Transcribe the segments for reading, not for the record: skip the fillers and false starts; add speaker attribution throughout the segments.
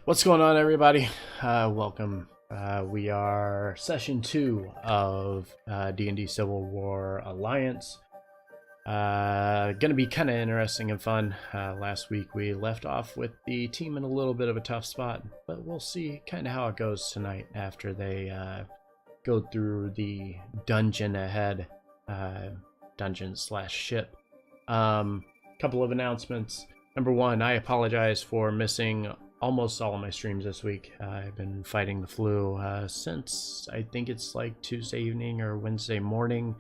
Speaker 1: What's going on, everybody? Welcome. We are session 2 of D&D Civil War Alliance. Gonna be kind of interesting and fun. Last week we left off with the team in a little bit of a tough spot, but we'll see kind of how it goes tonight after they go through the dungeon ahead. Dungeon/ship. Couple of announcements. Number one, I apologize for missing almost all of my streams this week. I've been fighting the flu since I think it's like Tuesday evening or Wednesday morning.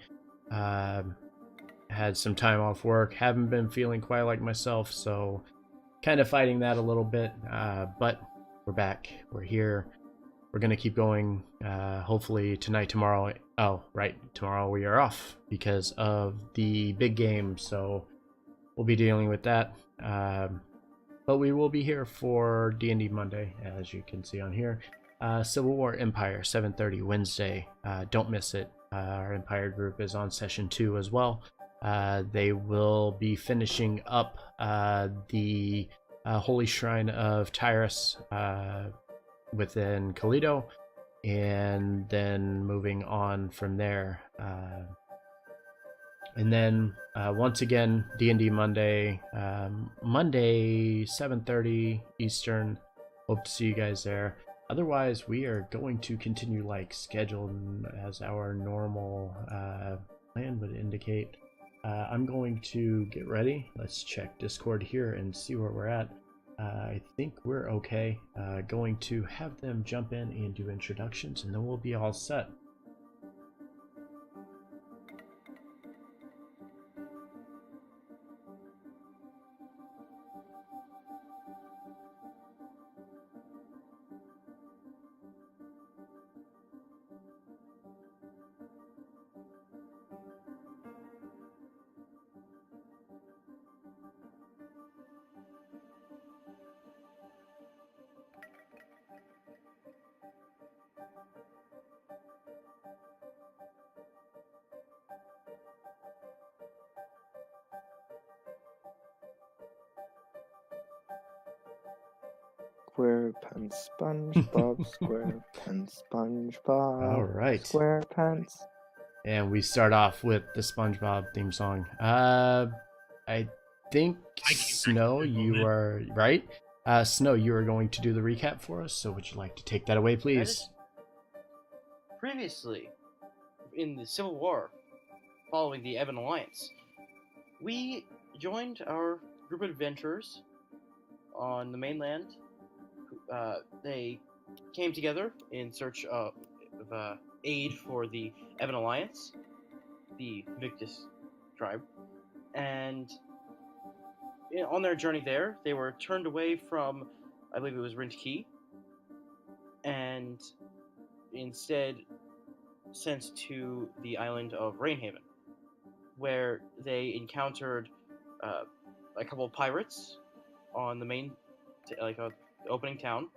Speaker 1: Had some time off work, haven't been feeling quite like myself, so kind of fighting that a little bit, but we're back, we're here, we're gonna keep going. Hopefully tonight, tomorrow, tomorrow we are off because of the big game, so we'll be dealing with that. But we will be here for D&D Monday, as you can see on here. Civil War Empire, 7:30 Wednesday. Don't miss it. Our Empire group is on session 2 as well. They will be finishing up the Holy Shrine of Tyrus within Kalido. and then moving on from there. And then once again, D&D Monday, Monday 7:30 Eastern. Hope to see you guys there. Otherwise, we are going to continue like scheduled as our normal plan would indicate. I'm going to get ready. Let's check Discord here and see where we're at. I think we're okay. Going to have them jump in and do introductions, and then we'll be all set.
Speaker 2: SquarePants, SpongeBob, SquarePants, SpongeBob.
Speaker 1: All right.
Speaker 2: SquarePants.
Speaker 1: And we start off with the SpongeBob theme song. I think Snow, you are right. Snow, you are going to do the recap for us. So would you like to take that away, please?
Speaker 3: Previously, in the Civil War, following the Ebon Alliance, we joined our group of adventurers on the mainland. They came together in search of aid for the Ebon Alliance, the Victus tribe, and on their journey there, they were turned away from, I believe it was Rint Key, and instead sent to the island of Rainhaven, where they encountered a couple of pirates on the main, opening town,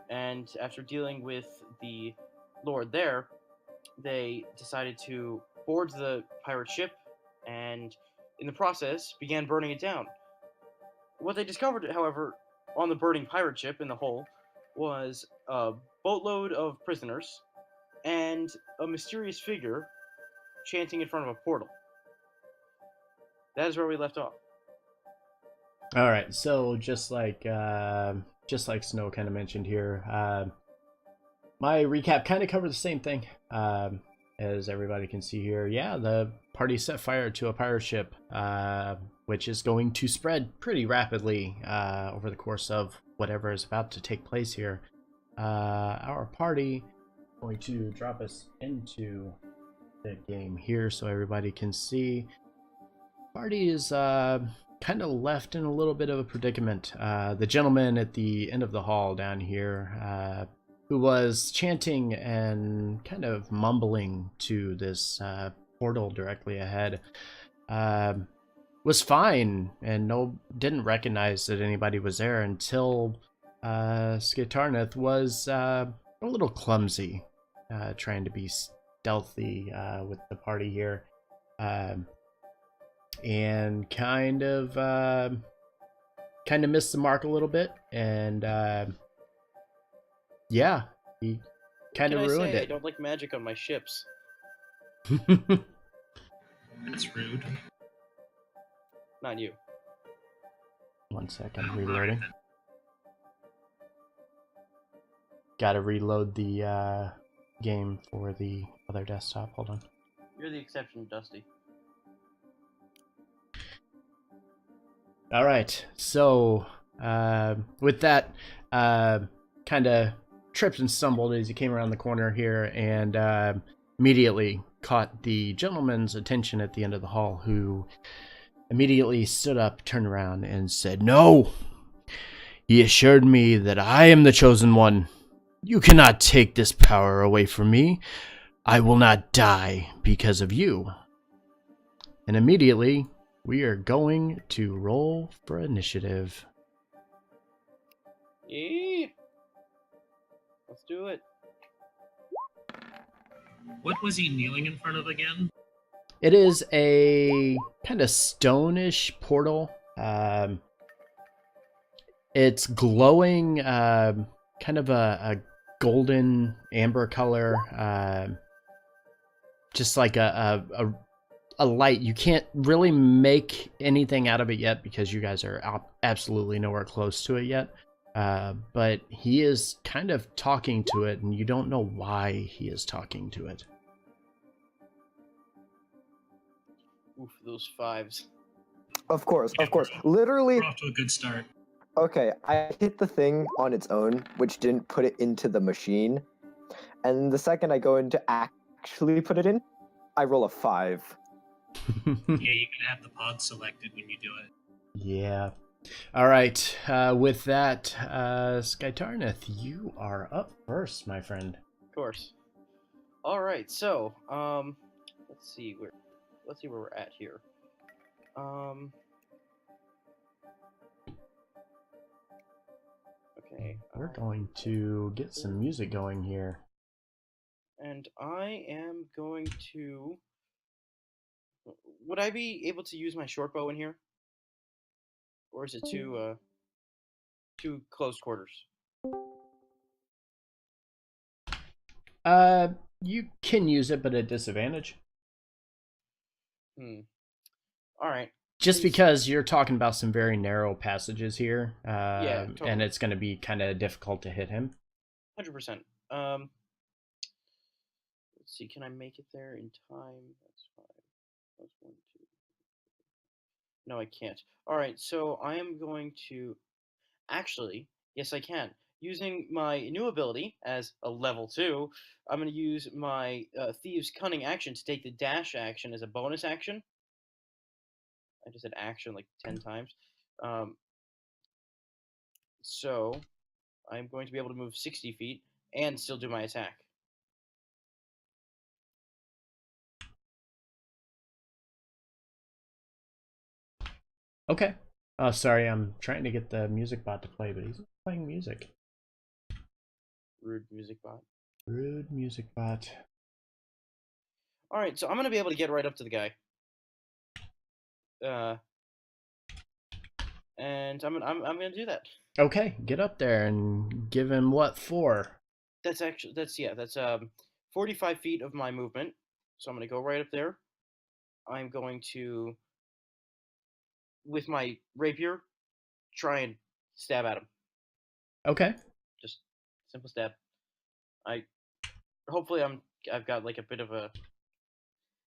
Speaker 3: and after dealing with the lord there, they decided to board the pirate ship, and in the process began burning it down. What they discovered, however, on the burning pirate ship in the hull was a boatload of prisoners and a mysterious figure chanting in front of a portal. That is where we left off.
Speaker 1: All right, so just like Snow kind of mentioned here, my recap kind of covered the same thing. As everybody can see here, yeah, the party set fire to a pirate ship, which is going to spread pretty rapidly over the course of whatever is about to take place here. Our party is going to drop us into the game here so everybody can see. Party is kind of left in a little bit of a predicament. The gentleman at the end of the hall down here, who was chanting and kind of mumbling to this portal directly ahead, was fine and didn't recognize that anybody was there until Skitarnith was a little clumsy, trying to be stealthy with the party here. And kind of missed the mark a little bit, and yeah, he kind of ruined it.
Speaker 3: I don't like magic on my ships.
Speaker 4: That's rude.
Speaker 3: Not you.
Speaker 1: 1 second, reloading. Gotta reload the game for the other desktop. Hold on.
Speaker 3: You're the exception, Dusty.
Speaker 1: All right, so with that, kind of tripped and stumbled as he came around the corner here, and immediately caught the gentleman's attention at the end of the hall, who immediately stood up, turned around, and said, "No! He assured me that I am the chosen one. You cannot take this power away from me. I will not die because of you." And immediately, we are going to roll for initiative.
Speaker 3: Yeah. Let's do it.
Speaker 4: What was he kneeling in front of again?
Speaker 1: It is a kind of stone-ish portal. It's glowing, kind of a golden amber color, just like a light. You can't really make anything out of it yet because you guys are absolutely nowhere close to it yet. But he is kind of talking to it, and you don't know why he is talking to it.
Speaker 3: Oof, those fives.
Speaker 2: Of course. Literally,
Speaker 4: We're off to a good start.
Speaker 2: okay, I hit the thing on its own, which didn't put it into the machine. And the second I go in to actually put it in, I roll a 5.
Speaker 4: Yeah, you can have the pod selected when you do it.
Speaker 1: Yeah. All right. With that, Skytarnith, you are up first, my friend.
Speaker 3: Of course. All right, so let's see where we're at here. Okay.
Speaker 1: We're going to get some music going here.
Speaker 3: And I am going to. Would I be able to use my short bow in here, or is it too close quarters?
Speaker 1: You can use it, but at disadvantage.
Speaker 3: All right.
Speaker 1: Just because you're talking about some very narrow passages here,
Speaker 3: Yeah, totally.
Speaker 1: and it's going to be kind of difficult to hit him.
Speaker 3: 100%. Let's see. Can I make it there in time? That's 5. That's 1, 2. No, I can't. All right. So I am going to. Actually, yes, I can. Using my new ability as a level 2, I'm going to use my Thieves' Cunning action to take the dash action as a bonus action. I just said action like 10 times. So I'm going to be able to move 60 feet and still do my attack.
Speaker 1: Okay. Oh, sorry, I'm trying to get the music bot to play, but he's not playing music.
Speaker 3: Rude music bot.
Speaker 1: Rude music bot.
Speaker 3: All right, so I'm gonna be able to get right up to the guy. And I'm gonna do that.
Speaker 1: Okay, get up there and give him what for?
Speaker 3: That's 45 feet of my movement. So I'm gonna go right up there. I'm going to, with my rapier, try and stab at him.
Speaker 1: Okay.
Speaker 3: Just simple stab. Hopefully I've got like a bit of a,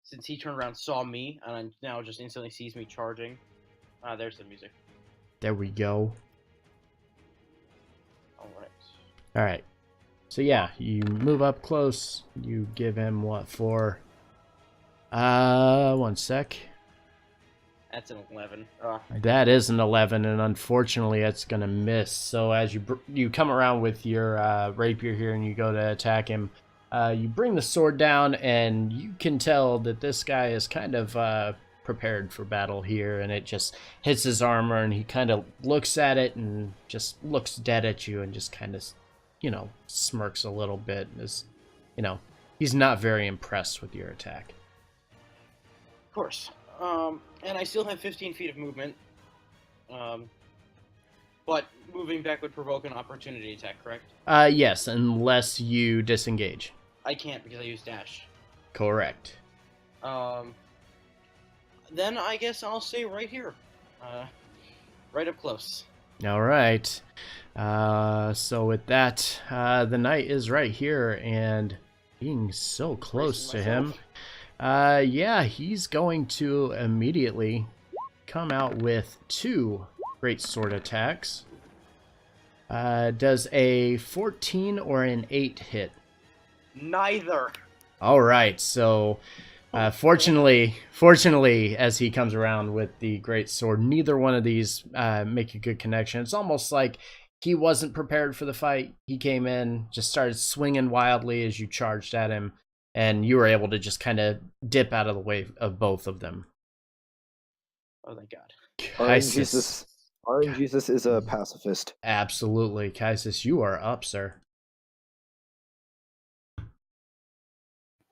Speaker 3: since he turned around, saw me, and now just instantly sees me charging. There's the music.
Speaker 1: There we go.
Speaker 3: All right.
Speaker 1: All right. So yeah, you move up close. You give him what for? 1 sec.
Speaker 3: That's an 11.
Speaker 1: That is an 11, and unfortunately, it's gonna miss. So as you come around with your rapier here, and you go to attack him, you bring the sword down, and you can tell that this guy is kind of prepared for battle here, and it just hits his armor, and he kind of looks at it and just looks dead at you, and just kind of, smirks a little bit. As he's not very impressed with your attack.
Speaker 3: Of course. And I still have 15 feet of movement. But moving back would provoke an opportunity attack, correct?
Speaker 1: Yes, unless you disengage.
Speaker 3: I can't because I use dash.
Speaker 1: Correct.
Speaker 3: Then I guess I'll stay right here. Right up close.
Speaker 1: All right. So with that, the knight is right here, and being so close to him, yeah, he's going to immediately come out with 2 great sword attacks. Does a 14 or an 8 hit?
Speaker 3: Neither.
Speaker 1: All right, so fortunately, as he comes around with the great sword, neither one of these make a good connection. It's almost like he wasn't prepared for the fight. He came in, just started swinging wildly as you charged at him, and you were able to just kind of dip out of the way of both of them.
Speaker 3: Oh, thank God.
Speaker 2: RNGesus is a pacifist.
Speaker 1: Absolutely. Kaisis, you are up, sir.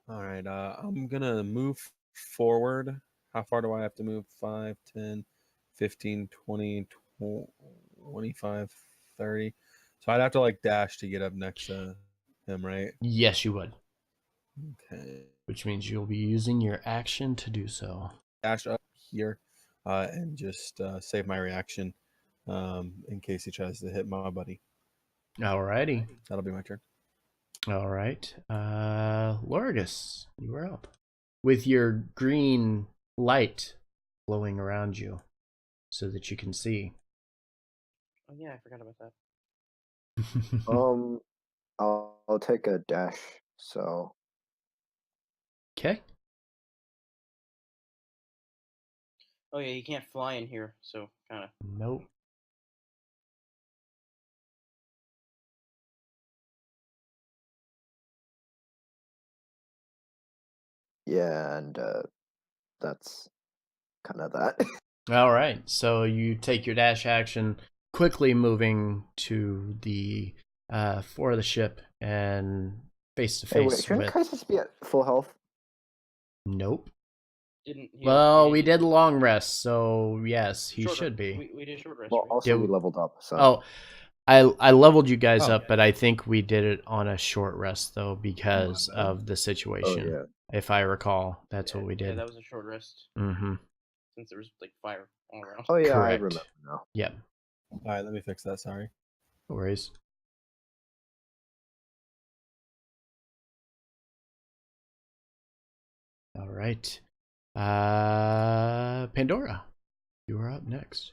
Speaker 5: All right, I'm going to move forward. How far do I have to move? 5, 10, 15, 20, 25, 30. So I'd have to dash to get up next to him, right?
Speaker 1: Yes, you would.
Speaker 5: Okay.
Speaker 1: Which means you'll be using your action to do so.
Speaker 5: Dash up here, and just save my reaction, in case he tries to hit my buddy.
Speaker 1: Alrighty.
Speaker 5: That'll be my turn.
Speaker 1: All right. Lorgus, you are up. With your green light glowing around you so that you can see.
Speaker 3: Oh yeah, I forgot about that.
Speaker 2: I'll take a dash. So
Speaker 1: Okay.
Speaker 3: Oh yeah, you can't fly in here, so kind of.
Speaker 1: Nope.
Speaker 2: yeah, and that's kind of that.
Speaker 1: All right. So you take your dash action, quickly moving to the fore of the ship and face to
Speaker 2: Hey, wait,
Speaker 1: face
Speaker 2: shouldn't
Speaker 1: with.
Speaker 2: Crisis be at full health?
Speaker 1: Nope.
Speaker 3: Didn't.
Speaker 1: Well, we did long rest, so yes, he
Speaker 3: short
Speaker 1: should be.
Speaker 3: We did short rest.
Speaker 2: Well,
Speaker 3: right?
Speaker 2: also
Speaker 1: Yeah,
Speaker 2: we leveled up. So
Speaker 1: Oh, I leveled you guys
Speaker 5: Oh.
Speaker 1: up, but I think we did it on a short rest though because
Speaker 5: Oh,
Speaker 1: of the situation.
Speaker 2: yeah.
Speaker 1: If I recall, that's
Speaker 3: Yeah,
Speaker 1: what we
Speaker 3: Yeah,
Speaker 1: did.
Speaker 3: that was a short rest
Speaker 1: Mm-hmm.
Speaker 3: since there was like fire all around.
Speaker 2: Oh yeah, I
Speaker 1: Correct.
Speaker 2: remember now.
Speaker 1: Yep.
Speaker 5: All right, let me fix that. Sorry.
Speaker 1: No worries. All right. Pandora, you are up next.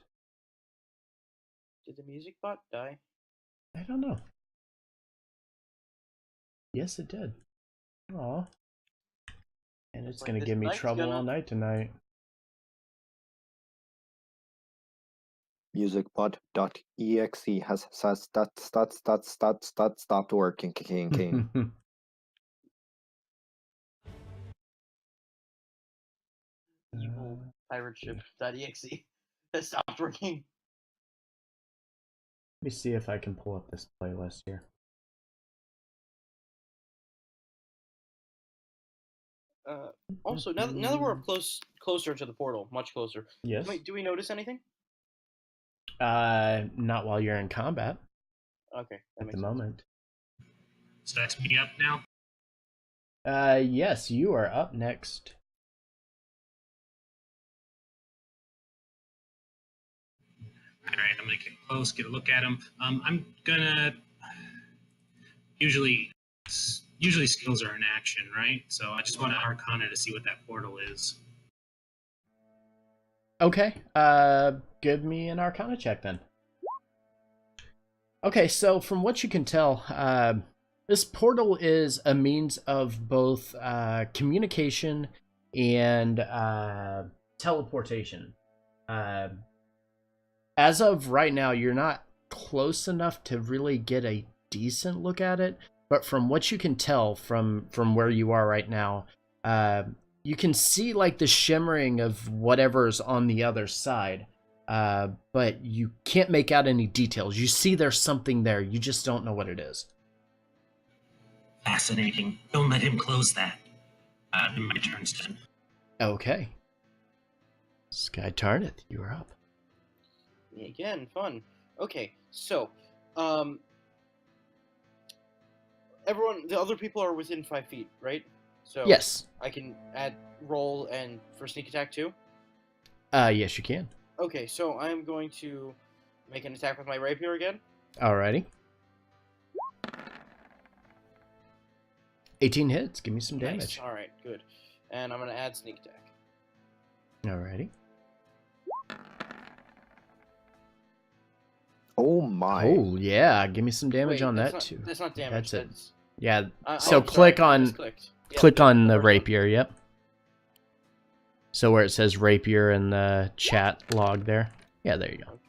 Speaker 3: Did the music bot die?
Speaker 1: I don't know. Yes, it did. Aw. And it's
Speaker 3: Like,
Speaker 1: gonna
Speaker 3: this
Speaker 1: give me
Speaker 3: night's
Speaker 1: trouble all
Speaker 3: gonna-
Speaker 1: night tonight.
Speaker 2: Musicbot.exe has stopped working. King.
Speaker 3: Evil pirate ship.exe that stopped working.
Speaker 1: Let me see if I can pull up this playlist here.
Speaker 3: Also, now that we're closer to the portal, much closer.
Speaker 1: Yes.
Speaker 3: Do we notice anything?
Speaker 1: Not while you're in combat
Speaker 3: Okay, that
Speaker 1: at
Speaker 3: makes
Speaker 1: the
Speaker 3: sense.
Speaker 1: moment.
Speaker 4: So that's me up now.
Speaker 1: Yes, you are up next.
Speaker 4: All right, I'm gonna get close, get a look at him. I'm gonna usually skills are in action, right? So I just want to Arcana to see what that portal is.
Speaker 1: Okay. Give me an Arcana check then. Okay, so from what you can tell, this portal is a means of both communication and teleportation. As of right now, you're not close enough to really get a decent look at it, but from what you can tell from where you are right now, you can see like the shimmering of whatever's on the other side. But you can't make out any details. You see there's something there. You just don't know what it is.
Speaker 4: Fascinating. Don't let him close that. My turn's done.
Speaker 1: Okay. Sky Tarnith, you are up.
Speaker 3: Again, fun. Okay, so, everyone, the other people are within 5 feet, right? So
Speaker 1: Yes.
Speaker 3: I can add roll and for sneak attack too.
Speaker 1: Yes, you can.
Speaker 3: Okay, so I'm going to make an attack with my rapier again.
Speaker 1: Alrighty. 18 hits. Give me some
Speaker 3: Nice.
Speaker 1: damage.
Speaker 3: All right, good. And I'm gonna add sneak attack.
Speaker 1: Alrighty.
Speaker 2: Oh my.
Speaker 1: Oh yeah, give me some damage
Speaker 3: Wait,
Speaker 1: on
Speaker 3: that's
Speaker 1: that
Speaker 3: not,
Speaker 1: too.
Speaker 3: That's not damage.
Speaker 1: That's it.
Speaker 3: That's
Speaker 1: Yeah.
Speaker 3: I-
Speaker 1: So
Speaker 3: I'm
Speaker 1: click
Speaker 3: sorry, I
Speaker 1: on
Speaker 3: misclicked. Yeah,
Speaker 1: click on the
Speaker 3: first one.
Speaker 1: rapier. Yep. So where it says rapier in the chat log there. Yeah, there you go.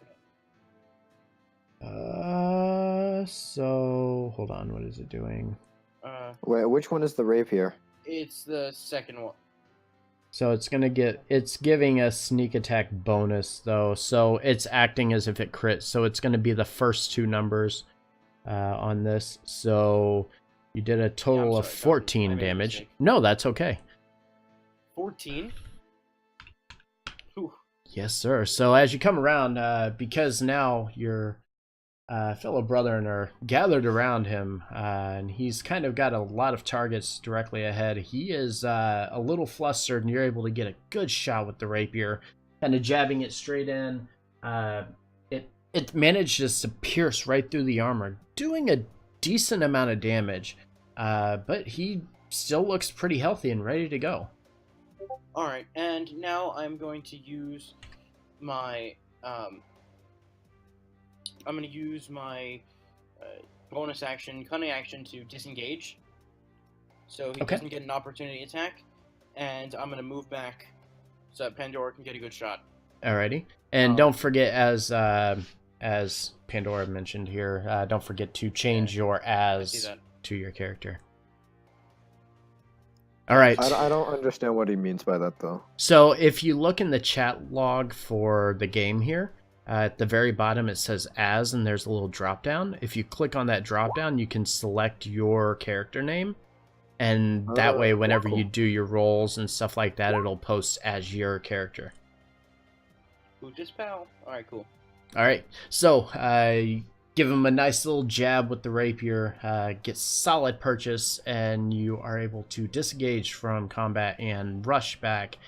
Speaker 3: Okay.
Speaker 1: So hold on. What is it doing?
Speaker 2: Wait, which one is the rapier?
Speaker 3: It's the second one.
Speaker 1: So it's giving a sneak attack bonus though, so it's acting as if it crits. So it's going to be the first two numbers on this. So you did a total of
Speaker 3: sorry, Jonathan.
Speaker 1: 14
Speaker 3: I made a
Speaker 1: damage.
Speaker 3: mistake.
Speaker 1: No, that's okay.
Speaker 3: 14. Whew.
Speaker 1: Yes, sir. So as you come around, because now you're fellow brethren are gathered around him, and he's kind of got a lot of targets directly ahead. He is a little flustered, and you're able to get a good shot with the rapier, kind of jabbing it straight in. It manages to pierce right through the armor, doing a decent amount of damage, but he still looks pretty healthy and ready to go.
Speaker 3: All right, and now I'm going to use my bonus action, cunning action, to disengage, so he doesn't get an opportunity attack, and I'm gonna move back so that Pandora can get a good shot.
Speaker 1: Alrighty, and don't forget, as Pandora mentioned here, don't forget to change your as to your character. All right.
Speaker 2: I don't understand what he means by that, though.
Speaker 1: So if you look in the chat log for the game here, at the very bottom it says as, and there's a little drop down. If you click on that drop down, you can select your character name, and that way whenever you do your rolls and stuff like that, it'll post as your character.
Speaker 3: Who just pal? All right, cool.
Speaker 1: All right, so give him a nice little jab with the rapier, get solid purchase, and you are able to disengage from combat and rush back,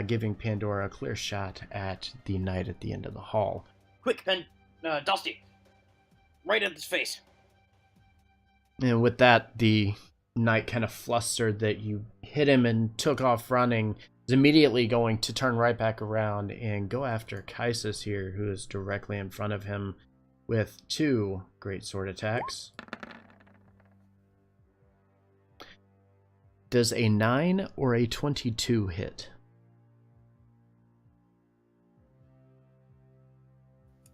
Speaker 1: giving Pandora a clear shot at the knight at the end of the hall.
Speaker 3: Quick, Dusty! Right at his face!
Speaker 1: And with that, the knight, kind of flustered that you hit him and took off running, is immediately going to turn right back around and go after Kaisis here, who is directly in front of him with 2 great sword attacks. Does a 9 or a 22 hit?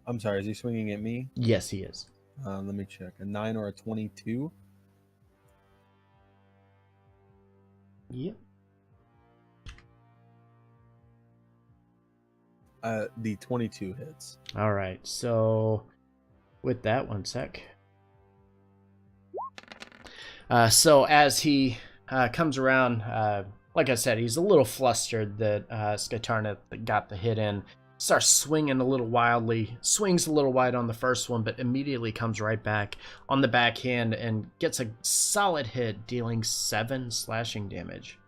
Speaker 5: I'm sorry, is he swinging at me?
Speaker 1: Yes, he is.
Speaker 5: Let me check. A 9 or a 22?
Speaker 1: Yep.
Speaker 5: The 22 hits.
Speaker 1: All right, so with that, one sec. So as he comes around, like I said, he's a little flustered that Skatarna got the hit in. Starts swinging a little wildly, swings a little wide on the first one, but immediately comes right back on the backhand and gets a solid hit, dealing 7 slashing damage.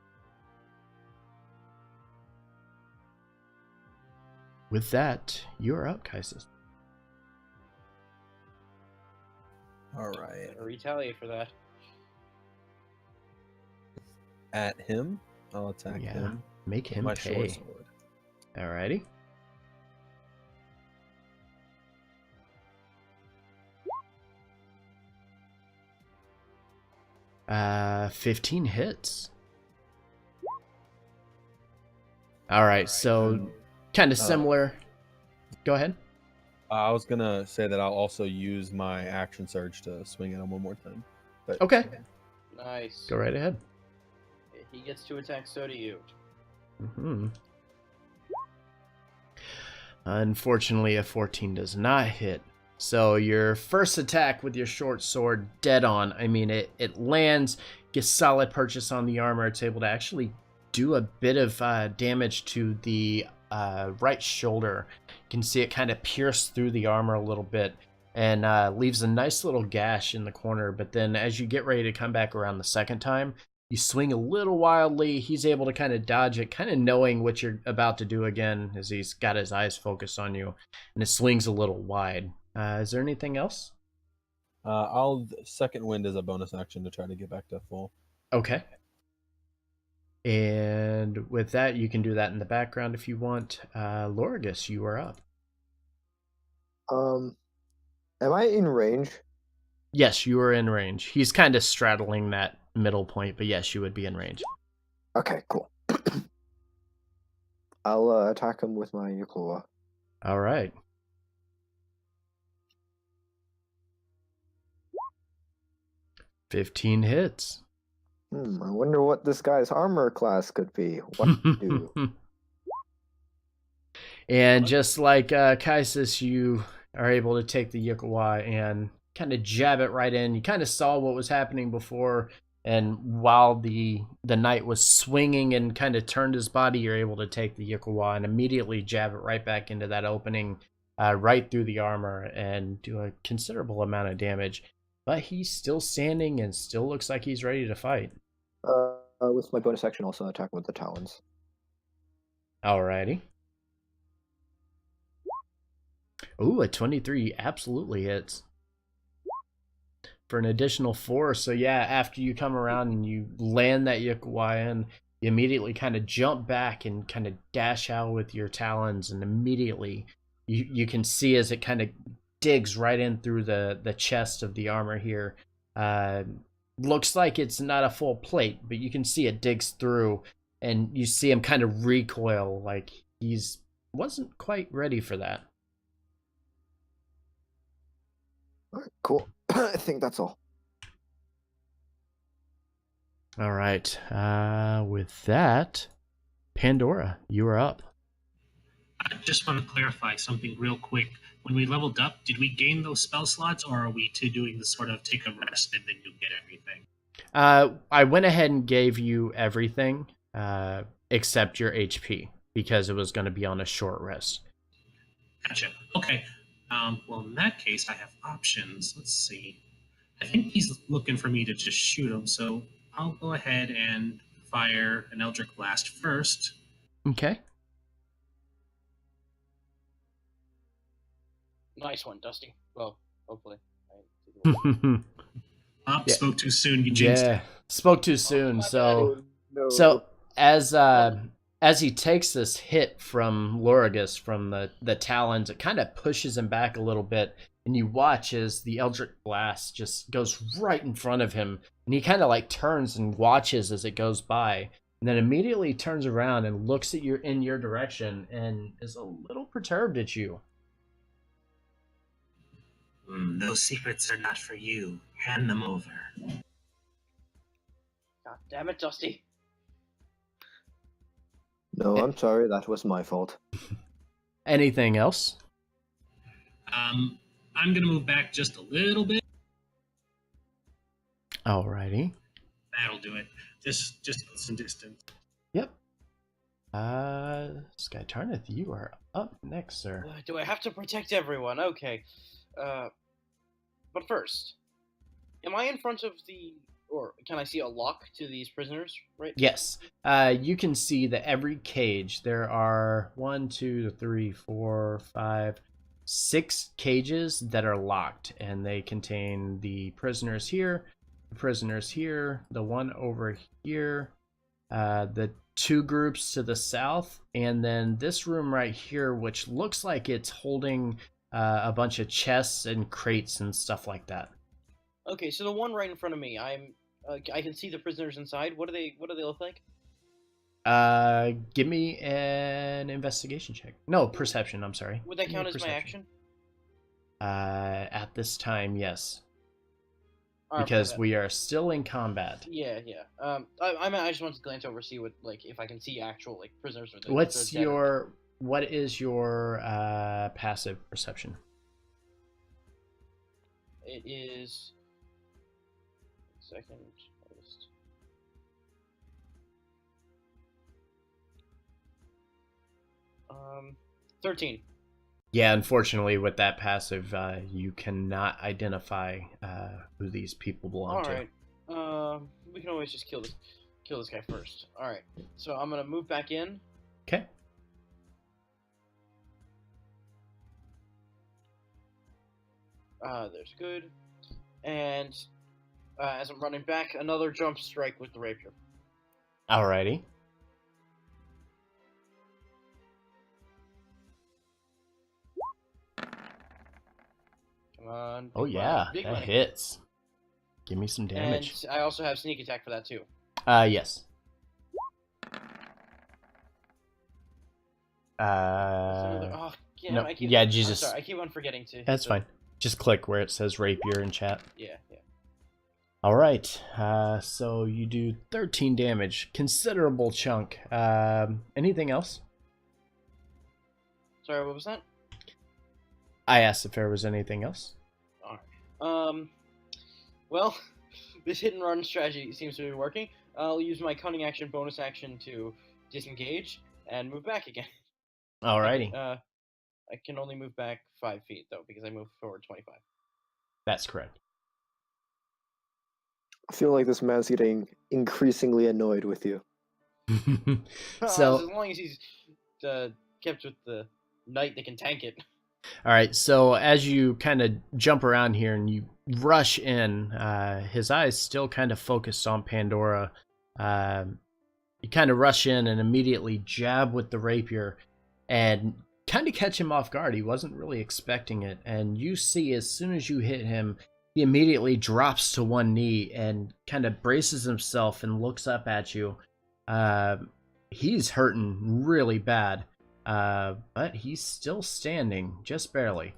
Speaker 1: With that, you're up, Kaisis.
Speaker 5: All right.
Speaker 3: Retaliate for that.
Speaker 5: At him, I'll attack him.
Speaker 1: Make him
Speaker 5: my
Speaker 1: pay.
Speaker 5: short sword.
Speaker 1: Alrighty. Uh, 15 hits. All right, so kind of similar. Go ahead.
Speaker 5: I was gonna say that I'll also use my action surge to swing at him one more time. But,
Speaker 1: Okay.
Speaker 3: Nice.
Speaker 1: Go right ahead.
Speaker 3: He gets 2 attacks, so do you.
Speaker 1: Unfortunately, a 14 does not hit. So your first attack with your short sword, dead on. I mean, it lands, gets solid purchase on the armor. It's able to actually do a bit of damage to the right shoulder. You can see it kind of pierce through the armor a little bit and leaves a nice little gash in the corner. But then as you get ready to come back around the second time, you swing a little wildly. He's able to kind of dodge it, kind of knowing what you're about to do again as he's got his eyes focused on you. And it swings a little wide. Is there anything else?
Speaker 5: I'll second wind as a bonus action to try to get back to full.
Speaker 1: Okay. And with that, you can do that in the background if you want. Lorgus, you are up.
Speaker 2: Am I in range?
Speaker 1: Yes, you are in range. He's kind of straddling that middle point, but yes, you would be in range.
Speaker 2: Okay, cool. I'll attack him with my Yuklua.
Speaker 1: All right. $15 hits.
Speaker 2: I wonder what this guy's armor class could be. What to do?
Speaker 1: And just like Kaisis, you are able to take the Yukawa and kind of jab it right in. You kind of saw what was happening before, and while the knight was swinging and kind of turned his body, you're able to take the Yukawa and immediately jab it right back into that opening, right through the armor and do a considerable amount of damage. But he's still standing and still looks like he's ready to fight.
Speaker 2: With my bonus action, also attack with the talons.
Speaker 1: Alrighty. Ooh, a 23 absolutely hits. For an additional 4. So yeah, after you come around and you land that Yokuwayan, you immediately kind of jump back and kind of dash out with your talons, and immediately you can see as it kind of digs right in through the chest of the armor here. Looks like it's not a full plate, but you can see it digs through, and you see him kind of recoil like he's wasn't quite ready for that.
Speaker 2: All right, cool. I think that's all.
Speaker 1: All right. With that, Pandora, you are up.
Speaker 4: I just want to clarify something real quick. When we leveled up, did we gain those spell slots, or are we doing the sort of take a rest and then you get everything?
Speaker 1: I went ahead and gave you everything except your HP because it was going to be on a short rest.
Speaker 4: Gotcha. Okay. Well, in that case, I have options. Let's see. I think he's looking for me to just shoot him, so I'll go ahead and fire an Eldritch Blast first.
Speaker 1: Okay.
Speaker 3: Nice one, Dusty. Well, hopefully.
Speaker 1: Yeah.
Speaker 4: Spoke too soon. You jinxed it.
Speaker 1: Spoke too soon.
Speaker 3: my
Speaker 1: So
Speaker 2: No.
Speaker 1: so as he takes this hit from Lorigus from the talons, it kind of pushes him back a little bit, and you watch as the Eldritch Blast just goes right in front of him, and he kind of like turns and watches as it goes by, and then immediately turns around and looks at you in your direction and is a little perturbed at you.
Speaker 4: Those secrets are not for you. Hand them over.
Speaker 3: God damn it, Dusty.
Speaker 2: No, I'm sorry. That was my fault.
Speaker 1: Anything else?
Speaker 4: I'm gonna move back just a little bit.
Speaker 1: Alrighty.
Speaker 4: That'll do it. Just some distance.
Speaker 1: Yep. Skytarnith, you are up next, sir.
Speaker 3: Do I have to protect everyone? Okay. But first, am I in front of or can I see a lock to these prisoners, right?
Speaker 1: Yes. You can see that every cage, there are 1, 2, 3, 4, 5, 6 cages that are locked, and they contain the prisoners here, the one over here, the 2 groups to the south, and then this room right here, which looks like it's holding a bunch of chests and crates and stuff like that.
Speaker 3: Okay, so the one right in front of me, I can see the prisoners inside. What do they look like?
Speaker 1: Give me an investigation check. No, perception. I'm sorry.
Speaker 3: Would that
Speaker 1: Give me
Speaker 3: count
Speaker 1: a
Speaker 3: as my
Speaker 1: perception.
Speaker 3: action?
Speaker 1: At this time, yes,
Speaker 3: Alright,
Speaker 1: because
Speaker 3: okay.
Speaker 1: we are still in combat.
Speaker 3: Yeah. I just want to glance over, see what, like, if I can see actual prisoners. Or
Speaker 1: What is your passive perception?
Speaker 3: It is. Second. 13.
Speaker 1: Yeah, unfortunately, with that passive, you cannot identify who these people belong to.
Speaker 3: Alright. We can always just kill this guy first. Alright. So I'm gonna move back in.
Speaker 1: Okay.
Speaker 3: There's good. And as I'm running back, another jump strike with the rapier.
Speaker 1: Alrighty.
Speaker 3: Come on.
Speaker 1: Oh
Speaker 3: big
Speaker 1: yeah,
Speaker 3: money, big
Speaker 1: that
Speaker 3: money.
Speaker 1: hits. Give me some damage.
Speaker 3: And I also have sneak attack for that too.
Speaker 1: Yes.
Speaker 3: Oh, yeah,
Speaker 1: no,
Speaker 3: I keep,
Speaker 1: yeah,
Speaker 3: I'm
Speaker 1: Jesus.
Speaker 3: sorry, I keep on forgetting to.
Speaker 1: That's fine. Just click where it says rapier in chat.
Speaker 3: Yeah.
Speaker 1: All right. So you do 13 damage, considerable chunk. Anything else?
Speaker 3: Sorry, what was that?
Speaker 1: I asked if there was anything else.
Speaker 3: Well, this hit and run strategy seems to be working. I'll use my cunning action bonus action to disengage and move back again.
Speaker 1: Alrighty.
Speaker 3: I can only move back 5 feet though because I moved forward 25.
Speaker 1: That's correct.
Speaker 2: I feel like this man's getting increasingly annoyed with you.
Speaker 3: As
Speaker 1: So,
Speaker 3: long as he's kept with the knight that can tank it.
Speaker 1: all right. So as you kind of jump around here and you rush in, his eyes still kind of focused on Pandora. You kind of rush in and immediately jab with the rapier and kind of catch him off guard. He wasn't really expecting it. And you see as soon as you hit him, he immediately drops to one knee and kind of braces himself and looks up at you. He's hurting really bad, but he's still standing, just barely.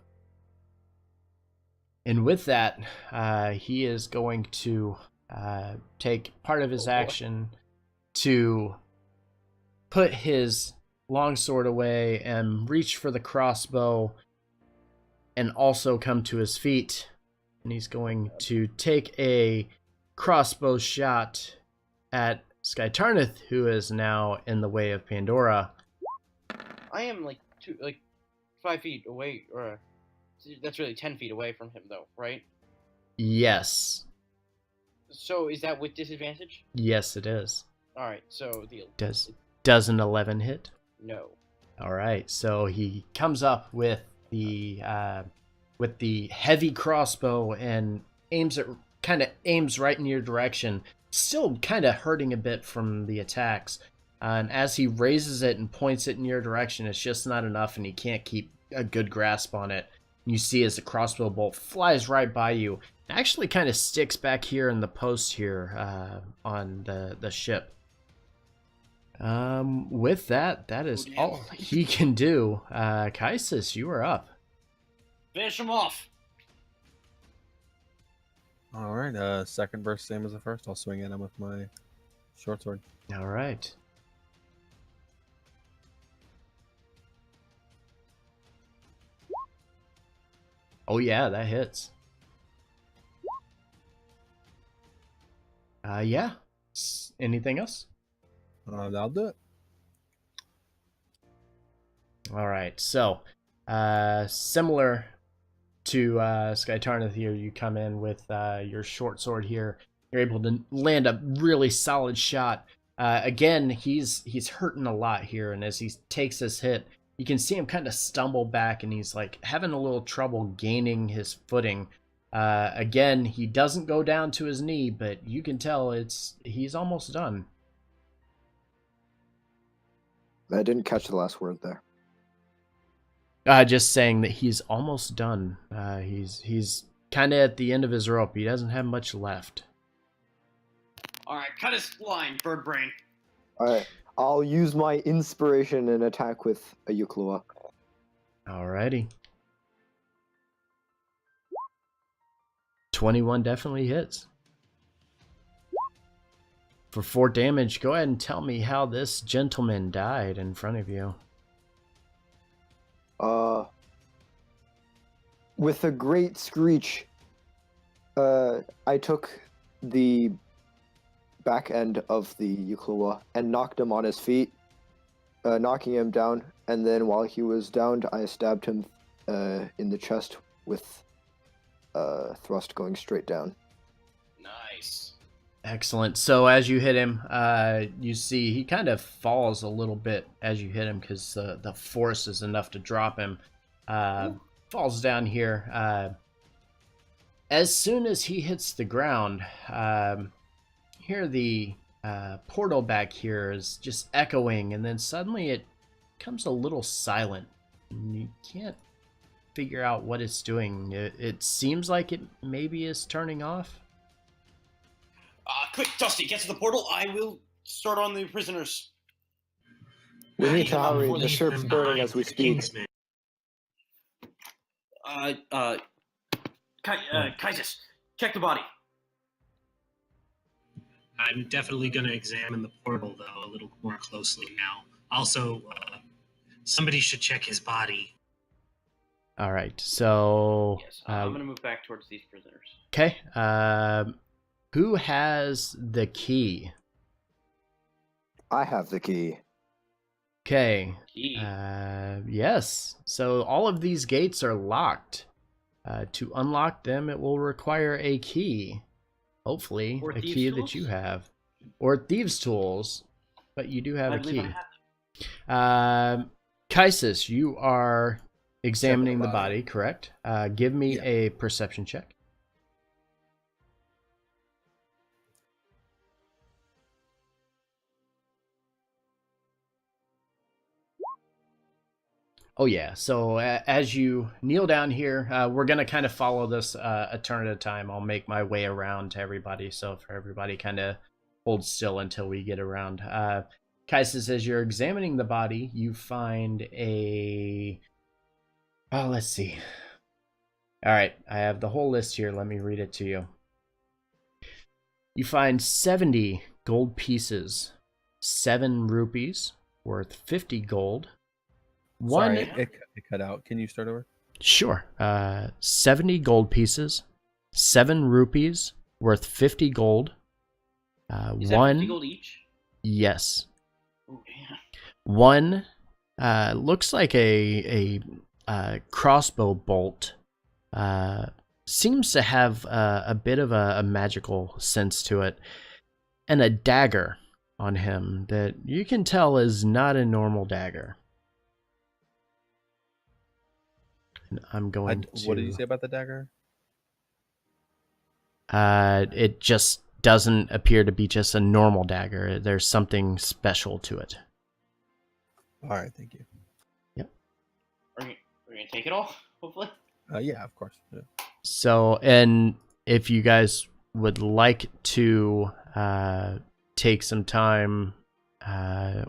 Speaker 1: And with that, he is going to take part of his action to put his longsword away and reach for the crossbow and also come to his feet. And he's going to take a crossbow shot at Skytarnith, who is now in the way of Pandora.
Speaker 3: I am like 5 feet away, or that's really 10 feet away from him, though, right?
Speaker 1: Yes.
Speaker 3: So is that with disadvantage?
Speaker 1: Yes, it is.
Speaker 3: All right. So
Speaker 1: Does an 11 hit?
Speaker 3: no.
Speaker 1: All right. So he comes up with the heavy crossbow and kind of aims right in your direction. Still kind of hurting a bit from the attacks. And as he raises it and points it in your direction, it's just not enough, and he can't keep a good grasp on it. You see as the crossbow bolt flies right by you, and actually kind of sticks back here in the post here on the ship. With that is all he can do. Kaisis, you are up.
Speaker 3: Finish him off.
Speaker 5: All right. Second verse, same as the first. I'll swing at him with my short sword.
Speaker 1: All right. Oh yeah, that hits. Yeah. Anything else?
Speaker 5: That'll do it.
Speaker 1: All right. So, similar to Skytarnith here, you come in with your short sword here. You're able to land a really solid shot. Again, he's hurting a lot here, and as he takes this hit, you can see him kind of stumble back, and he's like having a little trouble gaining his footing. Again, he doesn't go down to his knee, but you can tell he's almost done.
Speaker 2: I didn't catch the last word there.
Speaker 1: Just saying that he's almost done. He's kind of at the end of his rope. He doesn't have much left.
Speaker 3: All right, cut his line, bird brain.
Speaker 2: All right, I'll use my inspiration and attack with a Yuklua.
Speaker 1: Alrighty. 21 definitely hits. For 4 damage, go ahead and tell me how this gentleman died in front of you.
Speaker 2: With a great screech, I took the back end of the Yuklua and knocked him on his feet, knocking him down, and then while he was downed, I stabbed him in the chest with thrust going straight down.
Speaker 3: Nice.
Speaker 1: Excellent. So as you hit him, you see he kind of falls a little bit as you hit him because the force is enough to drop him. Falls down here. As soon as he hits the ground, here the portal back here is just echoing, and then suddenly it becomes a little silent. And you can't figure out what it's doing. It seems like it maybe is turning off.
Speaker 3: Quick, Dusty, get to the portal. I will start on the prisoners.
Speaker 2: We need to
Speaker 4: Before
Speaker 2: hurry.
Speaker 4: they
Speaker 2: The
Speaker 4: leave
Speaker 2: ship's
Speaker 4: them
Speaker 2: burning
Speaker 4: behind
Speaker 2: as we
Speaker 4: for
Speaker 2: speak.
Speaker 4: Kingsman.
Speaker 3: Kaisis, check the body.
Speaker 4: I'm definitely going to examine the portal, though, a little more closely now. Also, somebody should check his body.
Speaker 1: All right, so
Speaker 3: Yes, I'm going to move back towards these prisoners.
Speaker 1: okay. Who has the key?
Speaker 2: I have the key.
Speaker 1: Okay.
Speaker 3: Key.
Speaker 1: Yes. So all of these gates are locked. To unlock them, it will require a key. Hopefully,
Speaker 3: Or
Speaker 1: a
Speaker 3: thieves'
Speaker 1: key
Speaker 3: tools?
Speaker 1: that you have. Or thieves' tools. But you do have
Speaker 3: I
Speaker 1: a
Speaker 3: believe
Speaker 1: key.
Speaker 3: I have.
Speaker 1: Kaisis, you are examining the
Speaker 2: body.
Speaker 1: body, correct? Give me
Speaker 5: Yeah.
Speaker 1: a perception check. Oh yeah. So as you kneel down here, we're gonna kind of follow this a turn at a time. I'll make my way around to everybody. So for everybody, kind of hold still until we get around. Kaisis, as you're examining the body, you find a. Oh, let's see. All right, I have the whole list here. Let me read it to you. You find 70 gold pieces, 7 rupees worth 50 gold. One.
Speaker 5: Sorry, it cut out. Can you start over?
Speaker 1: Sure. 70 gold pieces, 7 rupees worth 50 gold.
Speaker 3: Is that 50 gold each?
Speaker 1: Yes.
Speaker 3: Ooh, yeah.
Speaker 1: One looks like a crossbow bolt. Seems to have a bit of a magical sense to it. And a dagger on him that you can tell is not a normal dagger. And I'm going to...
Speaker 5: What did you say about the dagger?
Speaker 1: It just doesn't appear to be just a normal dagger. There's something special to it.
Speaker 5: All right, thank you.
Speaker 3: Are you gonna take it all? Hopefully.
Speaker 5: Yeah, of course. Yeah.
Speaker 1: So, and if you guys would like to take some time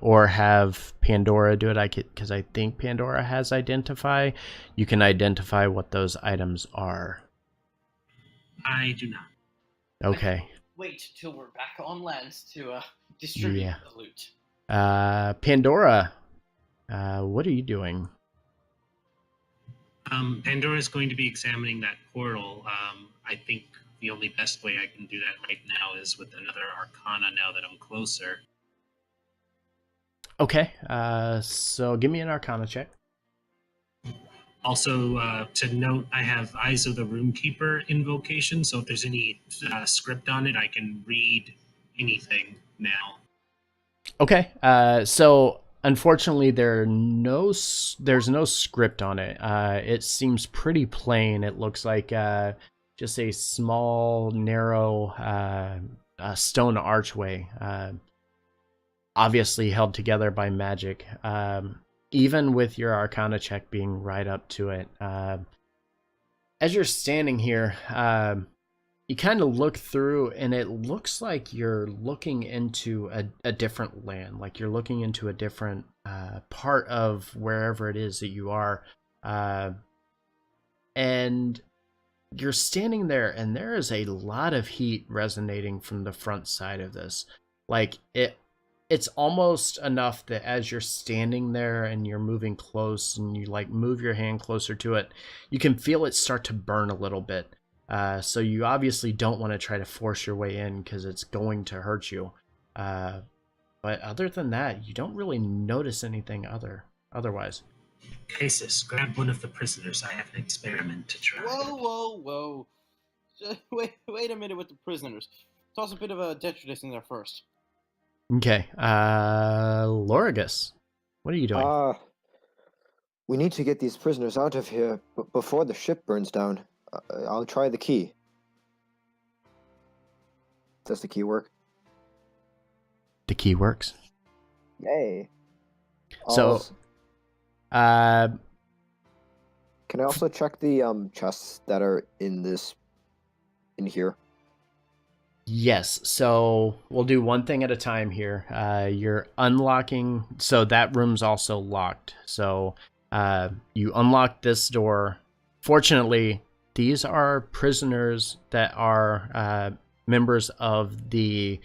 Speaker 1: or have Pandora do it, because I think Pandora has identify. You can identify what those items are.
Speaker 4: I do not.
Speaker 1: Okay.
Speaker 3: Wait till we're back on land to distribute
Speaker 1: Yeah.
Speaker 3: the loot.
Speaker 1: Pandora, what are you doing?
Speaker 4: Pandora is going to be examining that portal. I think the only best way I can do that right now is with another Arcana now that I'm closer.
Speaker 1: Okay, so give me an Arcana check.
Speaker 4: Also, to note, I have Eyes of the Roomkeeper invocation, so if there's any script on it, I can read anything now.
Speaker 1: Okay, so unfortunately there's no script on it. It seems pretty plain. It looks like just a small, narrow stone archway, obviously held together by magic. Even with your Arcana check being right up to it. As you're standing here, you kind of look through, and it looks like you're looking into a different land. Like you're looking into a different part of wherever it is that you are. And you're standing there, and there is a lot of heat resonating from the front side of this. Like it's almost enough that as you're standing there and you're moving close and you like move your hand closer to it, you can feel it start to burn a little bit. So you obviously don't want to try to force your way in because it's going to hurt you. But other than that, you don't really notice anything otherwise.
Speaker 4: Casus, grab one of the prisoners. I have an experiment to try.
Speaker 3: Whoa. Wait a minute with the prisoners. Toss a bit of a detritus in there first.
Speaker 1: Okay, Lorigus, what are you doing?
Speaker 2: We need to get these prisoners out of here before the ship burns down. I'll try the key. Does the key work?
Speaker 1: The key works.
Speaker 2: Yay.
Speaker 1: So,
Speaker 2: Can I also check the chests that are in here?
Speaker 1: Yes, so we'll do one thing at a time here. You're unlocking, so that room's also locked. So you unlock this door. Fortunately, these are prisoners that are members of the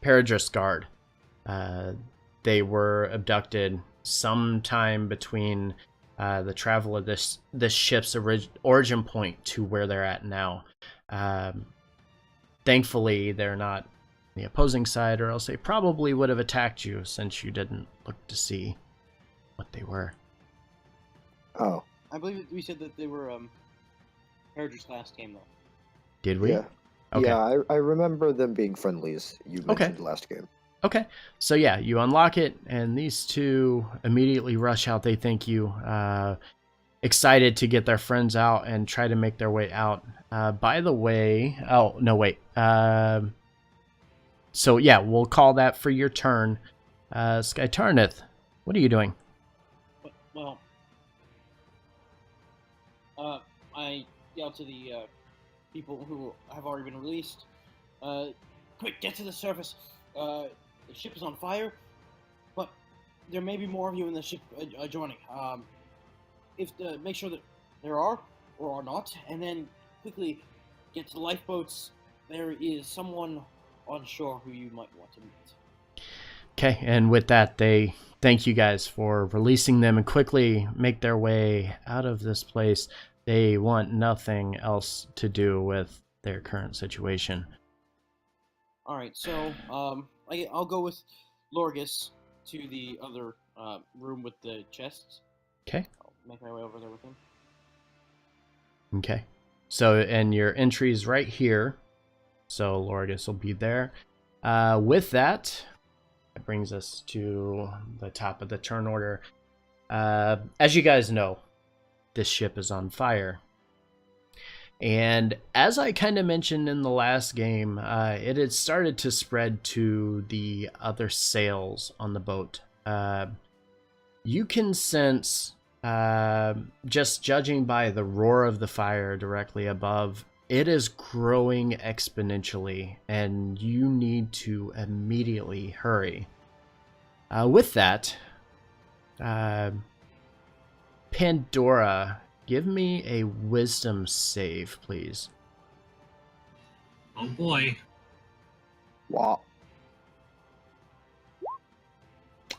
Speaker 1: Paradris Guard. They were abducted sometime between the travel of this ship's origin point to where they're at now. Thankfully, they're not, the opposing side, or else they probably would have attacked you since you didn't look to see what they were.
Speaker 2: Oh,
Speaker 3: I believe we said that they were Heralders last game, though.
Speaker 1: Did we?
Speaker 2: yeah.
Speaker 1: Okay.
Speaker 2: Yeah, I remember them being friendlies. You
Speaker 1: Okay.
Speaker 2: mentioned last game.
Speaker 1: Okay, so yeah, you unlock it, and these two immediately rush out. They thank you, excited to get their friends out and try to make their way out. By the way, oh, no, wait. So yeah, we'll call that for your turn. Skytarnith, what are you doing?
Speaker 3: Well, I yell to the people who have already been released. Quick, get to the surface. The ship is on fire, but there may be more of you in the ship joining. Make sure that there are or are not, and then quickly get to the lifeboats. There is someone on shore who you might want to meet.
Speaker 1: Okay, and with that, they thank you guys for releasing them and quickly make their way out of this place. They want nothing else to do with their current situation.
Speaker 3: All right, so I'll go with Lorgus to the other room with the chests.
Speaker 1: Okay.
Speaker 3: I'll make my way over there with him.
Speaker 1: Okay. So, and your entry's right here. So Lorgus will be there. With that, it brings us to the top of the turn order. As you guys know, this ship is on fire. And as I kind of mentioned in the last game, it had started to spread to the other sails on the boat. You can sense, just judging by the roar of the fire directly above, it is growing exponentially, and you need to immediately hurry. With that, Pandora, give me a wisdom save, please.
Speaker 4: Oh boy.
Speaker 2: Wow.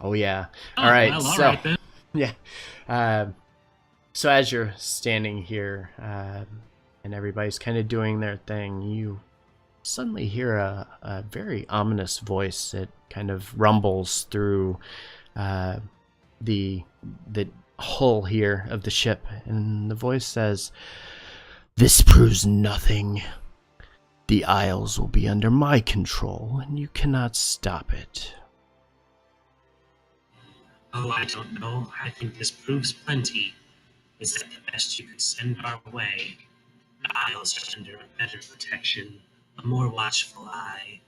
Speaker 1: Oh, yeah.
Speaker 4: Oh,
Speaker 1: All right,
Speaker 4: well, all
Speaker 1: so,
Speaker 4: right then.
Speaker 1: yeah. So as you're standing here, and everybody's kind of doing their thing, you suddenly hear a very ominous voice that kind of rumbles through the hull here of the ship, and the voice says, "This proves nothing. The Isles will be under my control, and you cannot stop it."
Speaker 4: Oh, I don't know. I think this proves plenty. Is that the best you could send our way? The Isles are under a better protection, a more watchful eye.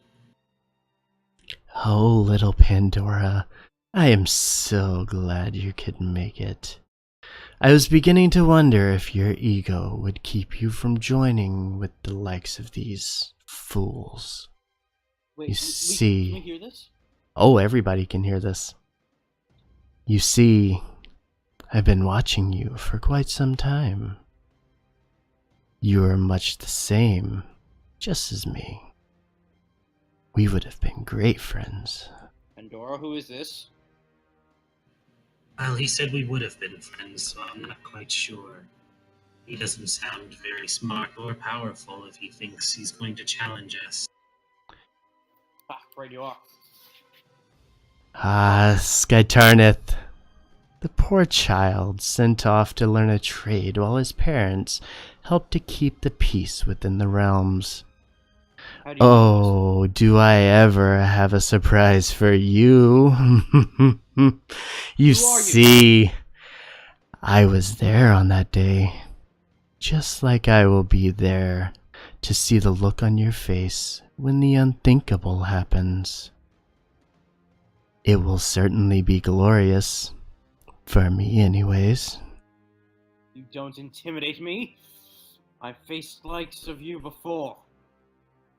Speaker 1: Oh, little Pandora, I am so glad you could make it. I was beginning to wonder if your ego would keep you from joining with the likes of these fools.
Speaker 3: Wait,
Speaker 1: You
Speaker 3: can
Speaker 1: see...
Speaker 3: we hear this?
Speaker 1: Oh, everybody can hear this. You see, I've been watching you for quite some time. You are much the same, just as me. We would have been great friends.
Speaker 3: Pandora, who is this?
Speaker 4: Well, he said we would have been friends, so I'm not quite sure. He doesn't sound very smart or powerful if he thinks he's going to challenge us.
Speaker 3: Ah, right you are.
Speaker 1: Ah, Skytarnith. The poor child sent off to learn a trade while his parents helped to keep the peace within the realms.
Speaker 3: How do you know this?
Speaker 1: Oh, do I ever have a surprise for you? You see, I was there on that day, just like I will be there to see the look on your face when the unthinkable happens. It will certainly be glorious, for me anyways.
Speaker 3: You don't intimidate me. I've faced likes of you before.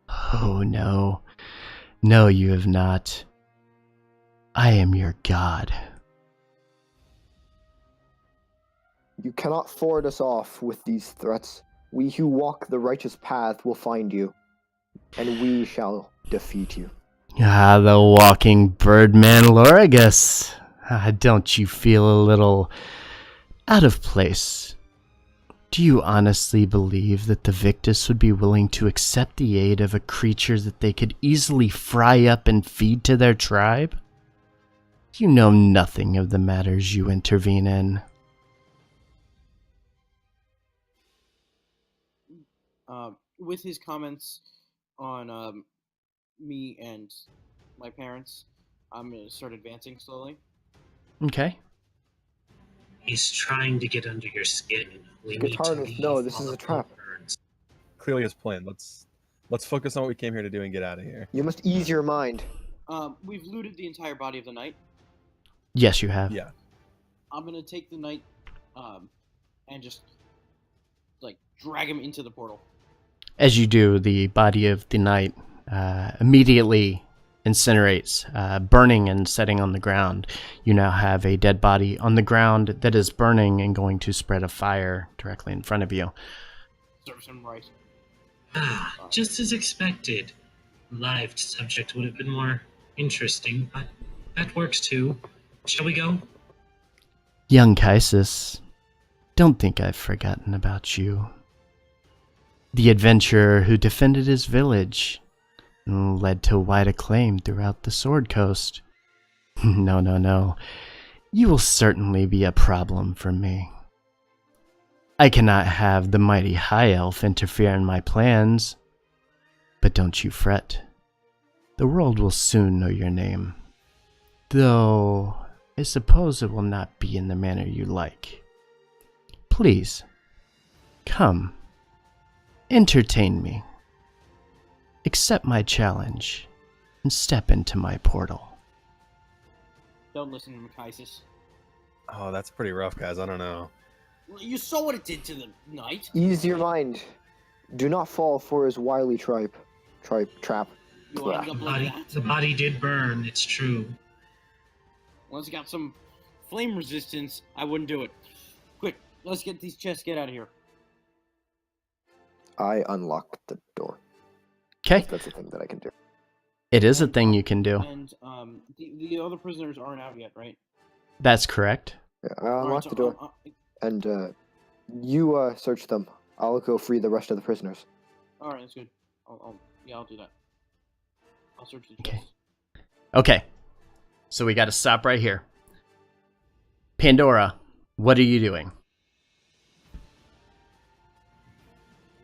Speaker 1: Oh no, no you have not. I am your god.
Speaker 2: You cannot forward us off with these threats. We who walk the righteous path will find you, and we shall defeat you.
Speaker 1: Ah, the walking birdman Lorigus. Don't you feel a little out of place? Do you honestly believe that the Victus would be willing to accept the aid of a creature that they could easily fry up and feed to their tribe? You know nothing of the matters you intervene in.
Speaker 3: With his comments on me and my parents, I'm gonna start advancing slowly.
Speaker 1: Okay.
Speaker 4: He's trying to get under your skin. We need to
Speaker 2: Guitarist,
Speaker 4: leave
Speaker 2: no, this
Speaker 4: while
Speaker 2: is
Speaker 4: the
Speaker 2: a trap.
Speaker 4: boat burns.
Speaker 5: Clearly his plan. Let's focus on what we came here to do and get out of here.
Speaker 2: You must ease your mind.
Speaker 3: We've looted the entire body of the knight.
Speaker 1: Yes, you have.
Speaker 5: Yeah.
Speaker 3: I'm gonna take the knight, and just like drag him into the portal.
Speaker 1: As you do, the body of the knight immediately incinerates, burning and setting on the ground. You now have a dead body on the ground that is burning and going to spread a fire directly in front of you.
Speaker 3: Serves him right.
Speaker 4: Just as expected. Live subject would have been more interesting, but that works too. Shall we go?
Speaker 1: Young Kaisis, don't think I've forgotten about you. The adventurer who defended his village and led to wide acclaim throughout the Sword Coast. No. You will certainly be a problem for me. I cannot have the mighty High Elf interfere in my plans. But don't you fret. The world will soon know your name. Though, I suppose it will not be in the manner you like. Please, come. Entertain me. Accept my challenge and step into my portal.
Speaker 3: Don't listen to him, Kaisis.
Speaker 5: Oh, that's pretty rough, guys. I don't know.
Speaker 3: Well, you saw what it did to the knight.
Speaker 2: Ease your mind. Do not fall for his wily trap.
Speaker 3: You want to end up like that?
Speaker 4: The body did burn, it's true.
Speaker 3: Unless you got some flame resistance, I wouldn't do it. Quick, let's get these chests, get out of here.
Speaker 2: I unlocked the door.
Speaker 1: Okay,
Speaker 2: That's a thing that I can do.
Speaker 1: it is a thing you can do.
Speaker 3: And the other prisoners aren't out yet, right?
Speaker 1: That's correct.
Speaker 2: Yeah, I
Speaker 3: Alright,
Speaker 2: unlocked
Speaker 3: so,
Speaker 2: the door. And you search them. I'll go free the rest of the prisoners.
Speaker 3: Alright, that's good. I'll do that. I'll search the
Speaker 1: Okay.
Speaker 3: chests.
Speaker 1: Okay, so we got to stop right here. Pandora, what are you doing?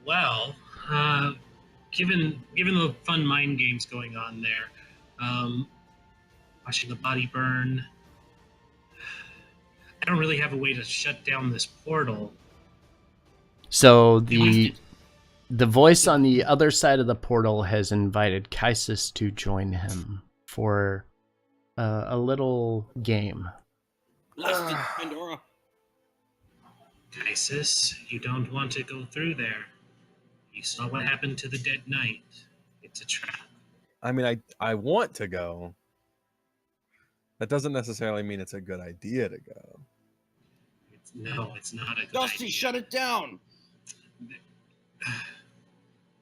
Speaker 4: Well, given the fun mind games going on there, watching the body burn, I don't really have a way to shut down this portal.
Speaker 1: So
Speaker 3: You missed it.
Speaker 1: the voice on the other side of the portal has invited Kaisis to join him for a little game.
Speaker 3: Blasted Pandora.
Speaker 4: Kaisis, you don't want to go through there. You saw what happened to the dead knight. It's a trap.
Speaker 5: I mean, I want to go. That doesn't necessarily mean it's a good idea to go.
Speaker 4: It's not a good
Speaker 3: Dusty,
Speaker 4: idea.
Speaker 3: shut it down!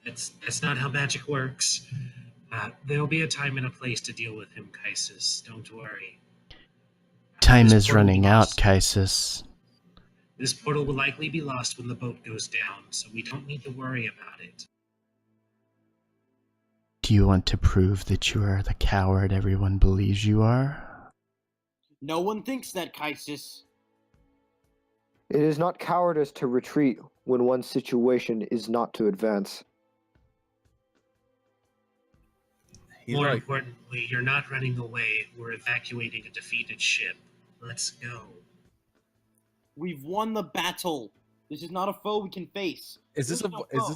Speaker 4: That's not how magic works. There'll be a time and a place to deal with him, Kaisis. Don't worry.
Speaker 1: Time
Speaker 4: This
Speaker 1: is
Speaker 4: portal
Speaker 1: running out,
Speaker 4: lost.
Speaker 1: Kaisis.
Speaker 4: This portal will likely be lost when the boat goes down, so we don't need to worry about it.
Speaker 1: Do you want to prove that you are the coward everyone believes you are?
Speaker 3: No one thinks that, Kaisis.
Speaker 2: It is not cowardice to retreat when one's situation is not to advance.
Speaker 5: He's
Speaker 4: More
Speaker 5: right.
Speaker 4: importantly, you're not running away. We're evacuating a defeated ship. Let's go.
Speaker 3: We've won the battle. This is not a foe we can face.
Speaker 5: Is this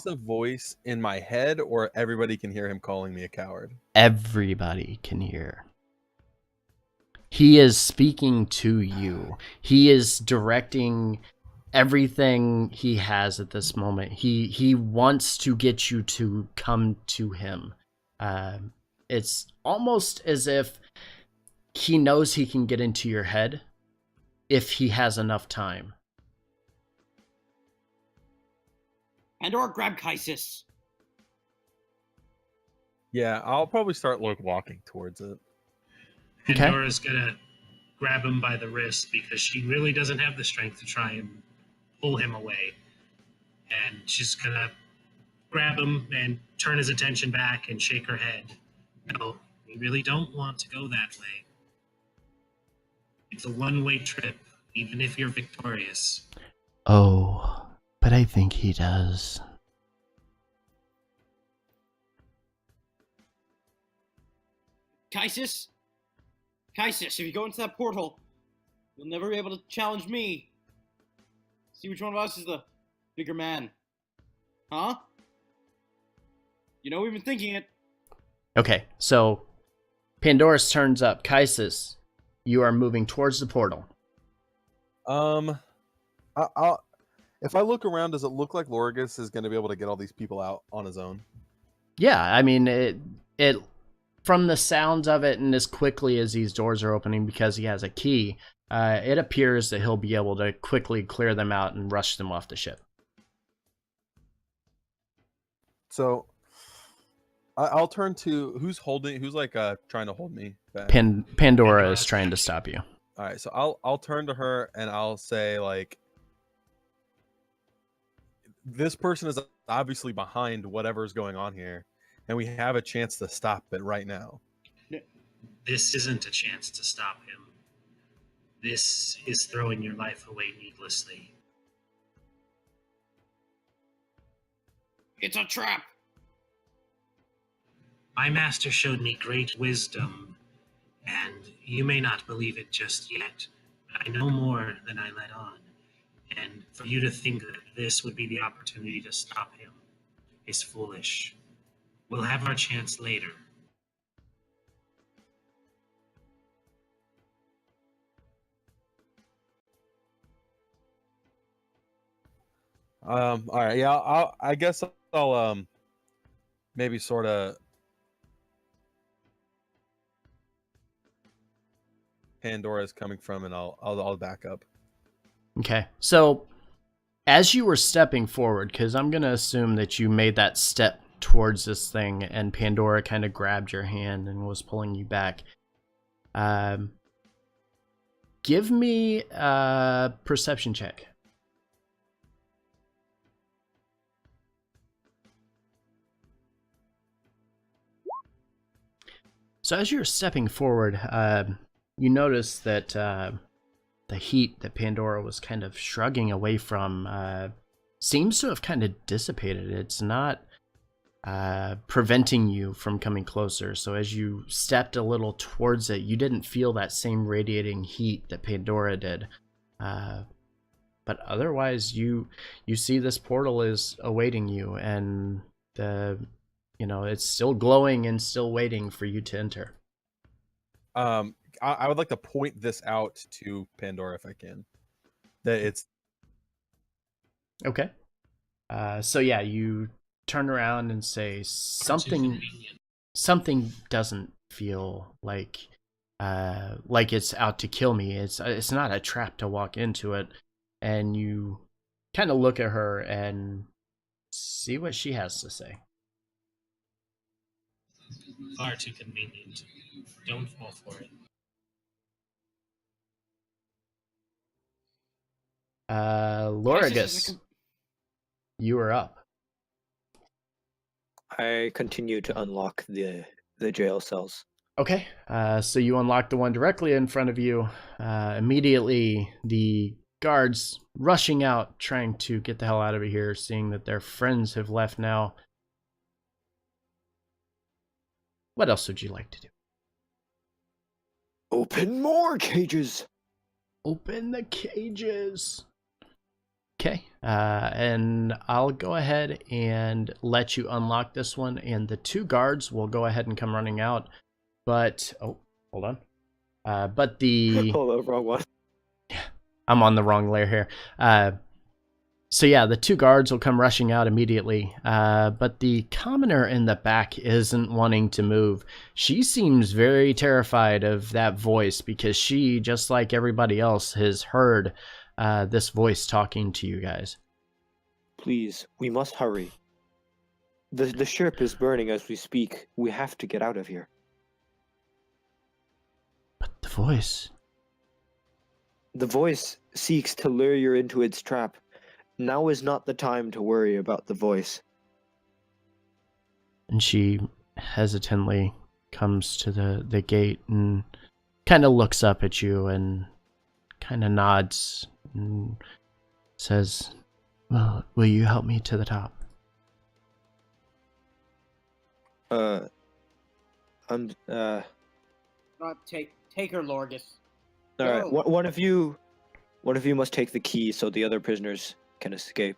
Speaker 5: a voice in my head, or everybody can hear him calling me a coward?
Speaker 1: Everybody can hear. He is speaking to you. He is directing everything he has at this moment. He wants to get you to come to him. It's almost as if he knows he can get into your head if he has enough time.
Speaker 3: Pandora, grab Kaisis.
Speaker 5: Yeah, I'll probably start walking towards it.
Speaker 1: Okay.
Speaker 4: Pandora's gonna grab him by the wrist because she really doesn't have the strength to try and pull him away. And she's gonna grab him and turn his attention back and shake her head. No, we really don't want to go that way. It's a one-way trip, even if you're victorious.
Speaker 1: Oh, but I think he does.
Speaker 3: Kaisis? Kaisis, if you go into that portal, you'll never be able to challenge me. See which one of us is the bigger man. Huh? You know we've been thinking it.
Speaker 1: Okay, so Pandora's turns up. Kaisis, you are moving towards the portal.
Speaker 5: I'll if I look around, does it look like Lorgus is going to be able to get all these people out on his own?
Speaker 1: Yeah, I mean, it from the sounds of it and as quickly as these doors are opening because he has a key, it appears that he'll be able to quickly clear them out and rush them off the ship.
Speaker 5: So I'll turn to who's like trying to hold me back.
Speaker 1: Pandora is trying to stop you.
Speaker 5: All right, so I'll turn to her and I'll say, like, this person is obviously behind whatever's going on here, and we have a chance to stop it right now.
Speaker 4: This isn't a chance to stop him. This is throwing your life away needlessly.
Speaker 3: It's a trap.
Speaker 4: My master showed me great wisdom, and you may not believe it just yet, but I know more than I let on. And for you to think that this would be the opportunity to stop him is foolish. We'll have our chance later.
Speaker 5: All right, yeah, I guess I'll maybe sort of Pandora's coming from, and I'll back up.
Speaker 1: Okay, so as you were stepping forward, because I'm going to assume that you made that step towards this thing and Pandora kind of grabbed your hand and was pulling you back. Give me a perception check. So as you're stepping forward, you notice that the heat that Pandora was kind of shrugging away from seems to have kind of dissipated. It's not preventing you from coming closer. So as you stepped a little towards it, you didn't feel that same radiating heat that Pandora did. But otherwise, you see this portal is awaiting you, and it's still glowing and still waiting for you to enter.
Speaker 5: I would like to point this out to Pandora if I can. That it's
Speaker 1: okay. So yeah, you turn around and say something doesn't feel like it's out to kill me. It's not a trap to walk into it. And you kind of look at her and see what she has to say.
Speaker 4: Far too convenient. Don't fall for it.
Speaker 1: Lorigus, you are up.
Speaker 2: I continue to unlock the jail cells.
Speaker 1: Okay, so you unlock the one directly in front of you. Immediately, the guards rushing out, trying to get the hell out of here, seeing that their friends have left now. What else would you like to do?
Speaker 2: Open more cages!
Speaker 1: Open the cages! Okay, and I'll go ahead and let you unlock this one, and the two guards will go ahead and come running out. But, oh, hold on. But the...
Speaker 2: Hold on, wrong one.
Speaker 1: I'm on the wrong layer here. So yeah, the two guards will come rushing out immediately. But the commoner in the back isn't wanting to move. She seems very terrified of that voice because she, just like everybody else, has heard this voice talking to you guys.
Speaker 2: Please, we must hurry. The ship is burning as we speak. We have to get out of here.
Speaker 1: But the voice...
Speaker 2: The voice seeks to lure you into its trap. Now is not the time to worry about the voice.
Speaker 1: And she hesitantly comes to the gate and kind of looks up at you and kind of nods and says, "Well, will you help me to the top?"
Speaker 2: I'm
Speaker 3: Not take her, Lorgus.
Speaker 2: all right.
Speaker 3: Go.
Speaker 2: One of you must take the key so the other prisoners can escape.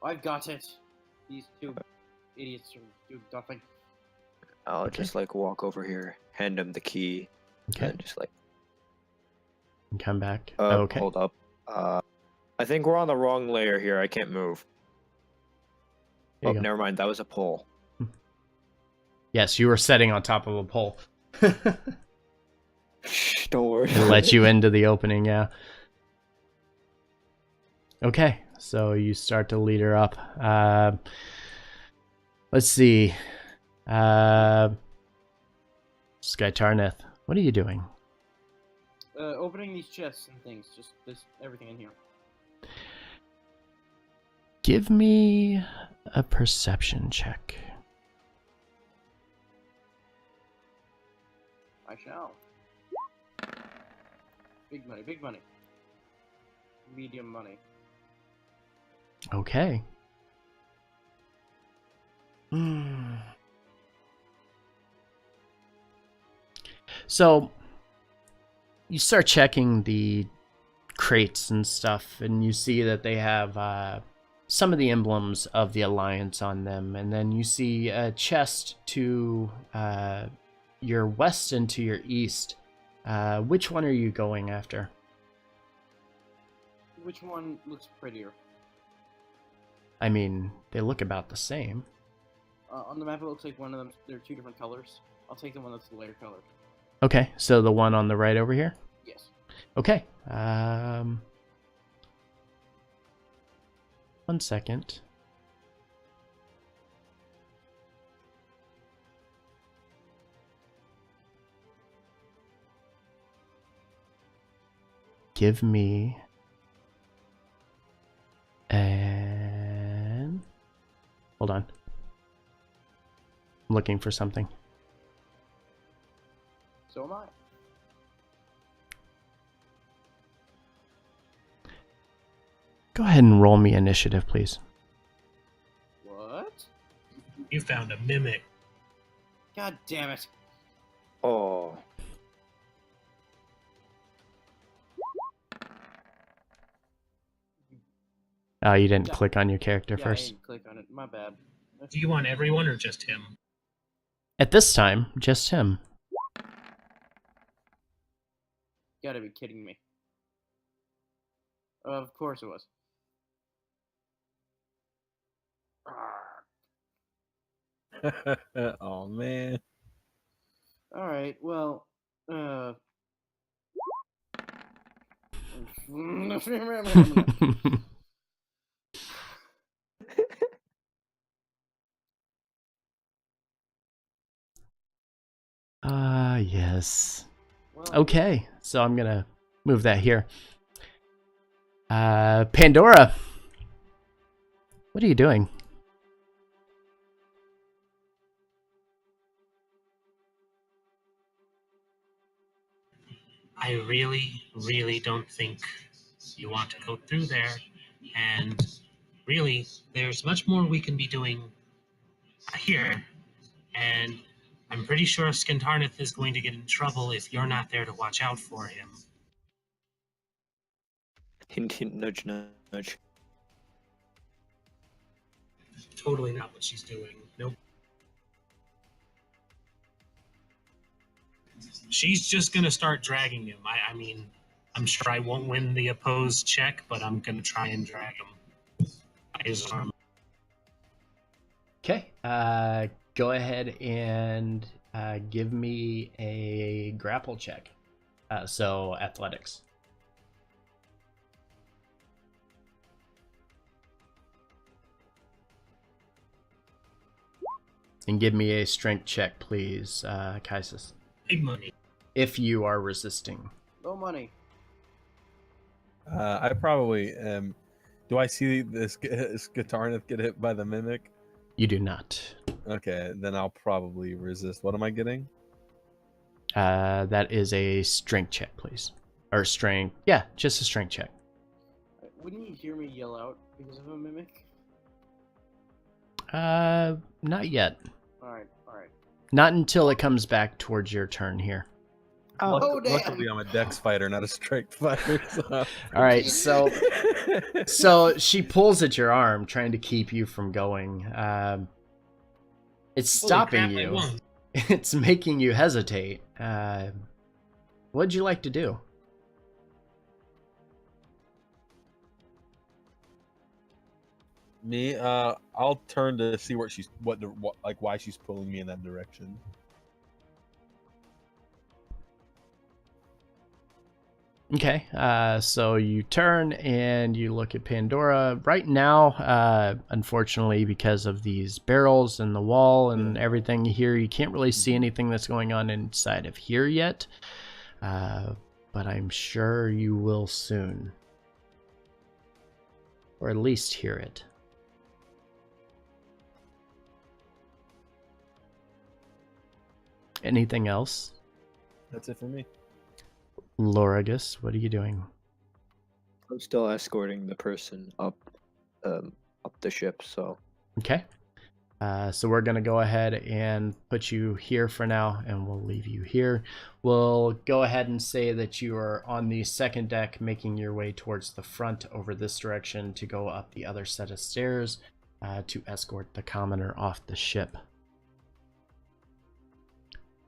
Speaker 3: I've got it. These two idiots are doing nothing.
Speaker 2: I'll
Speaker 1: Okay.
Speaker 2: just like walk over here, hand him the key,
Speaker 1: Okay.
Speaker 2: and just like
Speaker 1: And come back. Okay.
Speaker 2: hold up. I think we're on the wrong layer here. I can't move.
Speaker 1: There
Speaker 2: Oh,
Speaker 1: you go.
Speaker 2: never mind. That was a pole.
Speaker 1: Yes, you were sitting on top of a pole.
Speaker 2: Shh, don't worry.
Speaker 1: To let you into the opening, yeah. Okay, so you start to lead her up. Let's see. Skytarneth, what are you doing?
Speaker 3: Opening these chests and things. Just everything in here.
Speaker 1: Give me a perception check.
Speaker 3: I shall. Big money, big money. Medium money.
Speaker 1: Okay. So, you start checking the crates and stuff, and you see that they have some of the emblems of the Alliance on them, and then you see a chest to your west and to your east. Which one are you going after?
Speaker 3: Which one looks prettier?
Speaker 1: I mean, they look about the same.
Speaker 3: On the map, it looks like one of them. There are two different colors. I'll take the one that's the lighter color.
Speaker 1: Okay, so the one on the right over here?
Speaker 3: Yes.
Speaker 1: Okay. 1 second. Give me an... Hold on. I'm looking for something.
Speaker 3: So am I.
Speaker 1: Go ahead and roll me initiative, please.
Speaker 3: What?
Speaker 4: You found a mimic.
Speaker 3: God damn it.
Speaker 2: Oh,
Speaker 1: Oh, you didn't
Speaker 3: Yeah.
Speaker 1: click on your character
Speaker 3: Yeah, I
Speaker 1: first.
Speaker 3: didn't click on it. My bad.
Speaker 4: Do you want everyone or just him?
Speaker 1: At this time, just him.
Speaker 3: Gotta be kidding me. Of course it was. Arrgh.
Speaker 5: Oh man.
Speaker 3: Alright, well,
Speaker 1: Yes.
Speaker 3: well,
Speaker 1: Okay, so I'm gonna move that here. Pandora, what are you doing?
Speaker 4: I really, really don't think you want to go through there. And really, there's much more we can be doing here. And I'm pretty sure Skintarneth is going to get in trouble if you're not there to watch out for him.
Speaker 2: hint, hint, nudge, nudge.
Speaker 4: Totally not what she's doing. Nope. She's just going to start dragging him. I mean, I'm sure I won't win the opposed check, but I'm going to try and drag him by his arm.
Speaker 1: Okay, go ahead and give me a grapple check. So athletics. And give me a strength check, please, Kaisis.
Speaker 4: Big money.
Speaker 1: If you are resisting.
Speaker 3: no money.
Speaker 5: I probably am Do I see this Skatarnith get hit by the mimic?
Speaker 1: You do not.
Speaker 5: Okay, then I'll probably resist. What am I getting?
Speaker 1: That is a strength check, please. Or strength. Yeah, just a strength check.
Speaker 3: Wouldn't you hear me yell out because of a mimic?
Speaker 1: Not yet.
Speaker 3: Alright, alright.
Speaker 1: Not until it comes back towards your turn here.
Speaker 3: Oh, damn!
Speaker 5: Luckily, I'm a dex fighter, not a strength fighter. So.
Speaker 1: All right, so she pulls at your arm, trying to keep you from going. It's
Speaker 4: Holy
Speaker 1: stopping
Speaker 4: crap, I
Speaker 1: you.
Speaker 4: won.
Speaker 1: It's making you hesitate. What'd you like to do?
Speaker 5: Me, I'll turn to see where she's why she's pulling me in that direction.
Speaker 1: Okay, so you turn and you look at Pandora. Right now, unfortunately, because of these barrels and the wall and everything here, you can't really see anything that's going on inside of here yet. But I'm sure you will soon. Or at least hear it. Anything else?
Speaker 5: That's it for me.
Speaker 1: Loragus, what are you doing?
Speaker 2: I'm still escorting the person up the ship, so
Speaker 1: Okay. So we're going to go ahead and put you here for now, and we'll leave you here. We'll go ahead and say that you are on the second deck, making your way towards the front over this direction to go up the other set of stairs to escort the commoner off the ship.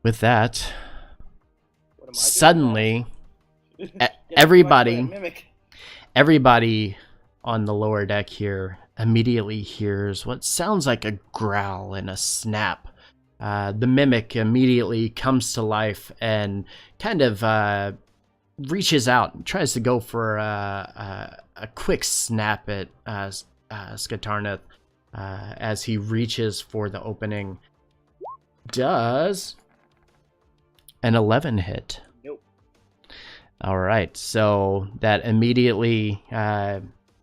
Speaker 1: With that,
Speaker 3: What am I doing
Speaker 1: suddenly,
Speaker 3: now?
Speaker 1: everybody on the lower deck here immediately hears what sounds like a growl and a snap. The mimic immediately comes to life and kind of reaches out and tries to go for a quick snap at Skatarnith as he reaches for the opening. Does an 11 hit?
Speaker 3: Nope.
Speaker 1: All right, so that immediately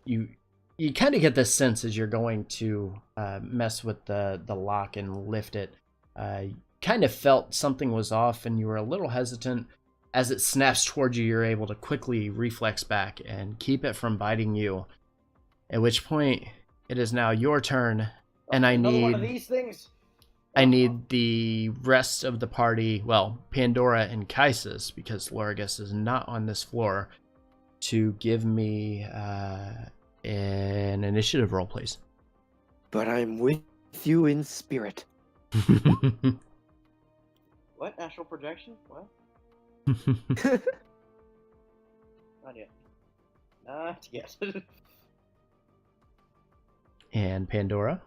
Speaker 1: you kind of get this sense as you're going to mess with the lock and lift it. Kind of felt something was off, and you were a little hesitant. As it snaps towards you, you're able to quickly reflex back and keep it from biting you. At which point, it is now your turn, and I
Speaker 3: Another one of
Speaker 1: need
Speaker 3: these things.
Speaker 1: the rest of the party, well, Pandora and Kaisis, because Loragus is not on this floor, to give me an initiative roll, please.
Speaker 2: but I'm with you in spirit.
Speaker 3: What? Astral projection? What? Not yet. Not yet.
Speaker 1: And Pandora.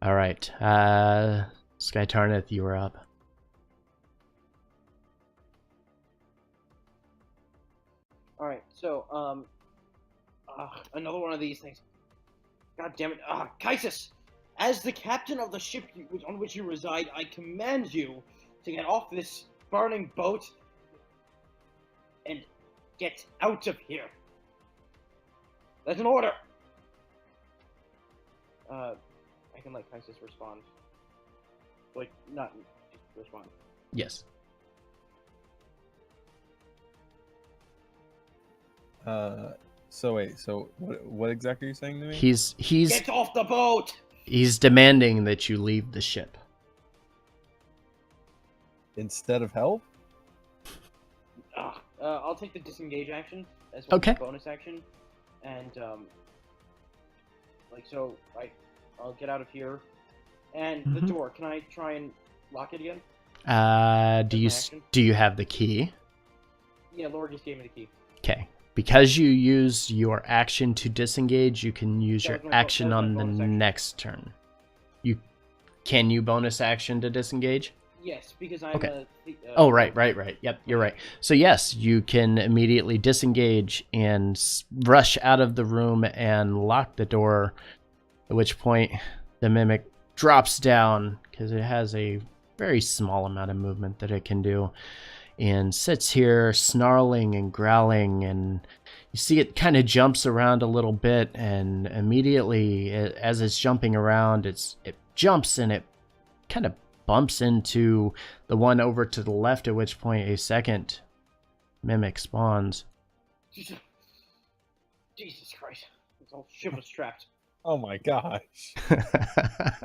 Speaker 1: All right, Skytarnith, you are up.
Speaker 3: Alright, so, another one of these things. God damn it. Kaisis! As the captain of the ship on which you reside, I command you to get off this burning boat and get out of here. That's an order! I can let Kaisis respond. Like, not respond.
Speaker 1: Yes.
Speaker 5: So wait, so what exactly are you saying to me?
Speaker 1: He's
Speaker 3: Get off the boat!
Speaker 1: he's demanding that you leave the ship.
Speaker 5: Instead of help?
Speaker 3: I'll take the disengage action as well
Speaker 1: Okay.
Speaker 3: as bonus action, and I'll get out of here, and the
Speaker 1: Mhm.
Speaker 3: door. Can I try and lock it again?
Speaker 1: Do you have the key?
Speaker 3: Yeah, Laura just gave me the key.
Speaker 1: Okay. Because you use your action to disengage, you can use
Speaker 3: That
Speaker 1: your
Speaker 3: was my
Speaker 1: action on the
Speaker 3: bonus action.
Speaker 1: next turn. Can you bonus action to disengage?
Speaker 3: Yes, because I'm
Speaker 1: Okay.
Speaker 3: a...
Speaker 1: Right. Yep, you're right. So yes, you can immediately disengage and rush out of the room and lock the door, at which point the mimic drops down, because it has a very small amount of movement that it can do, and sits here snarling and growling, and You see it kind of jumps around a little bit, and immediately as it's jumping around, it jumps and it kind of bumps into the one over to the left, at which point a second mimic spawns.
Speaker 3: Jesus Christ. This whole ship was trapped.
Speaker 5: Oh my gosh.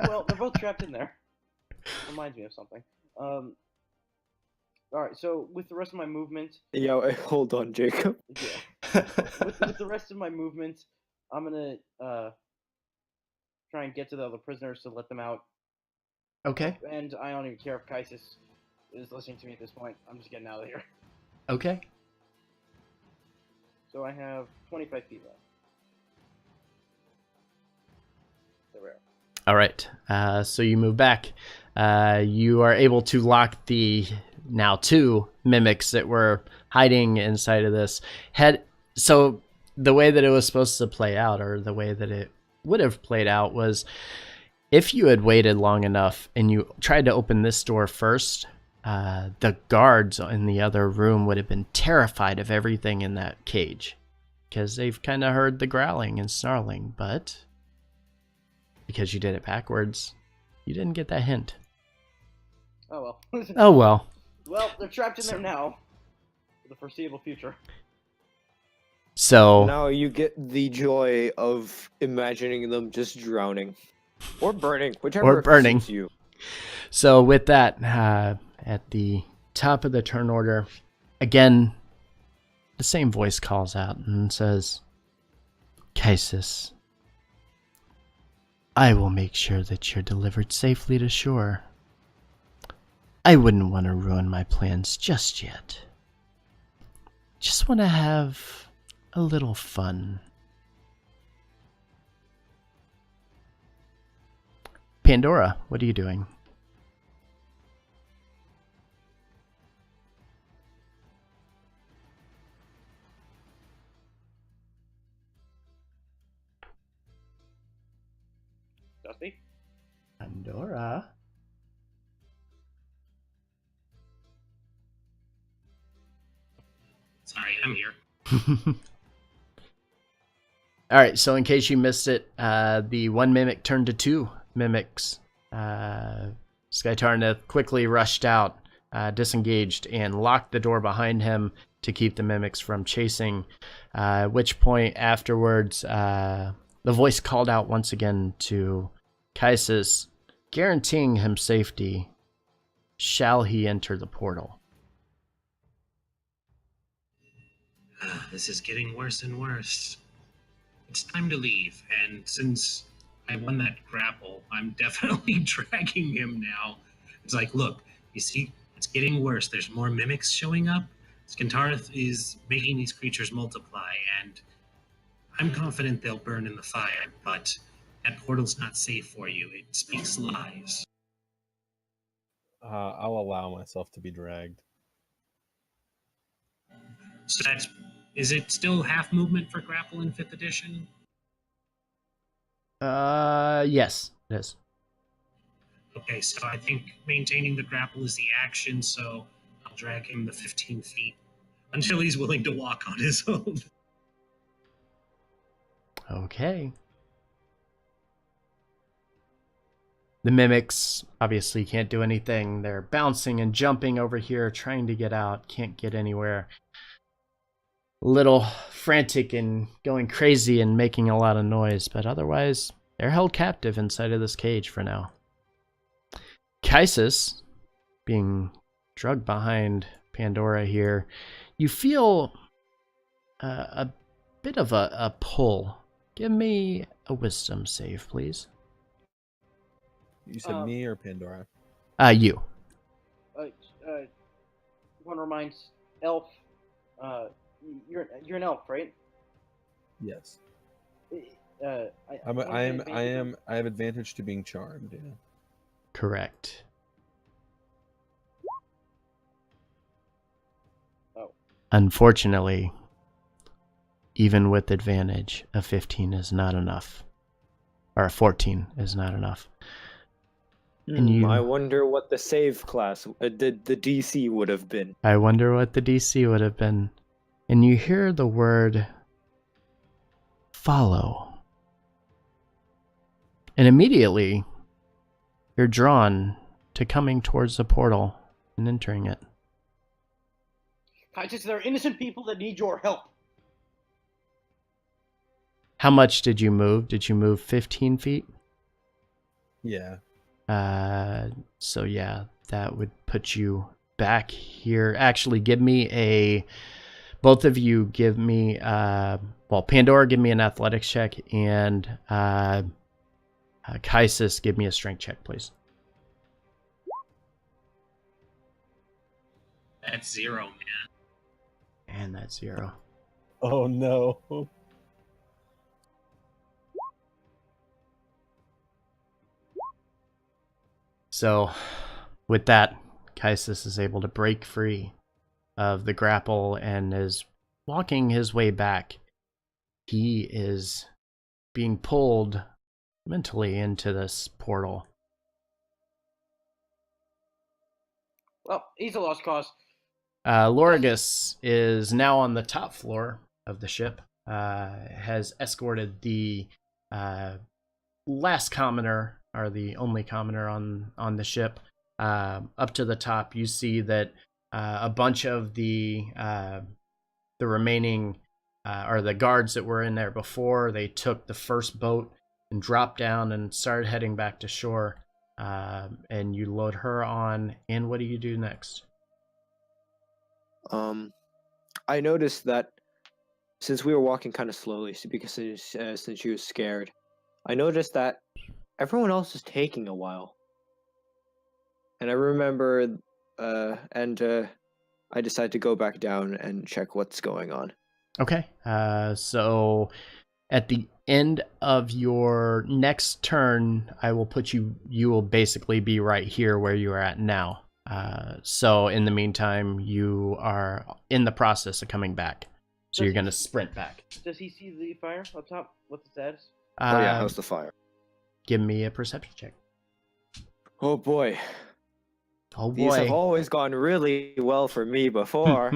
Speaker 3: Well, they're both trapped in there. Reminds me of something. Alright, so with the rest of my movement...
Speaker 2: Yeah, hold on, Jacob.
Speaker 3: Yeah. With the rest of my movement, I'm gonna try and get to the other prisoners to let them out.
Speaker 1: Okay.
Speaker 3: And I don't even care if Kaisis is listening to me at this point. I'm just getting out of here.
Speaker 1: Okay.
Speaker 3: So I have 25 feet left. There we are.
Speaker 1: All right. So you move back. You are able to lock the now 2 mimics that were hiding inside of this head. So the way that it was supposed to play out, or the way that it would have played out, was if you had waited long enough and you tried to open this door first, the guards in the other room would have been terrified of everything in that cage, because they've kind of heard the growling and snarling, but because you did it backwards, you didn't get that hint.
Speaker 3: Oh well.
Speaker 1: Oh well.
Speaker 3: Well, they're trapped in there now. For the foreseeable future.
Speaker 1: So
Speaker 2: Now you get the joy of imagining them just drowning. Or burning, whichever
Speaker 1: burning.
Speaker 2: suits you.
Speaker 1: So with that, at the top of the turn order, again, the same voice calls out and says, Kaisis, I will make sure that you're delivered safely to shore. I wouldn't want to ruin my plans just yet. Just want to have a little fun. Pandora, what are you doing?
Speaker 3: Dusty?
Speaker 1: Pandora?
Speaker 4: Sorry, I'm here.
Speaker 1: All right, so in case you missed it, the 1 mimic turned to 2 mimics. Skytarna quickly rushed out, disengaged, and locked the door behind him to keep the mimics from chasing. At which point, afterwards, the voice called out once again to Kaisis, guaranteeing him safety. Shall he enter the portal?
Speaker 4: This is getting worse and worse. It's time to leave, and since I won that grapple, I'm definitely dragging him now. It's like, look, you see, it's getting worse. There's more mimics showing up. Skintarth is making these creatures multiply, and I'm confident they'll burn in the fire, but that portal's not safe for you. It speaks lies.
Speaker 5: I'll allow myself to be dragged.
Speaker 4: So is it still half movement for grapple in 5th edition?
Speaker 1: Yes, it is.
Speaker 4: Okay, so I think maintaining the grapple is the action, so I'll drag him the 15 feet until he's willing to walk on his own.
Speaker 1: Okay. The mimics obviously can't do anything. They're bouncing and jumping over here, trying to get out, can't get anywhere. A little frantic and going crazy and making a lot of noise, but otherwise they're held captive inside of this cage for now. Kaisis, being drugged behind Pandora here, you feel a bit of a pull. Give me a wisdom save, please.
Speaker 5: You said me or Pandora?
Speaker 1: You.
Speaker 3: One reminds Elf. You're an elf, right?
Speaker 5: Yes.
Speaker 3: I
Speaker 5: I have advantage to being charmed. Yeah.
Speaker 1: Correct.
Speaker 3: Oh.
Speaker 1: Unfortunately, even with advantage, a 15 is not enough. Or a 14 is not enough. And
Speaker 2: I wonder what the save class, the DC would have been.
Speaker 1: I wonder what the DC would have been. And you hear the word follow. And immediately, you're drawn to coming towards the portal and entering it.
Speaker 3: Titus, there are innocent people that need your help.
Speaker 1: How much did you move? Did you move 15 feet?
Speaker 5: Yeah.
Speaker 1: So yeah, that would put you back here. Actually, both of you give me, Pandora, give me an athletics check, and Kaisis, give me a strength check, please.
Speaker 4: That's 0, man.
Speaker 1: And that's 0.
Speaker 5: Oh no.
Speaker 1: So, with that, Kaisis is able to break free of the grapple and is walking his way back. He is being pulled mentally into this portal.
Speaker 3: Well, he's a lost cause.
Speaker 1: Lorigus is now on the top floor of the ship, has escorted the last commoner, or the only commoner on the ship, up to the top. You see that a bunch of the remaining, or the guards that were in there before, they took the first boat and dropped down and started heading back to shore. And you load her on, and what do you do next?
Speaker 2: I noticed that since we were walking kind of slowly, because since she was scared, I noticed that everyone else is taking a while. And I remember, I decided to go back down and check what's going on.
Speaker 1: Okay. So at the end of your next turn, I will put you will basically be right here where you are at now. So in the meantime, you are in the process of coming back. So you're going to sprint back.
Speaker 3: Does he see the fire up top? What's the status?
Speaker 2: Oh yeah, how's the fire?
Speaker 1: Give me a perception check.
Speaker 2: Oh boy.
Speaker 1: Oh
Speaker 2: These have
Speaker 1: boy.
Speaker 2: always gone really well for me before.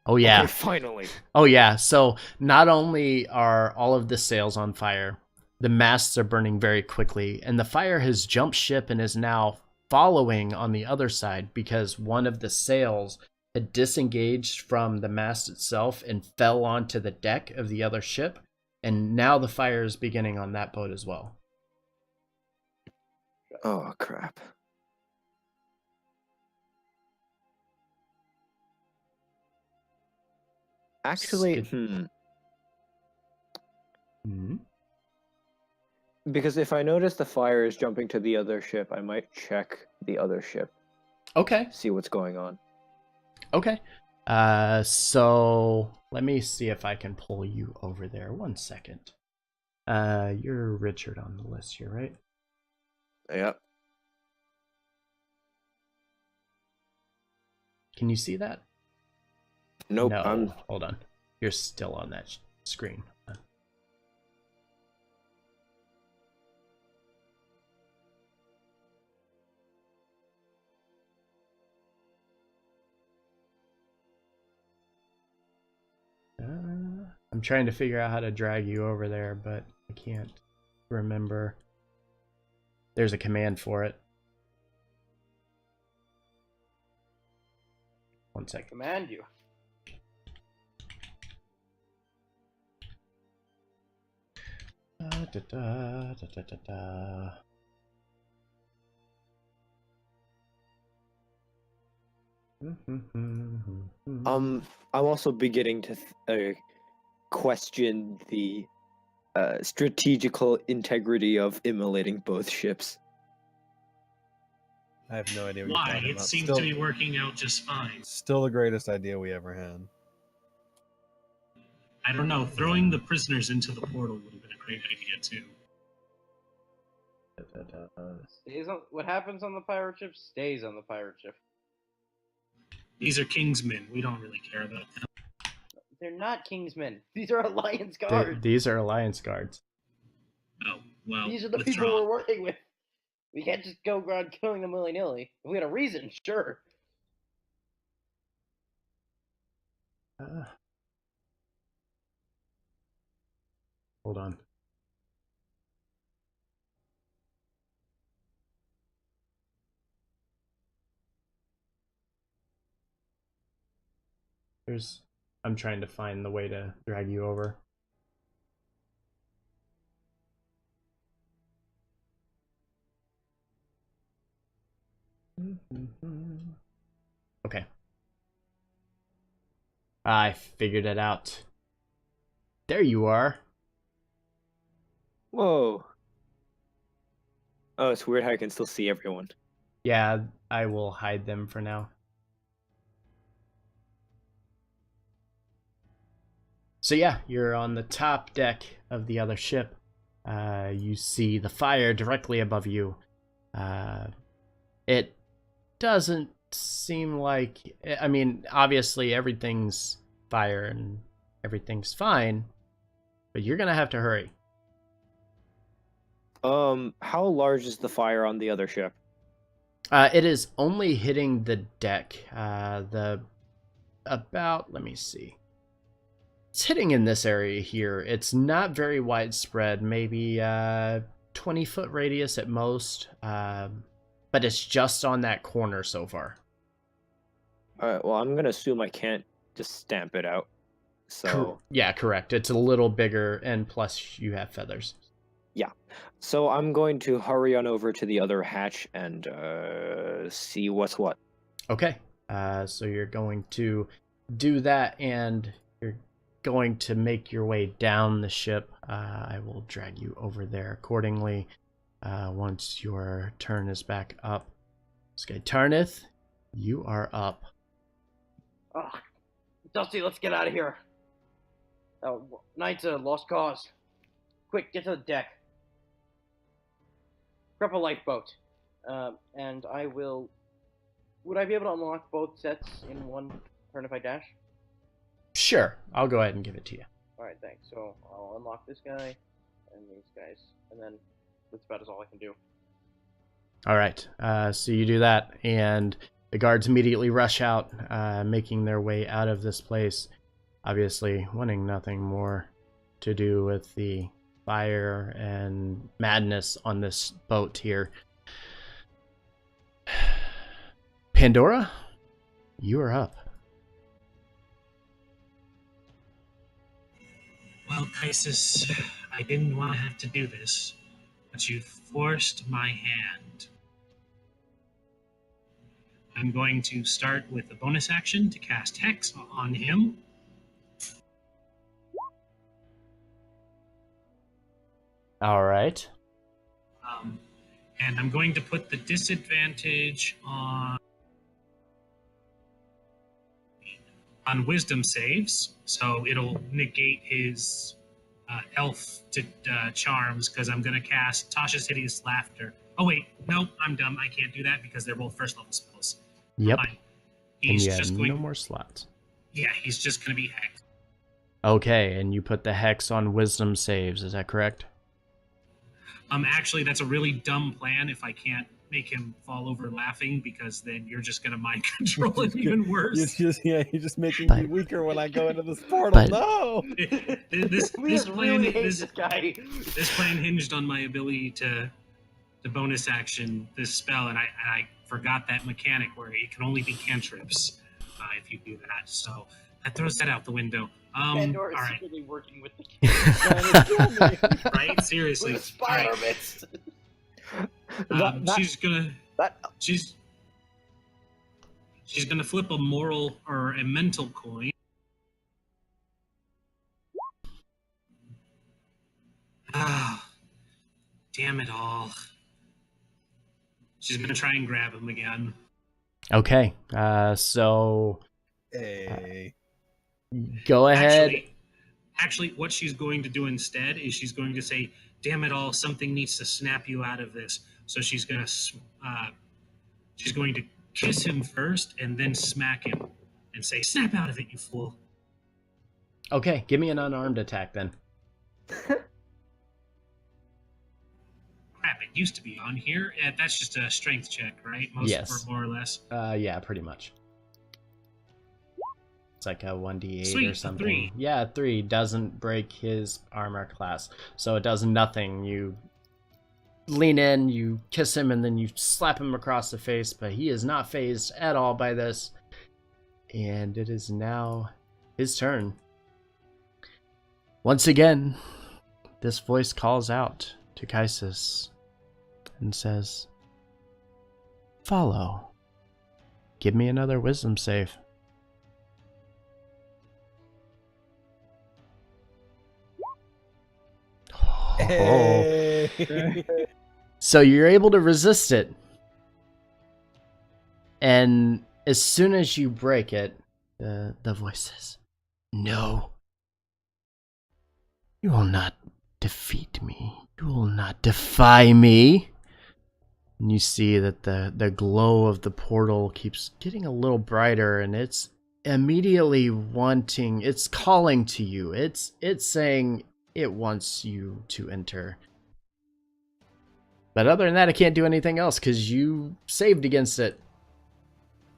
Speaker 1: Oh yeah.
Speaker 2: Okay, finally.
Speaker 1: Oh yeah. So not only are all of the sails on fire, the masts are burning very quickly, and the fire has jumped ship and is now following on the other side because one of the sails had disengaged from the mast itself and fell onto the deck of the other ship, and now the fire is beginning on that boat as well.
Speaker 2: Oh crap. Actually, because if I notice the fire is jumping to the other ship, I might check the other ship.
Speaker 1: Okay.
Speaker 2: See what's going on.
Speaker 1: Okay. So let me see if I can pull you over there. 1 second. You're Richard on the list here, right?
Speaker 2: Yep.
Speaker 1: Can you see that?
Speaker 2: Nope.
Speaker 1: No. Hold on. You're still on that screen. I'm trying to figure out how to drag you over there, but I can't remember. There's a command for it. 1 second.
Speaker 3: Command you.
Speaker 2: I'm also beginning to question the strategical integrity of immolating both ships.
Speaker 5: I have no idea what
Speaker 4: Why?
Speaker 5: you're talking
Speaker 4: It
Speaker 5: about.
Speaker 4: seemed to be working out just fine.
Speaker 5: Still the greatest idea we ever had.
Speaker 4: I don't know. Throwing the prisoners into the portal would have been a great idea, too.
Speaker 3: What happens on the pirate ship stays on the pirate ship.
Speaker 4: These are Kingsmen. We don't really care about them.
Speaker 3: They're not Kingsmen. These are Alliance guards.
Speaker 1: These are Alliance guards.
Speaker 4: Oh, well,
Speaker 3: These are the people we're working with. We can't just go around killing them willy-nilly. If we had a reason, sure.
Speaker 1: Hold on. I'm trying to find the way to drag you over. Okay. I figured it out. There you are.
Speaker 2: Whoa. Oh, it's weird how I can still see everyone.
Speaker 1: Yeah, I will hide them for now. So yeah, you're on the top deck of the other ship. You see the fire directly above you. It doesn't seem like... I mean, obviously everything's fire and everything's fine, but you're gonna have to hurry.
Speaker 2: How large is the fire on the other ship?
Speaker 1: It is only hitting the deck. Let me see. It's hitting in this area here. It's not very widespread, maybe 20-foot radius at most, but it's just on that corner so far.
Speaker 2: Alright, well, I'm gonna assume I can't just stamp it out. So
Speaker 1: Yeah, correct. It's a little bigger, and plus you have feathers.
Speaker 2: yeah. So I'm going to hurry on over to the other hatch and see what's what.
Speaker 1: Okay. So you're going to do that, and you're going to make your way down the ship. I will drag you over there accordingly once your turn is back up. Okay, Tarnith, you are up.
Speaker 3: Oh, Dusty, let's get out of here. Night's a lost cause. Quick, get to the deck. Grab a lifeboat. And I will... Would I be able to unlock both sets in one turn if I dash?
Speaker 1: Sure, I'll go ahead and give it to you.
Speaker 3: Alright, thanks. So I'll unlock this guy and these guys. And then that's about all I can do.
Speaker 1: All right, so you do that, and the guards immediately rush out, making their way out of this place, obviously wanting nothing more to do with the fire and madness on this boat here. Pandora, you are up.
Speaker 4: Well, Kaisis, I didn't want to have to do this, but you forced my hand. I'm going to start with a bonus action to cast Hex on him.
Speaker 1: All right.
Speaker 4: And I'm going to put the disadvantage on wisdom saves, so it'll negate his elf to charms, because I'm going to cast Tasha's Hideous Laughter. Oh wait, no, I'm dumb. I can't do that because they're both first level spells.
Speaker 1: Yep.
Speaker 4: Fine.
Speaker 1: And
Speaker 4: He's
Speaker 1: you have
Speaker 4: just going.
Speaker 1: no more slots.
Speaker 4: Yeah, he's just going to be Hex.
Speaker 1: Okay, and you put the hex on wisdom saves, is that correct?
Speaker 4: Actually, that's a really dumb plan if I can't make him fall over laughing, because then you're just going to mind control it even worse.
Speaker 5: You're just making me weaker when I go into this portal.
Speaker 1: but-
Speaker 5: No!
Speaker 4: This plan
Speaker 3: really hate this guy.
Speaker 4: This plan hinged on my ability to bonus action this spell, and I forgot that mechanic where it can only be cantrips if you do that. So that throws that out the window.
Speaker 3: Pandora's
Speaker 4: all right.
Speaker 3: secretly working with the kids trying to kill me.
Speaker 4: Right? Seriously.
Speaker 3: With
Speaker 4: All right.
Speaker 3: spider bits.
Speaker 4: She's gonna flip a moral or a mental coin. Ah, damn it all. She's gonna try and grab him again.
Speaker 1: Okay, so
Speaker 5: Hey.
Speaker 1: go ahead.
Speaker 4: Actually, what she's going to do instead is she's going to say, "Damn it all! Something needs to snap you out of this." So she's going to kiss him first and then smack him and say, "Snap out of it, you fool!"
Speaker 1: Okay, give me an unarmed attack then.
Speaker 4: Crap! It used to be on here. That's just a strength check, right?
Speaker 1: Yes.
Speaker 4: Or more or less.
Speaker 1: Yeah, pretty much. It's like a 1d8
Speaker 4: Sweet,
Speaker 1: or
Speaker 4: a
Speaker 1: something.
Speaker 4: 3.
Speaker 1: Yeah, 3 doesn't break his armor class, so it does nothing. You lean in, you kiss him, and then you slap him across the face, but he is not fazed at all by this. And it is now his turn. Once again, this voice calls out to Kaisis and says, "Follow. Give me another wisdom save."
Speaker 5: Hey.
Speaker 1: So you're able to resist it. And as soon as you break it, the voice says, "No. You will not defeat me. You will not defy me." And you see that the glow of the portal keeps getting a little brighter, and it's immediately wanting, it's calling to you. It's saying it wants you to enter. But other than that, I can't do anything else because you saved against it.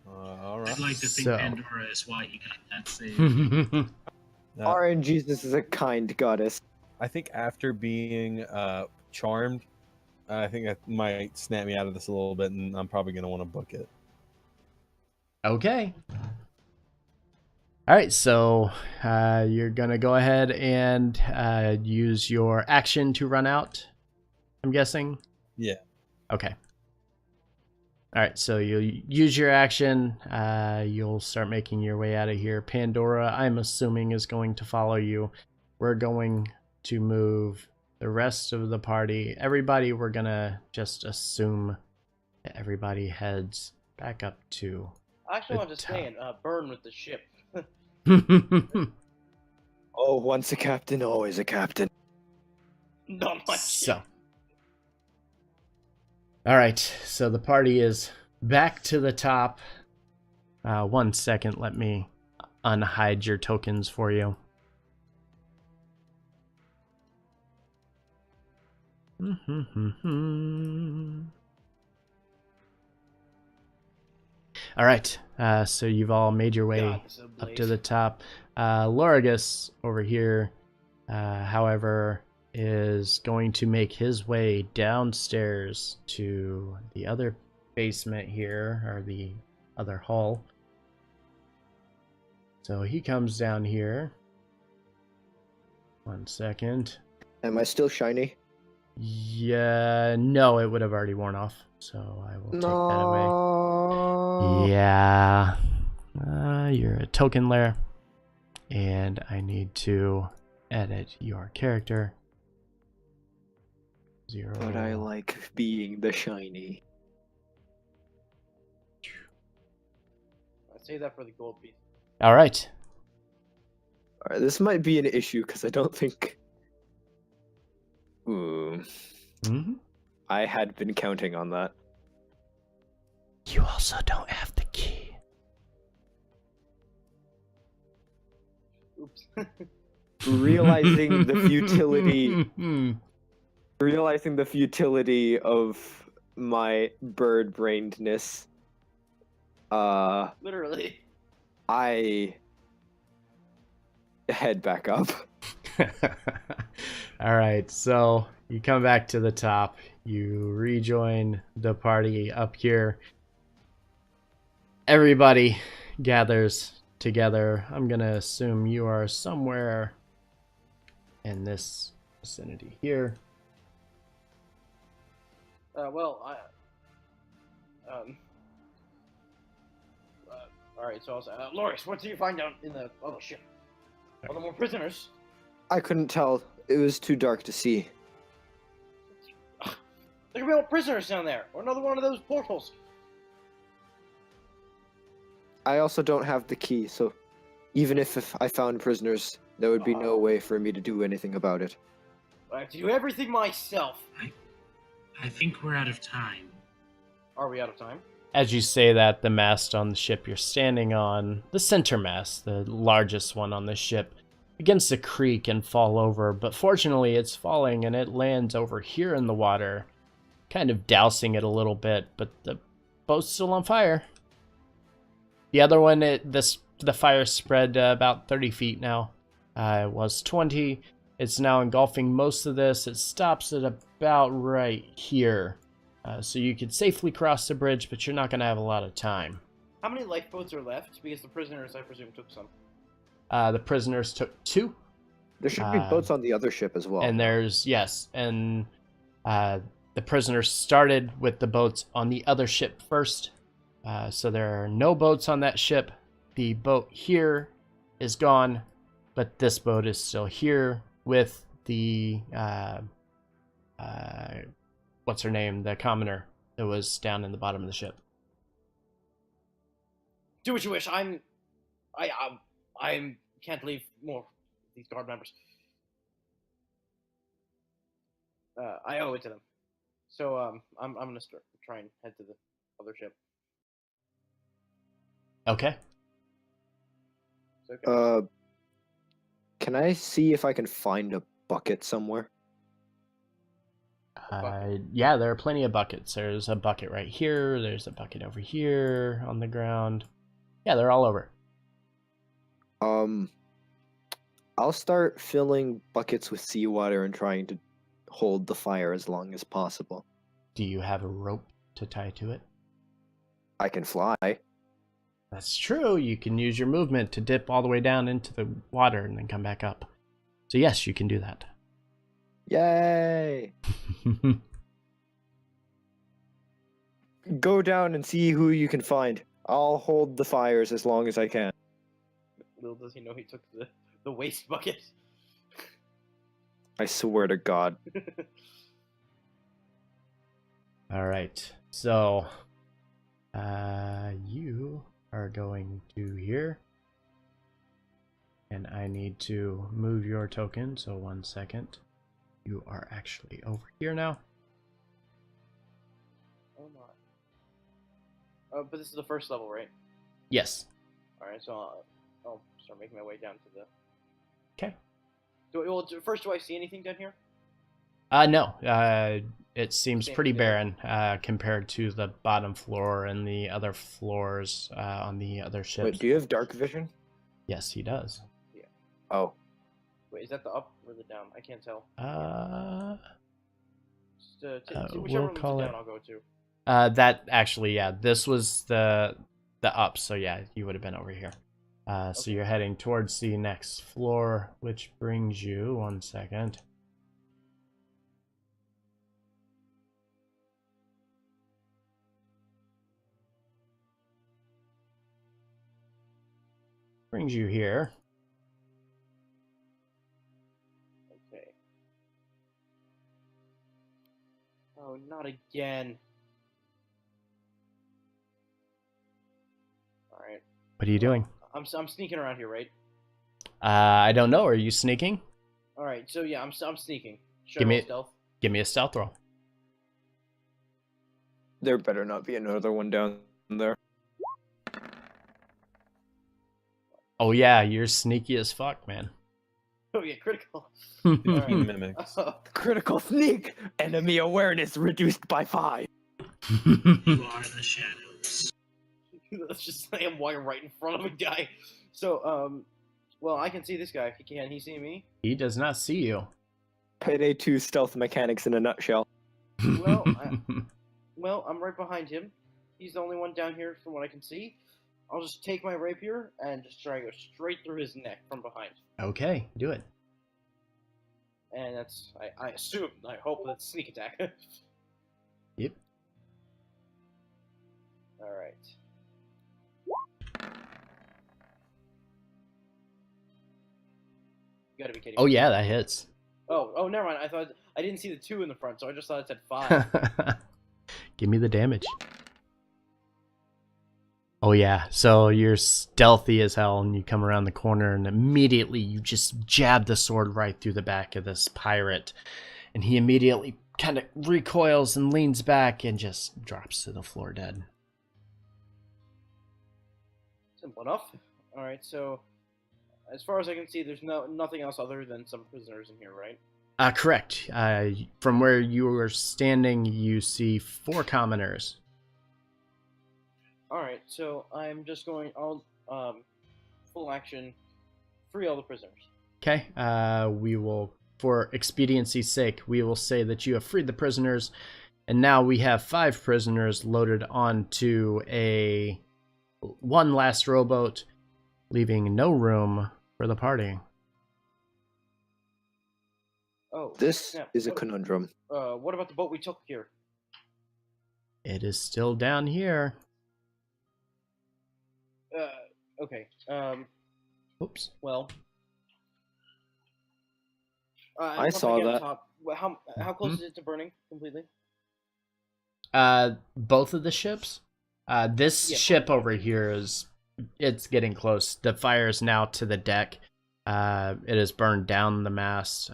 Speaker 5: All right.
Speaker 4: I'd like to think
Speaker 1: So.
Speaker 4: Pandora is why he got that save.
Speaker 2: RNG, this is a kind goddess.
Speaker 5: I think after being charmed, I think that might snap me out of this a little bit, and I'm probably gonna want to book it.
Speaker 1: Okay. All right, so you're gonna go ahead and use your action to run out, I'm guessing?
Speaker 5: Yeah.
Speaker 1: Okay. All right, so you'll use your action. You'll start making your way out of here. Pandora, I'm assuming, is going to follow you. We're going to move the rest of the party. Everybody, we're going to just assume that everybody heads back up to
Speaker 3: I actually
Speaker 1: the
Speaker 3: want to stay and burn with the ship.
Speaker 2: Oh, once a captain, always a captain.
Speaker 3: Not my
Speaker 1: So.
Speaker 3: ship.
Speaker 1: All right, so the party is back to the top. 1 second, let me unhide your tokens for you. All right, so you've all made your way
Speaker 3: God, this is a
Speaker 1: up
Speaker 3: blaze.
Speaker 1: to the top. Lorigus over here, however, is going to make his way downstairs to the other basement here, or the other hall. So he comes down here. 1 second.
Speaker 2: Am I still shiny?
Speaker 1: Yeah, no, it would have already worn off, so I will take that away.
Speaker 2: No.
Speaker 1: Yeah, you're a token layer, and I need to edit your character. 0.
Speaker 2: But I like being the shiny.
Speaker 3: I say that for the gold piece.
Speaker 1: All right.
Speaker 2: Alright, this might be an issue because I don't think. Ooh.
Speaker 1: Mm-hmm.
Speaker 2: I had been counting on that.
Speaker 1: You also don't have the key.
Speaker 3: Oops.
Speaker 2: Realizing the futility of my bird-brainedness,
Speaker 3: Literally.
Speaker 2: I head back up.
Speaker 1: All right, so you come back to the top. You rejoin the party up here. Everybody gathers together. I'm going to assume you are somewhere in this vicinity here.
Speaker 3: Well, alright, so I was, Loris, what did you find out in the other ship? Are there more prisoners?
Speaker 2: I couldn't tell. It was too dark to see.
Speaker 3: There could be more prisoners down there, or another one of those portals.
Speaker 2: I also don't have the key, so even if I found prisoners, there would be no way for me to do anything about it.
Speaker 3: I have to do everything myself.
Speaker 4: I think we're out of time.
Speaker 3: Are we out of time?
Speaker 1: As you say that, the mast on the ship you're standing on, the center mast, the largest one on the ship, begins to creak and fall over, but fortunately it's falling and it lands over here in the water, kind of dousing it a little bit, but the boat's still on fire. The other one, this the fire spread about 30 feet now. It was 20. It's now engulfing most of this. It stops at about right here. So you could safely cross the bridge, but you're not going to have a lot of time.
Speaker 3: How many lifeboats are left? Because the prisoners, I presume, took some.
Speaker 1: The prisoners took 2.
Speaker 2: There should be boats on the other ship as well.
Speaker 1: And there's, yes, and the prisoners started with the boats on the other ship first. So there are no boats on that ship. The boat here is gone, but this boat is still here with the, what's her name? The commoner that was down in the bottom of the ship.
Speaker 3: Do what you wish. I can't leave more of these guard members. I owe it to them. So I'm gonna try and head to the other ship.
Speaker 1: Okay.
Speaker 3: It's okay.
Speaker 2: Can I see if I can find a bucket somewhere?
Speaker 1: Yeah, there are plenty of buckets. There's a bucket right here. There's a bucket over here on the ground. Yeah, they're all over.
Speaker 2: I'll start filling buckets with seawater and trying to hold the fire as long as possible.
Speaker 1: Do you have a rope to tie to it?
Speaker 2: I can fly.
Speaker 1: That's true. You can use your movement to dip all the way down into the water and then come back up. So yes, you can do that.
Speaker 2: Yay! Go down and see who you can find. I'll hold the fires as long as I can.
Speaker 3: Little does he know he took the waste bucket.
Speaker 2: I swear to God.
Speaker 1: All right. So you are going to here. And I need to move your token. So 1 second. You are actually over here now.
Speaker 3: Oh my. But this is the first level, right?
Speaker 1: Yes.
Speaker 3: Alright, so I'll start making my way down to the...
Speaker 1: Okay.
Speaker 3: First, do I see anything down here?
Speaker 1: No. It seems
Speaker 3: Same
Speaker 1: pretty
Speaker 3: thing.
Speaker 1: barren compared to the bottom floor and the other floors on the other ships.
Speaker 2: Wait, do you have dark vision?
Speaker 1: Yes, he does.
Speaker 2: Oh.
Speaker 3: Wait, is that the up or the down? I can't tell. Just, whichever
Speaker 1: we'll
Speaker 3: one's the
Speaker 1: call
Speaker 3: down
Speaker 1: it-
Speaker 3: I'll go to.
Speaker 1: That actually, yeah, this was the up, so yeah, you would have been over here. So
Speaker 3: Okay.
Speaker 1: you're heading towards the next floor, which brings you 1 second. Brings you here.
Speaker 3: Okay. Oh, not again. Alright.
Speaker 1: What are you doing?
Speaker 3: I'm sneaking around here, right?
Speaker 1: I don't know. Are you sneaking?
Speaker 3: Alright, so yeah, I'm sneaking. Should
Speaker 1: Give
Speaker 3: I
Speaker 1: me-
Speaker 3: roll stealth?
Speaker 1: Give me a stealth roll.
Speaker 2: There better not be another one down there.
Speaker 1: Oh yeah, you're sneaky as fuck, man.
Speaker 3: Oh yeah, critical.
Speaker 5: Alright. Mimics.
Speaker 2: Critical sneak! Enemy awareness reduced by 5.
Speaker 4: You are the shadows.
Speaker 3: Let's just say I'm walking right in front of a guy. So, well, I can see this guy. Can he see me?
Speaker 1: He does not see you.
Speaker 2: Payday 2 stealth mechanics in a nutshell.
Speaker 3: Well, Well, I'm right behind him. He's the only one down here from what I can see. I'll just take my rapier and just try to go straight through his neck from behind.
Speaker 1: Okay, do it.
Speaker 3: And that's, I assume, I hope that's sneak attack.
Speaker 1: Yep.
Speaker 3: Alright. You gotta be kidding
Speaker 1: Oh
Speaker 3: me.
Speaker 1: yeah, that hits.
Speaker 3: Oh, never mind. I didn't see the 2 in the front, so I just thought it said 5.
Speaker 1: Give me the damage. Oh yeah, so you're stealthy as hell and you come around the corner and immediately you just jab the sword right through the back of this pirate. And he immediately kind of recoils and leans back and just drops to the floor dead.
Speaker 3: Simple enough. Alright, so as far as I can see, there's nothing else other than some prisoners in here, right?
Speaker 1: Correct. From where you were standing, you see 4 commoners.
Speaker 3: Alright, so I'm just going, I'll full action, free all the prisoners.
Speaker 1: Okay. We will, for expediency's sake, we will say that you have freed the prisoners, and now we have 5 prisoners loaded onto one last rowboat, leaving no room for the party.
Speaker 3: Oh,
Speaker 2: This
Speaker 3: snap.
Speaker 2: is a
Speaker 3: What-
Speaker 2: conundrum.
Speaker 3: What about the boat we took here?
Speaker 1: It is still down here.
Speaker 3: Okay.
Speaker 1: Oops.
Speaker 3: Well,
Speaker 2: I
Speaker 3: once
Speaker 2: saw
Speaker 3: get up
Speaker 2: that.
Speaker 3: Top, how close is it to burning completely?
Speaker 1: Both of the ships. This
Speaker 3: Yeah,
Speaker 1: ship
Speaker 3: both.
Speaker 1: over here it's getting close. The fire is now to the deck. It has burned down the mast,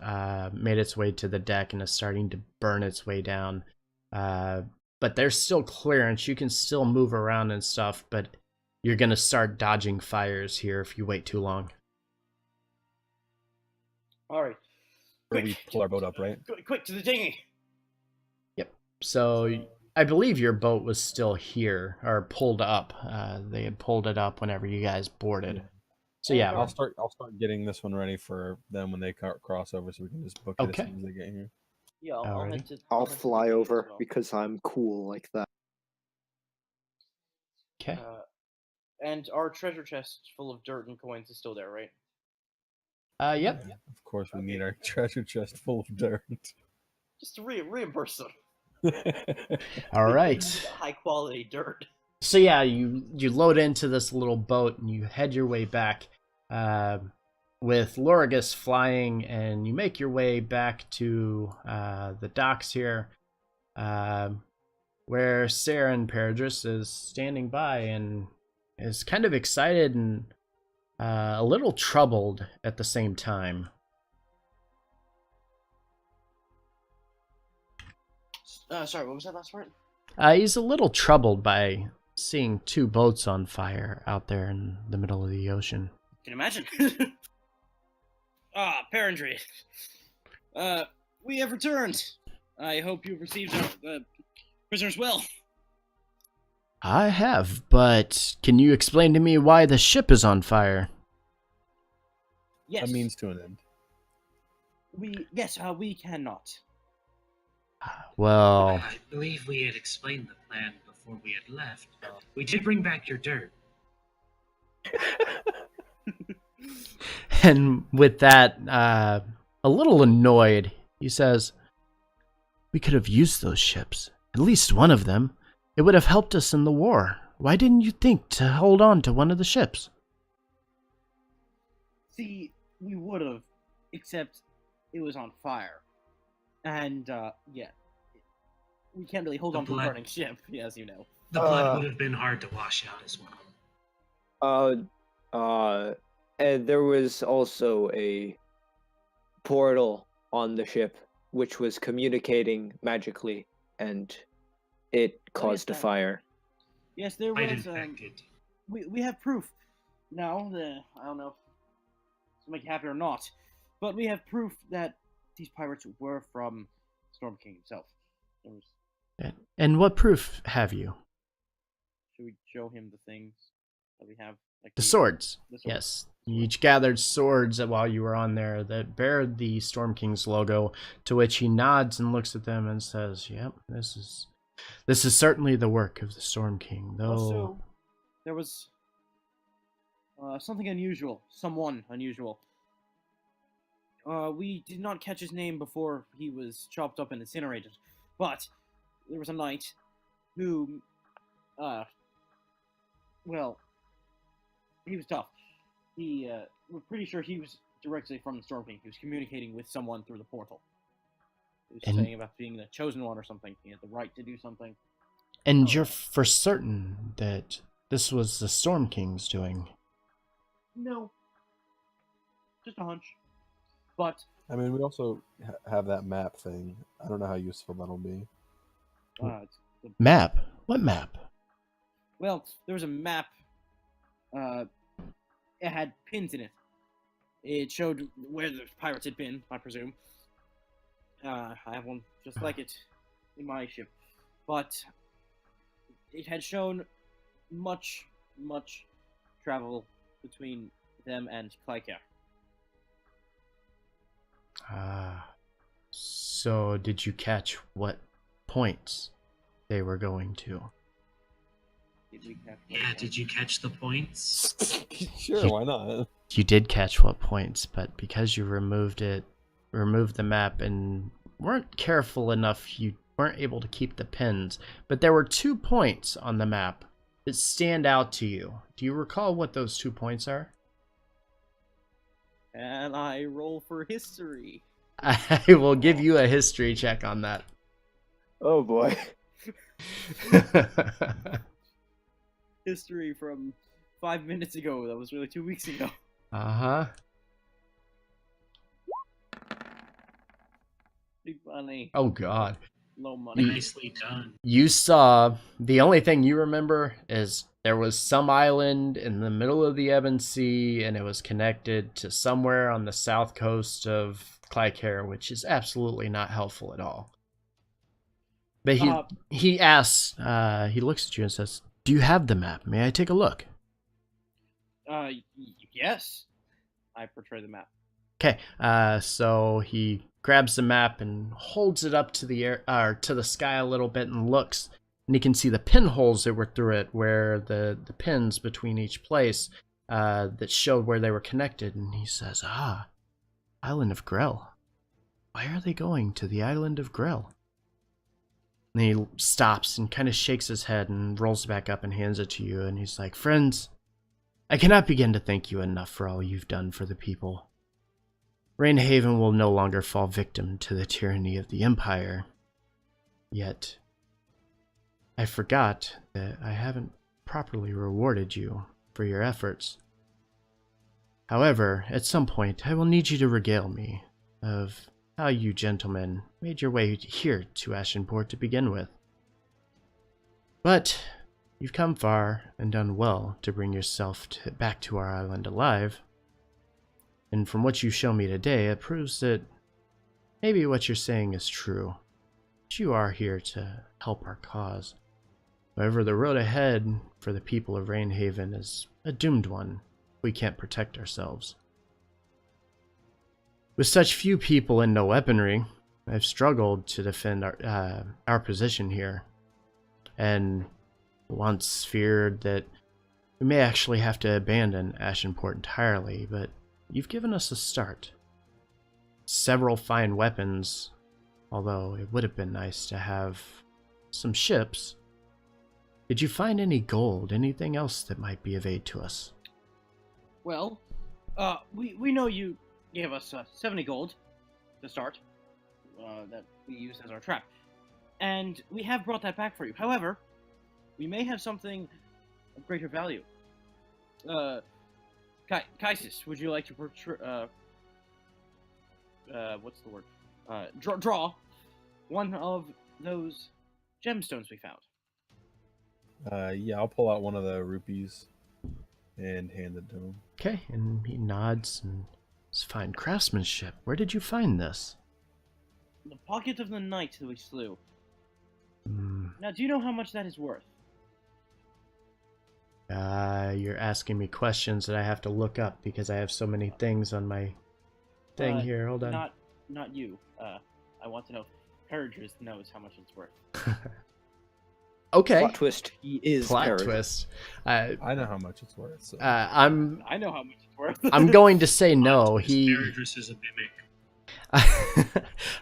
Speaker 1: made its way to the deck, and is starting to burn its way down. But there's still clearance. You can still move around and stuff, but you're gonna start dodging fires here if you wait too long.
Speaker 3: All right.
Speaker 5: Where we pull our boat up, right?
Speaker 3: Quick to the dinghy.
Speaker 1: So I believe your boat was still here, or pulled up. They had pulled it up whenever you guys boarded. So yeah,
Speaker 5: I'll start getting this one ready for them when they cross over, so we can just book it
Speaker 1: Okay.
Speaker 5: as soon as they get here.
Speaker 3: Yeah, I'll
Speaker 1: Alrighty.
Speaker 3: head to.
Speaker 2: I'll
Speaker 3: head to the
Speaker 2: fly
Speaker 3: dinghy as
Speaker 2: over
Speaker 3: well.
Speaker 2: because I'm cool like that.
Speaker 1: okay.
Speaker 3: And our treasure chest full of dirt and coins is still there, right?
Speaker 1: Yep.
Speaker 5: Of course, we need our treasure chest full of dirt.
Speaker 3: Just to reimburse them.
Speaker 1: All right.
Speaker 3: High quality dirt.
Speaker 1: So yeah, you load into this little boat and you head your way back, with Lorigus flying, and you make your way back to the docks here, where Saren Peridris is standing by and is kind of excited and a little troubled at the same time.
Speaker 3: Sorry, what was that last part?
Speaker 1: He's a little troubled by seeing 2 boats on fire out there in the middle of the ocean.
Speaker 3: Can you imagine? Parentry. We have returned. I hope you've received our prisoners well.
Speaker 1: I have, but can you explain to me why the ship is on fire?
Speaker 3: Yes.
Speaker 5: A means to an end.
Speaker 3: We cannot.
Speaker 1: Well,
Speaker 4: I believe we had explained the plan before we had left. We did bring back your dirt.
Speaker 1: and with that, a little annoyed, he says, "We could have used those ships, at least one of them. It would have helped us in the war. Why didn't you think to hold on to one of the ships?"
Speaker 3: See, we would have, except it was on fire. And, we can't really hold
Speaker 4: The
Speaker 3: on to a
Speaker 4: blood.
Speaker 3: burning ship, as you know.
Speaker 4: The blood would have been hard to wash out as well.
Speaker 2: And there was also a portal on the ship which was communicating magically, and it caused a
Speaker 3: that-
Speaker 2: fire.
Speaker 3: Yes, there
Speaker 4: Quite
Speaker 3: was,
Speaker 4: infected.
Speaker 3: we have proof. Now, I don't know if this will make you happy or not, but we have proof that these pirates were from Storm King himself. There was,
Speaker 1: And what proof have you?
Speaker 3: should we show him the things that we have? Like
Speaker 1: The swords.
Speaker 3: the swords.
Speaker 1: Yes. You each gathered swords while you were on there that bear the Storm King's logo, to which he nods and looks at them and says, "Yep, this is certainly the work of the Storm King, though."
Speaker 3: Also, there was something unusual. Someone unusual. We did not catch his name before he was chopped up and incinerated, but there was a knight who, well, he was tough. We're pretty sure he was directly from the Storm King. He was communicating with someone through the portal. He was
Speaker 1: And-
Speaker 3: saying about being the chosen one or something. He had the right to do something.
Speaker 1: And you're for certain that this was the Storm King's doing?
Speaker 3: No. Just a hunch. But,
Speaker 5: I mean, we also have that map thing. I don't know how useful that'll be.
Speaker 3: it's
Speaker 1: Map? What map?
Speaker 3: well, there was a map. It had pins in it. It showed where the pirates had been, I presume. I have one just like it in my ship. But it had shown much travel between them and Kleika.
Speaker 1: So did you catch what points they were going to?
Speaker 3: Did we catch
Speaker 4: Yeah, did you catch the points?
Speaker 5: Sure, why not?
Speaker 1: You did catch what points, but because you removed the map and weren't careful enough, you weren't able to keep the pins. But there were 2 points on the map that stand out to you. Do you recall what those 2 points are?
Speaker 3: And I roll for history.
Speaker 1: I will give you a history check on that.
Speaker 2: Oh boy.
Speaker 3: History from 5 minutes ago. That was really 2 weeks ago.
Speaker 1: Uh-huh.
Speaker 3: Pretty funny.
Speaker 1: Oh, God.
Speaker 3: Low money.
Speaker 4: Nicely done.
Speaker 1: You saw, the only thing you remember is there was some island in the middle of the Ebon Sea, and it was connected to somewhere on the south coast of Clycair, which is absolutely not helpful at all. But he asks, he looks at you and says, "Do you have the map? May I take a look?"
Speaker 3: Yes. I portray the map.
Speaker 1: Okay, so he grabs the map and holds it up to the air, or to the sky a little bit, and looks, and you can see the pinholes that were through it, where the pins between each place that showed where they were connected. And he says, Island of Grell. Why are they going to the Island of Grell? And he stops and kind of shakes his head and rolls back up and hands it to you, and he's like, "Friends, I cannot begin to thank you enough for all you've done for the people. Rainhaven will no longer fall victim to the tyranny of the Empire. Yet, I forgot that I haven't properly rewarded you for your efforts. However, at some point, I will need you to regale me of how you gentlemen made your way here to Ashenport to begin with. But you've come far and done well to bring yourself back to our island alive. And from what you show me today, it proves that maybe what you're saying is true. But you are here to help our cause. However, the road ahead for the people of Rainhaven is a doomed one if we can't protect ourselves. With such few people and no weaponry, I've struggled to defend our position here, and once feared that we may actually have to abandon Ashenport entirely, but you've given us a start. Several fine weapons, although it would have been nice to have some ships. Did you find any gold, anything else that might be of aid to us?"
Speaker 3: Well, we know you gave us 70 gold to start, that we used as our trap. And we have brought that back for you. However, we may have something of greater value. Kaisis, would you like to portray, what's the word? Draw one of those gemstones we found.
Speaker 5: Yeah, I'll pull out one of the rupees and hand it to him.
Speaker 1: Okay, and he nods, and it's fine craftsmanship. Where did you find this?
Speaker 3: The pocket of the knight that we slew.
Speaker 1: Hmm.
Speaker 3: Now, do you know how much that is worth?
Speaker 1: You're asking me questions that I have to look up because I have so many things on my thing here. Hold on.
Speaker 3: Not you. I want to know if Perigers knows how much it's worth.
Speaker 1: Okay.
Speaker 2: Plot twist. He is
Speaker 1: Plot
Speaker 2: Perry.
Speaker 1: twist.
Speaker 5: I know how much it's worth. So.
Speaker 3: I know how much it's worth.
Speaker 1: I'm going to say no.
Speaker 4: Asparagus is a mimic.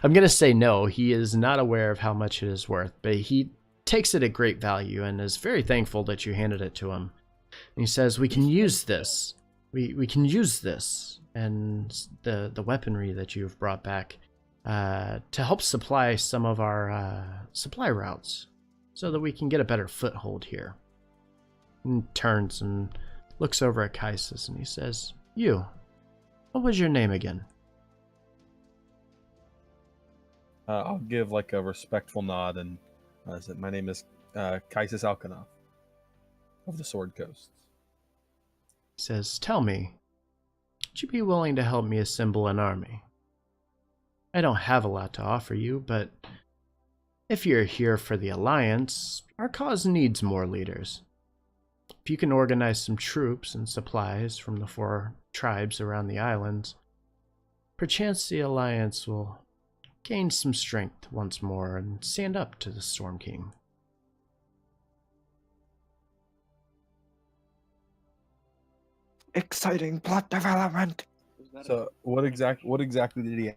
Speaker 1: I'm going to say no. He is not aware of how much it is worth, but he takes it at great value and is very thankful that you handed it to him. And he says, "We can use this. We can use this and the weaponry that you've brought back to help supply some of our supply routes so that we can get a better foothold here." And turns and looks over at Kaisis and he says, "You, what was your name again?"
Speaker 5: I'll give like a respectful nod and say, "My name is Kaisis Alkanov of the Sword Coast."
Speaker 1: He says, "Tell me, would you be willing to help me assemble an army? I don't have a lot to offer you, but if you're here for the Alliance, our cause needs more leaders. if you can organize some troops and supplies from the 4 tribes around the islands, perchance the Alliance will gain some strength once more and stand up to the Storm King.
Speaker 2: Exciting plot development.
Speaker 5: So what exactly did he?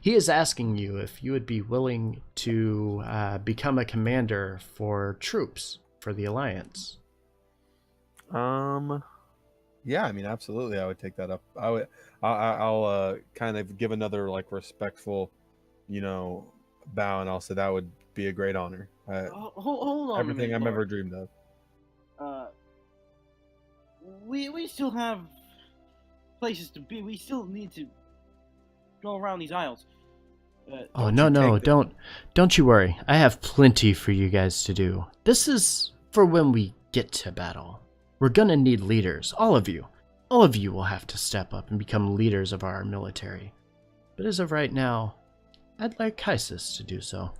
Speaker 1: He is asking you if you would be willing to become a commander for troops for the Alliance.
Speaker 5: Yeah, I mean, absolutely, I would take that up. I'll kind of give another like respectful, bow, and I'll say that would be a great honor.
Speaker 3: Hold on.
Speaker 5: Everything
Speaker 3: a
Speaker 5: I've
Speaker 3: minute,
Speaker 5: ever dreamed of.
Speaker 3: Lord. We still have places to be. We still need to go around these isles.
Speaker 1: Oh,
Speaker 5: Don't
Speaker 1: no,
Speaker 5: you take the-
Speaker 1: don't you worry. I have plenty for you guys to do. This is for when we get to battle. We're gonna need leaders, all of you. All of you will have to step up and become leaders of our military. But as of right now, I'd like Kaisis to do so.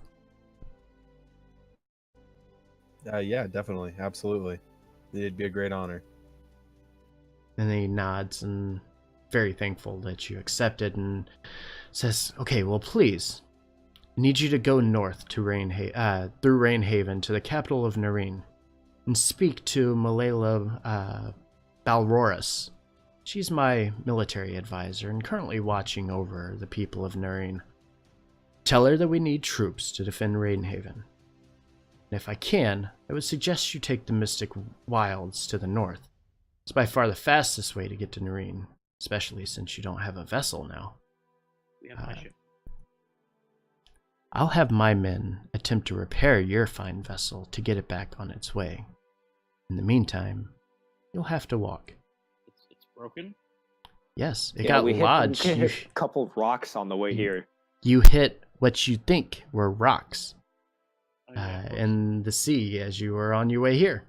Speaker 5: Yeah, definitely, absolutely. It'd be a great honor.
Speaker 1: And then he nods and very thankful that you accepted and says, okay, well, please, I need you to go north to through Rainhaven to the capital of Nareen and speak to Malala Balroris. She's my military advisor and currently watching over the people of Nareen. Tell her that we need troops to defend Rainhaven. And if I can, I would suggest you take the Mystic Wilds to the north. It's by far the fastest way to get to Nareen, especially since you don't have a vessel now.
Speaker 3: We have my ship.
Speaker 1: I'll have my men attempt to repair your fine vessel to get it back on its way. In the meantime, you'll have to walk.
Speaker 3: It's broken.
Speaker 1: Yes, it
Speaker 2: Yeah,
Speaker 1: got
Speaker 2: we
Speaker 1: lodged.
Speaker 2: hit a couple rocks on the way here.
Speaker 1: You hit what you think were rocks
Speaker 3: Okay, of course.
Speaker 1: in the sea as you were on your way here.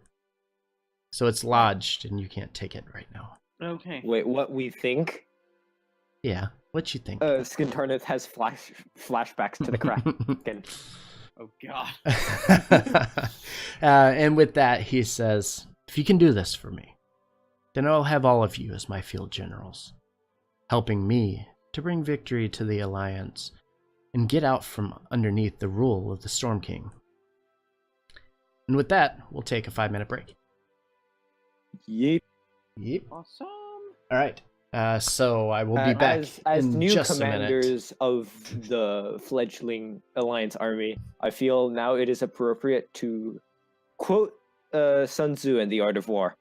Speaker 1: So it's lodged and you can't take it right now.
Speaker 3: Okay.
Speaker 2: Wait, what we think?
Speaker 1: Yeah, what you think?
Speaker 2: Skintarnith has flashbacks to the Kraken.
Speaker 3: Oh God.
Speaker 1: And with that, he says, if you can do this for me, then I'll have all of you as my field generals, helping me to bring victory to the Alliance and get out from underneath the rule of the Storm King. And with that, we'll take a 5-minute break.
Speaker 2: Yeet.
Speaker 1: Yep.
Speaker 3: Awesome.
Speaker 1: All right. So I will be back
Speaker 2: as
Speaker 1: in
Speaker 2: new
Speaker 1: just a minute.
Speaker 2: commanders of the fledgling Alliance army. I feel now it is appropriate to quote Sun Tzu in The Art of War.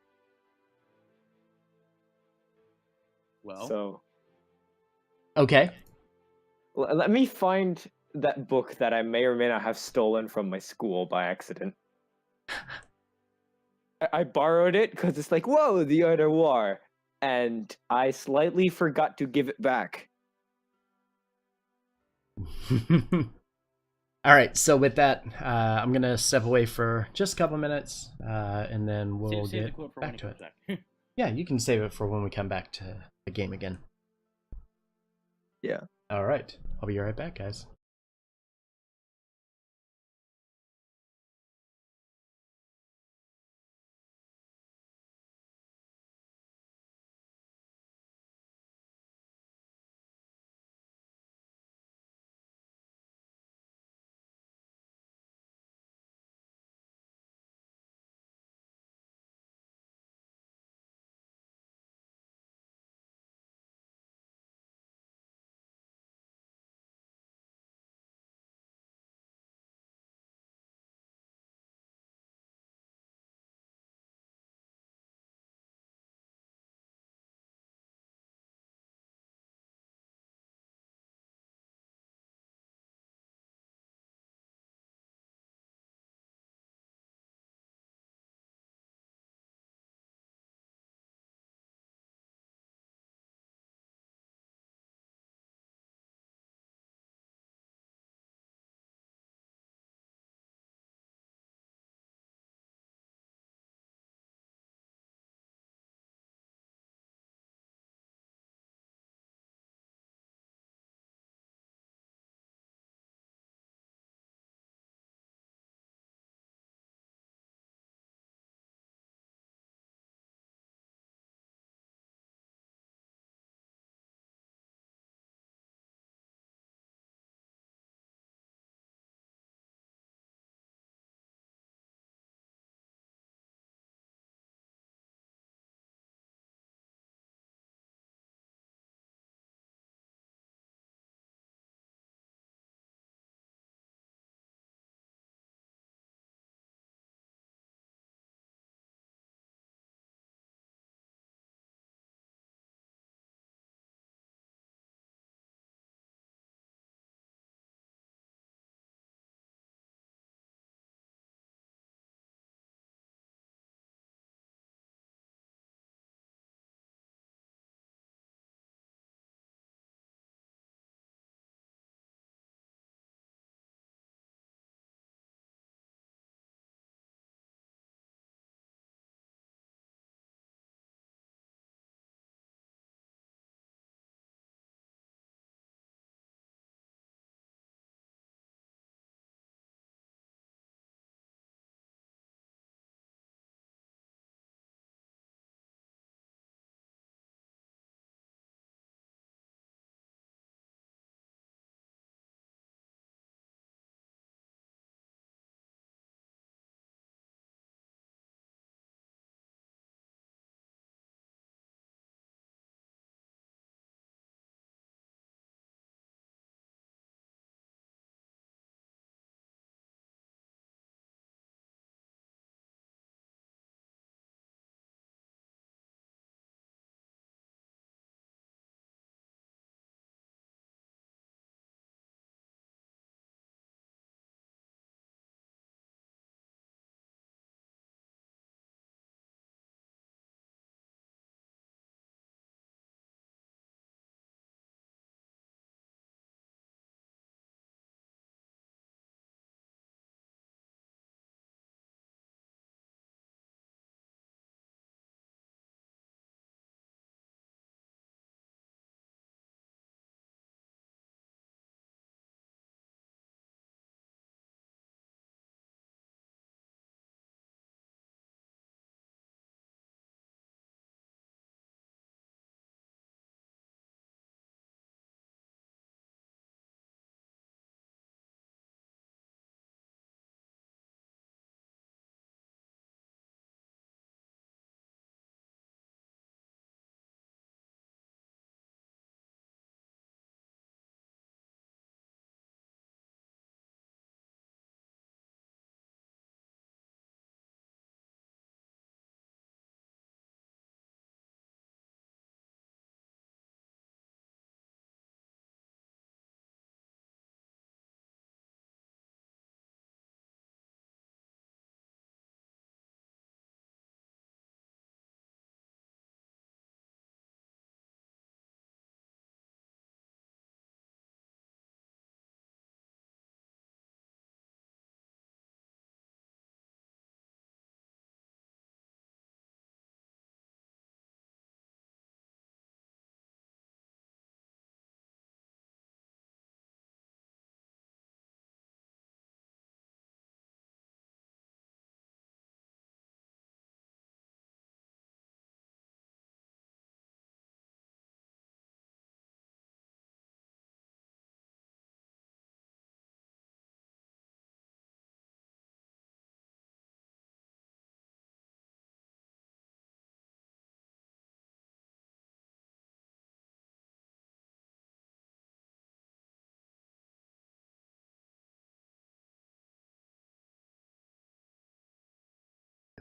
Speaker 3: Well.
Speaker 2: So
Speaker 1: Okay.
Speaker 2: let me find that book that I may or may not have stolen from my school by accident. I borrowed it because it's like, whoa, The Art of War. And I slightly forgot to give it back.
Speaker 1: All right. So with that, I'm gonna step away for just a couple minutes, and then we'll
Speaker 3: Save the
Speaker 1: get
Speaker 3: quote for when
Speaker 1: back
Speaker 3: he
Speaker 1: to it.
Speaker 3: comes back.
Speaker 1: Yeah, you can save it for when we come back to the game again.
Speaker 2: Yeah.
Speaker 1: All right. I'll be right back, guys.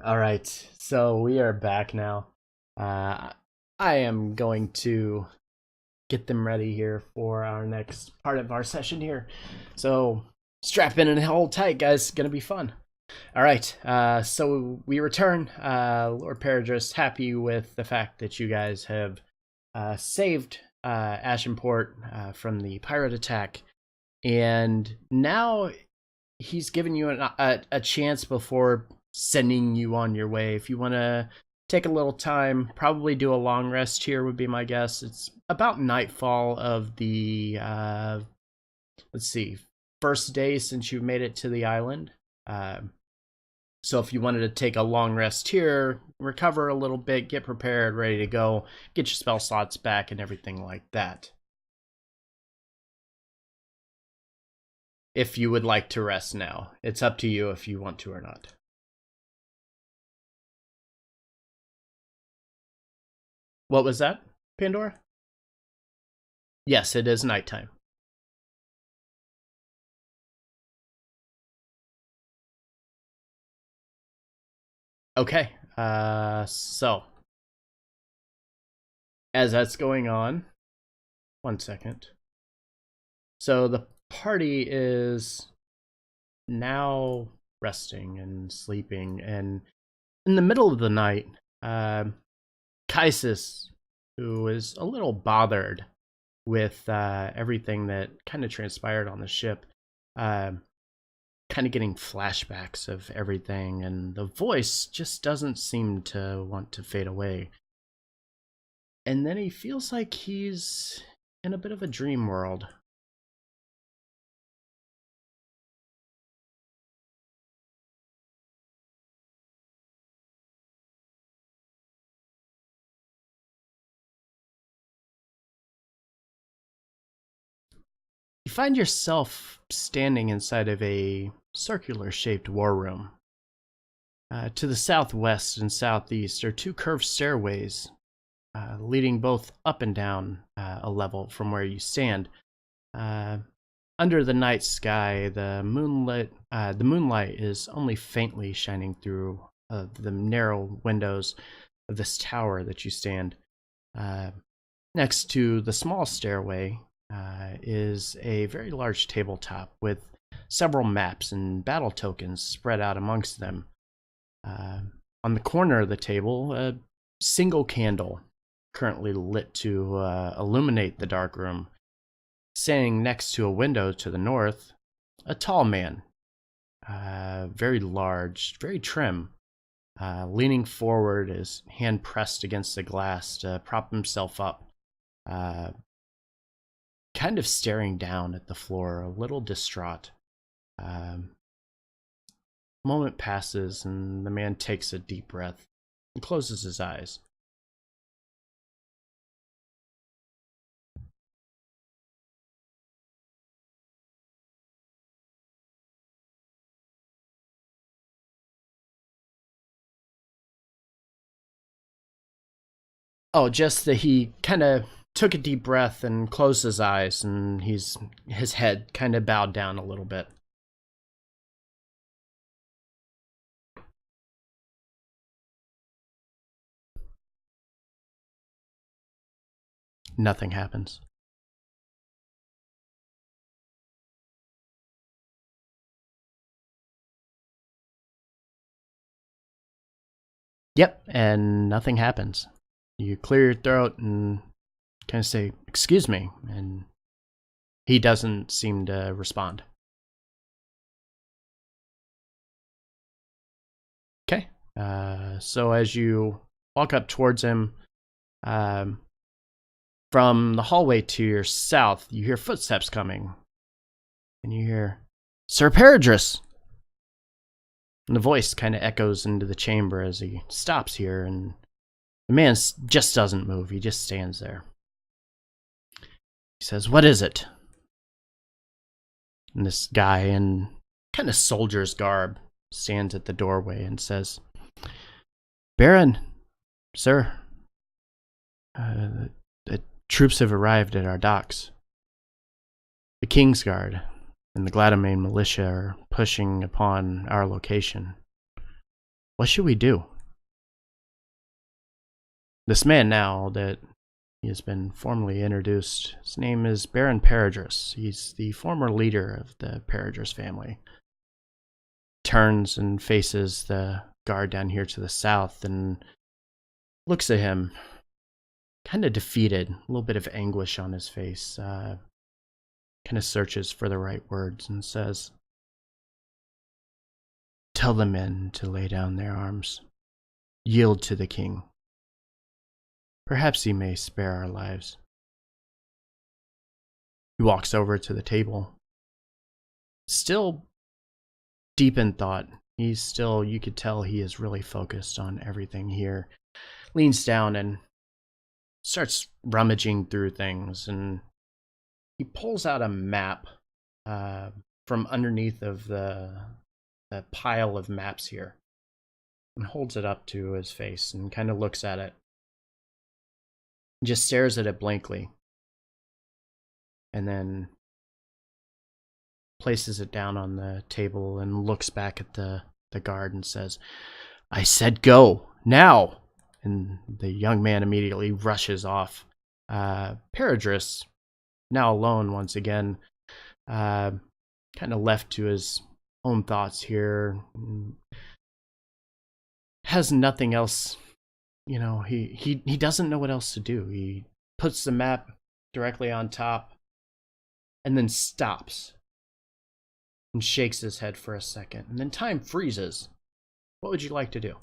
Speaker 1: All right, so we are back now. I am going to get them ready here for our next part of our session here. So strap in and hold tight, guys. It's gonna be fun. All right, so we return. Lord Paradris, happy with the fact that you guys have saved Ashenport from the pirate attack, and now he's given you a chance before sending you on your way. If you want to take a little time, probably do a long rest here would be my guess. It's about nightfall of the let's see, first day since you made it to the island. So if you wanted to take a long rest here, recover a little bit, get prepared, ready to go, get your spell slots back and everything like that. If you would like to rest now, it's up to you if you want to or not. What was that, Pandora? Yes, it is nighttime. Okay, so as that's going on, 1 second. So the party is now resting and sleeping, and in the middle of the night, Kaisis, who is a little bothered with everything that kind of transpired on the ship, kind of getting flashbacks of everything, and the voice just doesn't seem to want to fade away. And then he feels like he's in a bit of a dream world. You find yourself standing inside of a circular-shaped war room. To the southwest and southeast are two curved stairways leading both up and down a level from where you stand. Under the night sky, the moonlight is only faintly shining through the narrow windows of this tower that you stand. Next to the small stairway is a very large tabletop with several maps and battle tokens spread out amongst them. On the corner of the table, a single candle currently lit to illuminate the dark room. Standing next to a window to the north, a tall man, very large, very trim, leaning forward, his hand pressed against the glass to prop himself up, kind of staring down at the floor, a little distraught. Moment passes, and the man takes a deep breath and closes his eyes. Oh, just that he kind of took a deep breath and closed his eyes, and his head kind of bowed down a little bit. Nothing happens. Yep, and nothing happens. You clear your throat and kind of say, "Excuse me," and he doesn't seem to respond. Okay, so as you walk up towards him, from the hallway to your south, you hear footsteps coming, and you hear, "Sir Paradris!" And the voice kind of echoes into the chamber as he stops here, and the man just doesn't move. He just stands there. He says, "What is it?" And this guy in kind of soldier's garb stands at the doorway and says, "Baron, sir, the troops have arrived at our docks. The Kingsguard and the Gladamain militia are pushing upon our location. What should we do? This man now that he has been formally introduced, his name is Baron Peradris. He's the former leader of the Peradris family. Turns and faces the guard down here to the south and looks at him, kind of defeated, a little bit of anguish on his face. Kind of searches for the right words and says, "Tell the men to lay down their arms. Yield to the king. Perhaps he may spare our lives." He walks over to the table. Still deep in thought. He's still, you could tell he is really focused on everything here. Leans down and starts rummaging through things, and he pulls out a map from underneath of the pile of maps here and holds it up to his face and kind of looks at it. Just stares at it blankly and then places it down on the table and looks back at the guard and says, "I said go, now!" And the young man immediately rushes off. Peradris, now alone once again, kind of left to his own thoughts here, has nothing else, he doesn't know what else to do. He puts the map directly on top and then stops and shakes his head for a second, and then time freezes. What would you like to do?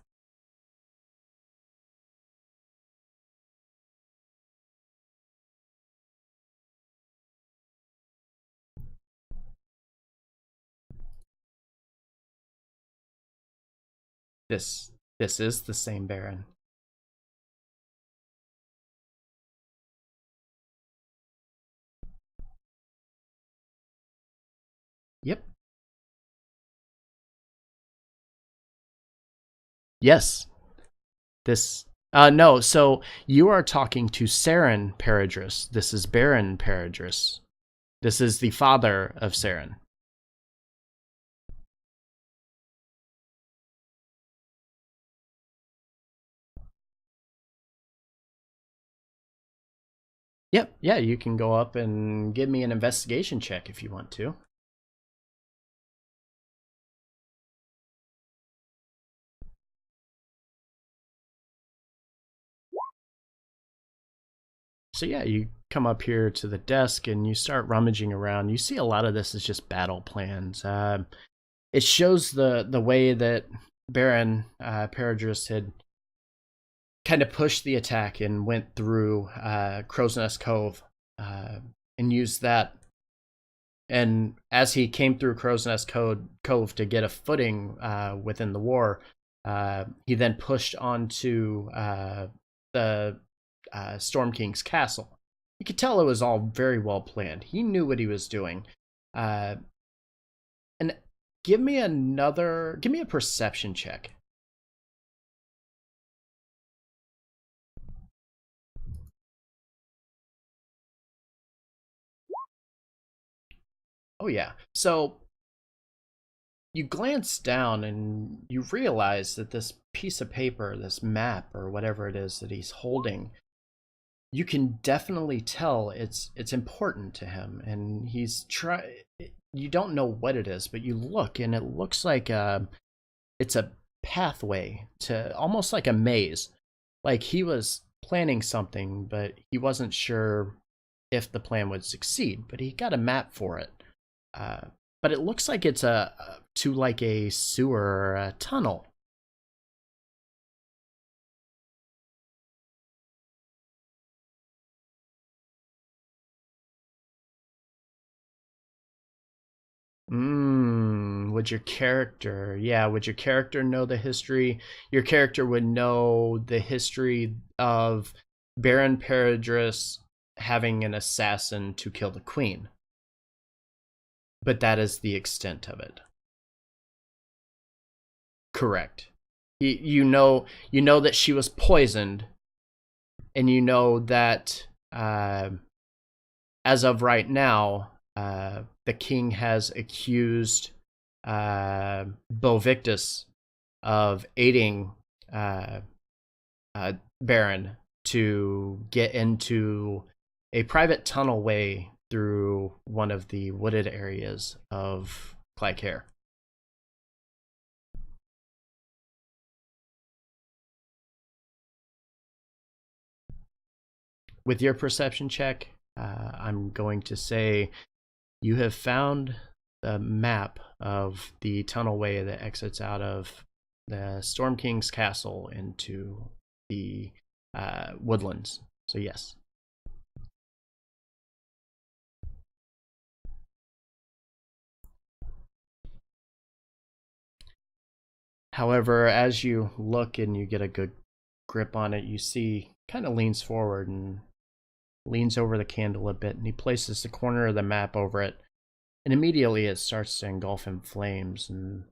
Speaker 1: This is the same Baron. Yep. Yes. No, so you are talking to Saren Peradris. This is Baron Peradris. This is the father of Saren. Yep, yeah, you can go up and give me an investigation check if you want to. So yeah, you come up here to the desk and you start rummaging around. You see a lot of this is just battle plans. It shows the way that Baron Peradris had kind of pushed the attack and went through Crow's Nest Cove and used that. And as he came through Crow's Nest Cove to get a footing within the war, he then pushed onto the Storm King's castle. You could tell it was all very well planned. He knew what he was doing. And give me a perception check. Oh yeah. So you glance down and you realize that this piece of paper, this map or whatever it is that he's holding, you can definitely tell it's important to him, and you don't know what it is, but you look and it looks like it's a pathway to almost like a maze. Like he was planning something, but he wasn't sure if the plan would succeed, but he got a map for it. But it looks like it's to like a sewer or a tunnel. Would your character know the history? Your character would know the history of Baron Peradris having an assassin to kill the queen. But that is the extent of it. Correct. You know that she was poisoned, and you know that as of right now, the king has accused Bovictus of aiding Baron to get into a private tunnel way through one of the wooded areas of Clycair. With your perception check, I'm going to say you have found the map of the tunnelway that exits out of the Storm King's castle into the woodlands. So yes. However, as you look and you get a good grip on it, you see kind of leans forward and leans over the candle a bit, and he places the corner of the map over it, and immediately it starts to engulf in flames, and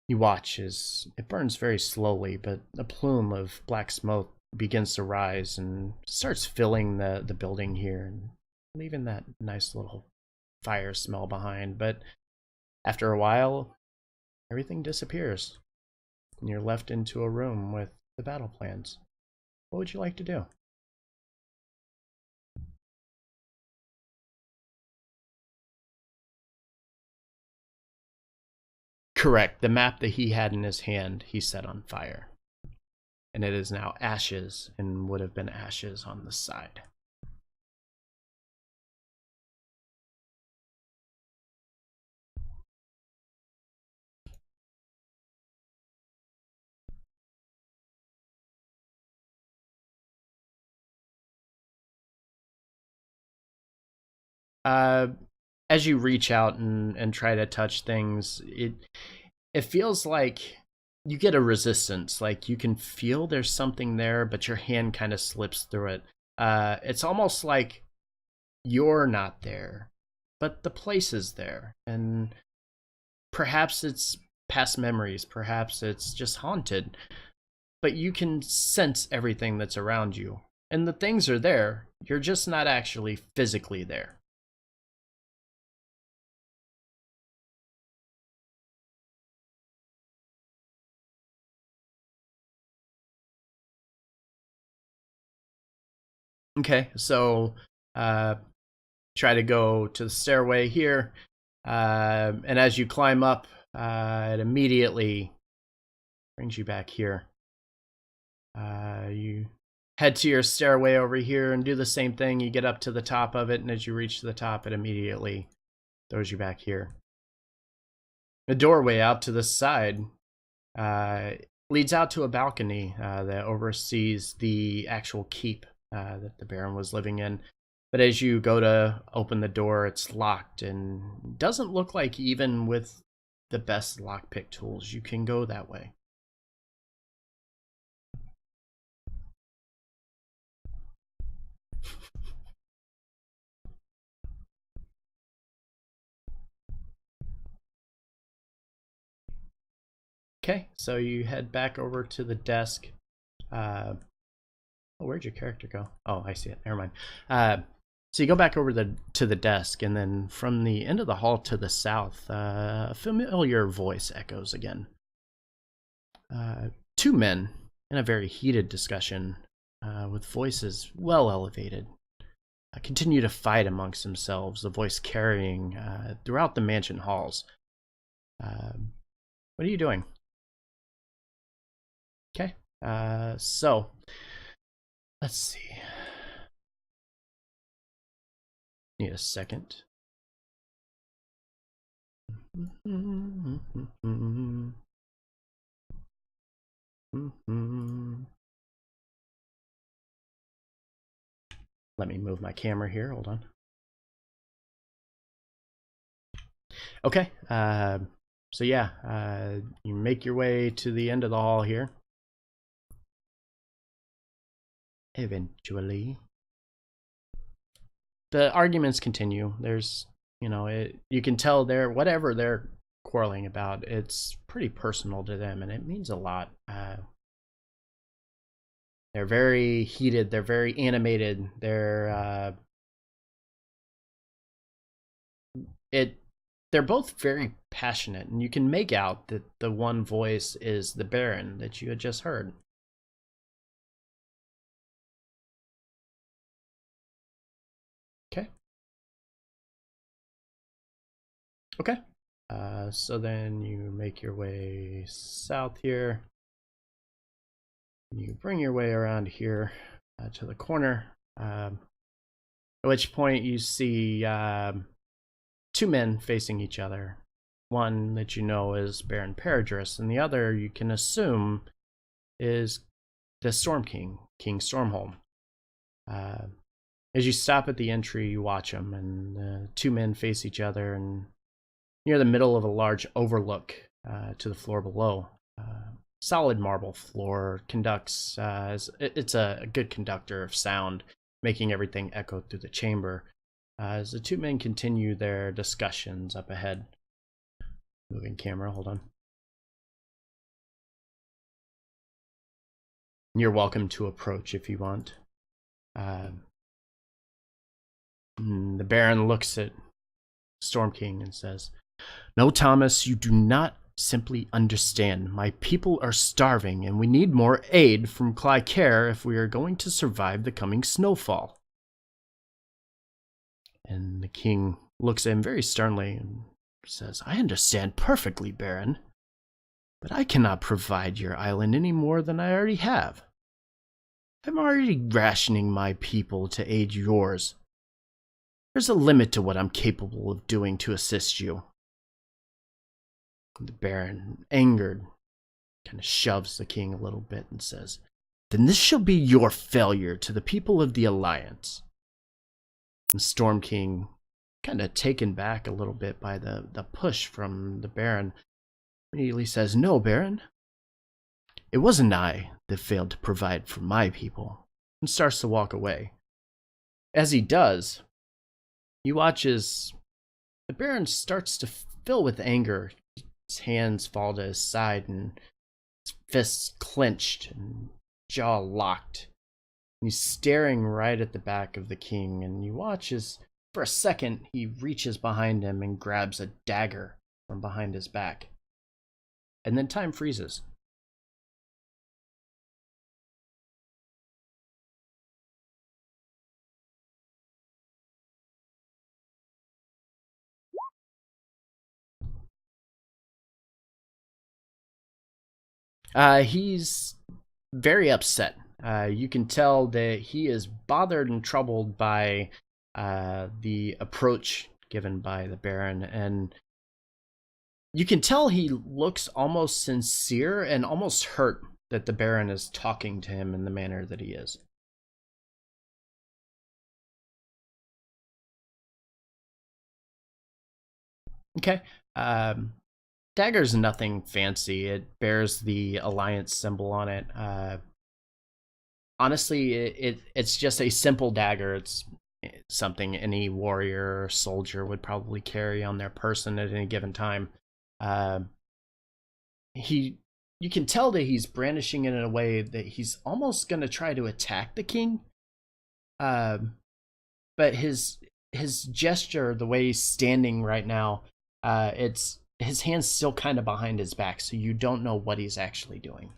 Speaker 1: you watch as it burns very slowly, but a plume of black smoke begins to rise and starts filling the building here and leaving that nice little fire smell behind. But after a while, everything disappears, and you're left into a room with the battle plans. What would you like to do? Correct. The map that he had in his hand, he set on fire. And it is now ashes and would have been ashes on the side. As you reach out and try to touch things, it feels like you get a resistance. Like you can feel there's something there, but your hand kind of slips through it. It's almost like you're not there, but the place is there. And perhaps it's past memories, perhaps it's just haunted, but you can sense everything that's around you. And the things are there, you're just not actually physically there. Okay, so try to go to the stairway here, and as you climb up, it immediately brings you back here. You head to your stairway over here and do the same thing. You get up to the top of it, and as you reach the top, it immediately throws you back here. The doorway out to the side leads out to a balcony that oversees the actual keep that the Baron was living in. But as you go to open the door, it's locked and doesn't look like even with the best lockpick tools you can go that way. Okay, so you head back over to the desk. Oh, where'd your character go? Oh, I see it. Never mind. So you go back over to the desk, and then from the end of the hall to the south, a familiar voice echoes again. Two men in a very heated discussion, with voices well elevated, continue to fight amongst themselves, the voice carrying throughout the mansion halls. What are you doing? Okay, so let's see. Need a second. Let me move my camera here. Hold on. Okay. So yeah, you make your way to the end of the hall here. Eventually, the arguments continue. There's, you can tell whatever they're quarreling about, it's pretty personal to them, and it means a lot. They're very heated. They're very animated. It they're both very passionate, and you can make out that the one voice is the Baron that you had just heard. Okay. Okay. So then you make your way south here. You bring your way around here to the corner. At which point you see two men facing each other. One that you know is Baron Peradris, and the other you can assume is the Storm King, King Stormholm. As you stop at the entry, you watch them, and the two men face each other, and near the middle of a large overlook to the floor below. Solid marble floor conducts, it's a good conductor of sound, making everything echo through the chamber. As the two men continue their discussions up ahead. Moving camera, hold on. You're welcome to approach if you want. The Baron looks at Storm King and says, "No, Thomas, you do not simply understand. My people are starving, and we need more aid from Clycair if we are going to survive the coming snowfall." And the king looks at him very sternly and says, "I understand perfectly, Baron, but I cannot provide your island any more than I already have. I'm already rationing my people to aid yours. There's a limit to what I'm capable of doing to assist you." The Baron, angered, kind of shoves the king a little bit and says, "Then this shall be your failure to the people of the Alliance." And Storm King, kind of taken back a little bit by the push from the Baron, immediately says, "No, Baron. It wasn't I that failed to provide for my people," and starts to walk away. As he does, you watch as the Baron starts to fill with anger. His hands fall to his side, and his fists clenched and jaw locked. And he's staring right at the back of the king, and you watch as, for a second, he reaches behind him and grabs a dagger from behind his back. And then time freezes. He's very upset. You can tell that he is bothered and troubled by the approach given by the Baron, and you can tell he looks almost sincere and almost hurt that the Baron is talking to him in the manner that he is. Okay. Dagger's nothing fancy. It bears the Alliance symbol on it. Honestly, it's just a simple dagger. It's something any warrior or soldier would probably carry on their person at any given time. You can tell that he's brandishing it in a way that he's almost going to try to attack the king. But his gesture, the way he's standing right now, it's his hand's still kind of behind his back, so you don't know what he's actually doing.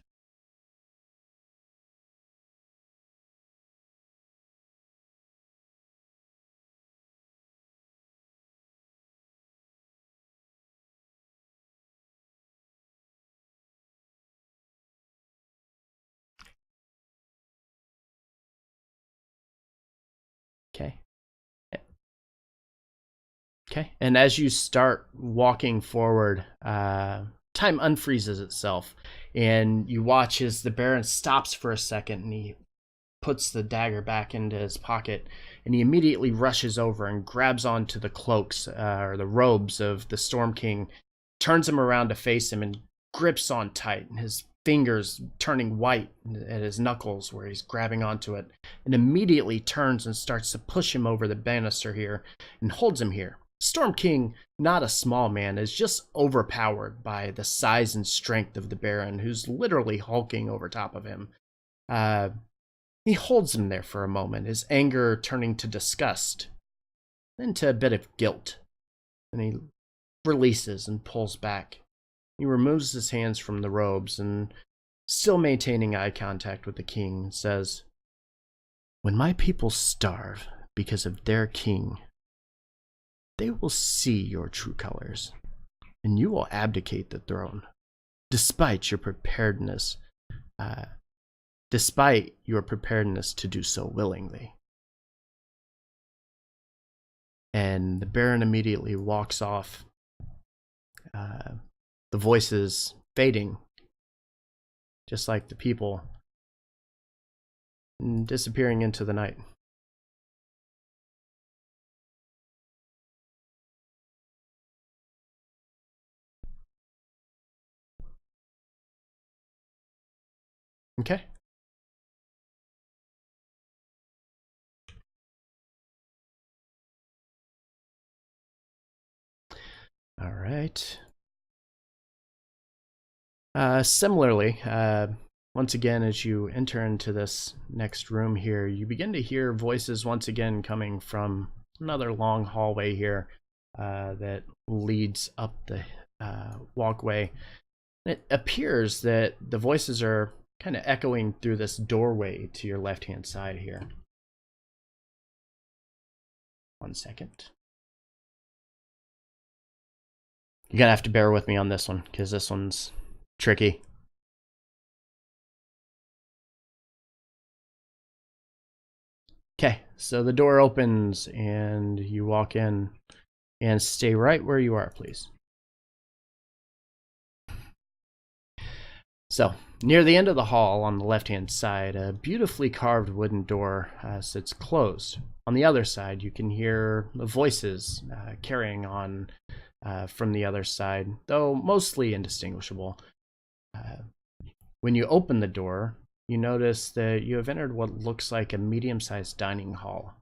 Speaker 1: Okay. Okay, and as you start walking forward, time unfreezes itself, and you watch as the Baron stops for a second, and he puts the dagger back into his pocket, and he immediately rushes over and grabs onto the cloaks or the robes of the Storm King, turns him around to face him, and grips on tight, and his fingers turning white at his knuckles where he's grabbing onto it, and immediately turns and starts to push him over the banister here and holds him here. Storm King, not a small man, is just overpowered by the size and strength of the Baron, who's literally hulking over top of him. He holds him there for a moment, his anger turning to disgust, then to a bit of guilt. And he releases and pulls back. He removes his hands from the robes and, still maintaining eye contact with the king, says, "When my people starve because of their king, they will see your true colors, and you will abdicate the throne, despite your preparedness to do so willingly." And the Baron immediately walks off, the voices fading, just like the people, and disappearing into the night. Okay. All right. Similarly, once again, as you enter into this next room here, you begin to hear voices once again coming from another long hallway here that leads up the walkway. It appears that the voices are kind of echoing through this doorway to your left-hand side here. 1 second. You're gonna have to bear with me on this one, because this one's tricky. Okay, so the door opens and you walk in, and stay right where you are, please. So, near the end of the hall on the left-hand side, a beautifully carved wooden door sits closed. On the other side, you can hear the voices carrying on from the other side, though mostly indistinguishable. When you open the door, you notice that you have entered what looks like a medium-sized dining hall.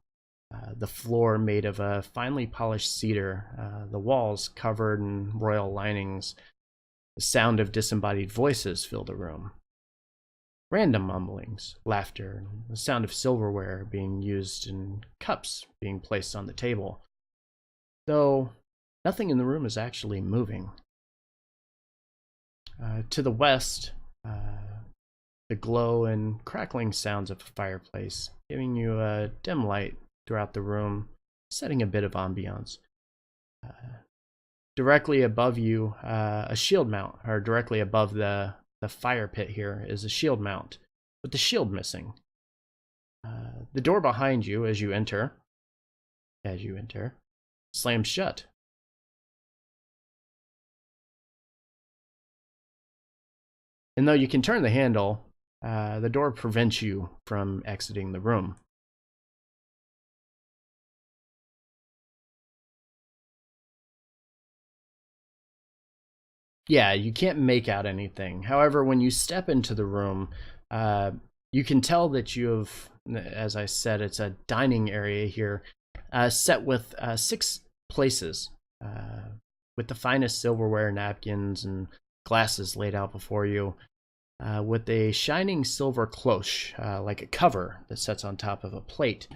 Speaker 1: The floor made of a finely polished cedar, the walls covered in royal linings. The sound of disembodied voices fill the room. Random mumblings, laughter, the sound of silverware being used and cups being placed on the table. Though nothing in the room is actually moving. To the west, the glow and crackling sounds of a fireplace, giving you a dim light throughout the room, setting a bit of ambiance. Directly above you, a shield mount, or directly above the fire pit here, is a shield mount, with the shield missing. The door behind you, as you enter, slams shut. And though you can turn the handle, the door prevents you from exiting the room. Yeah, you can't make out anything. However, when you step into the room, you can tell that you have, as I said, it's a dining area here, set with 6 places, with the finest silverware, napkins, and glasses laid out before you, with a shining silver cloche, like a cover that sits on top of a plate,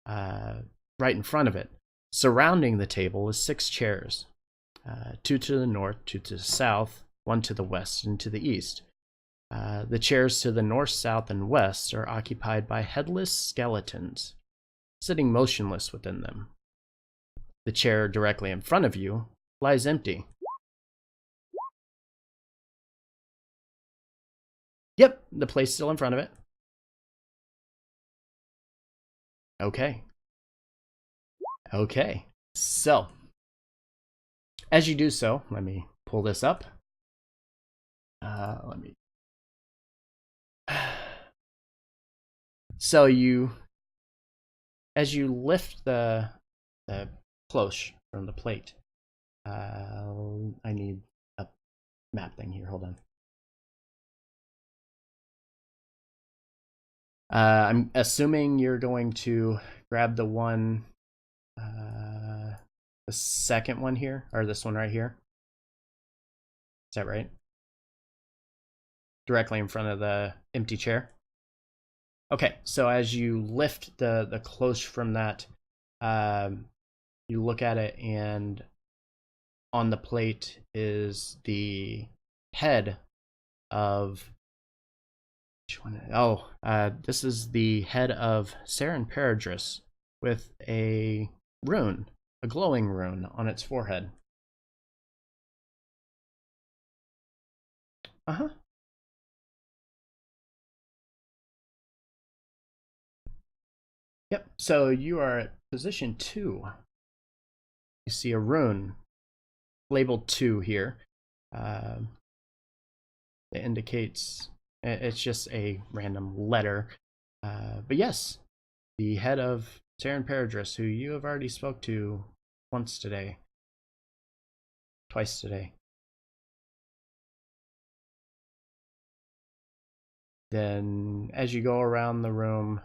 Speaker 1: right in front of it. Surrounding the table is 6 chairs. 2 to the north, 2 to the south, 1 to the west and to the east. The chairs to the north, south, and west are occupied by headless skeletons, sitting motionless within them. The chair directly in front of you lies empty. Yep, the plate's still in front of it. Okay. Okay, so as you do so, let me pull this up. So as you lift the cloche from the plate, I need a map thing here. Hold on. I'm assuming you're going to grab the one, the second one here, or this one right here. Is that right? Directly in front of the empty chair. Okay, so as you lift the cloche from that, you look at it, and on the plate is the head of... Which one? Oh, this is the head of Saren Paradris with a rune, a glowing rune on its forehead. Uh-huh. Yep, so you are at position 2. You see a rune labeled 2 here. It indicates it's just a random letter. But yes, the head of Saren Paradris, who you have already spoke to once today. Twice today. Then as you go around the room,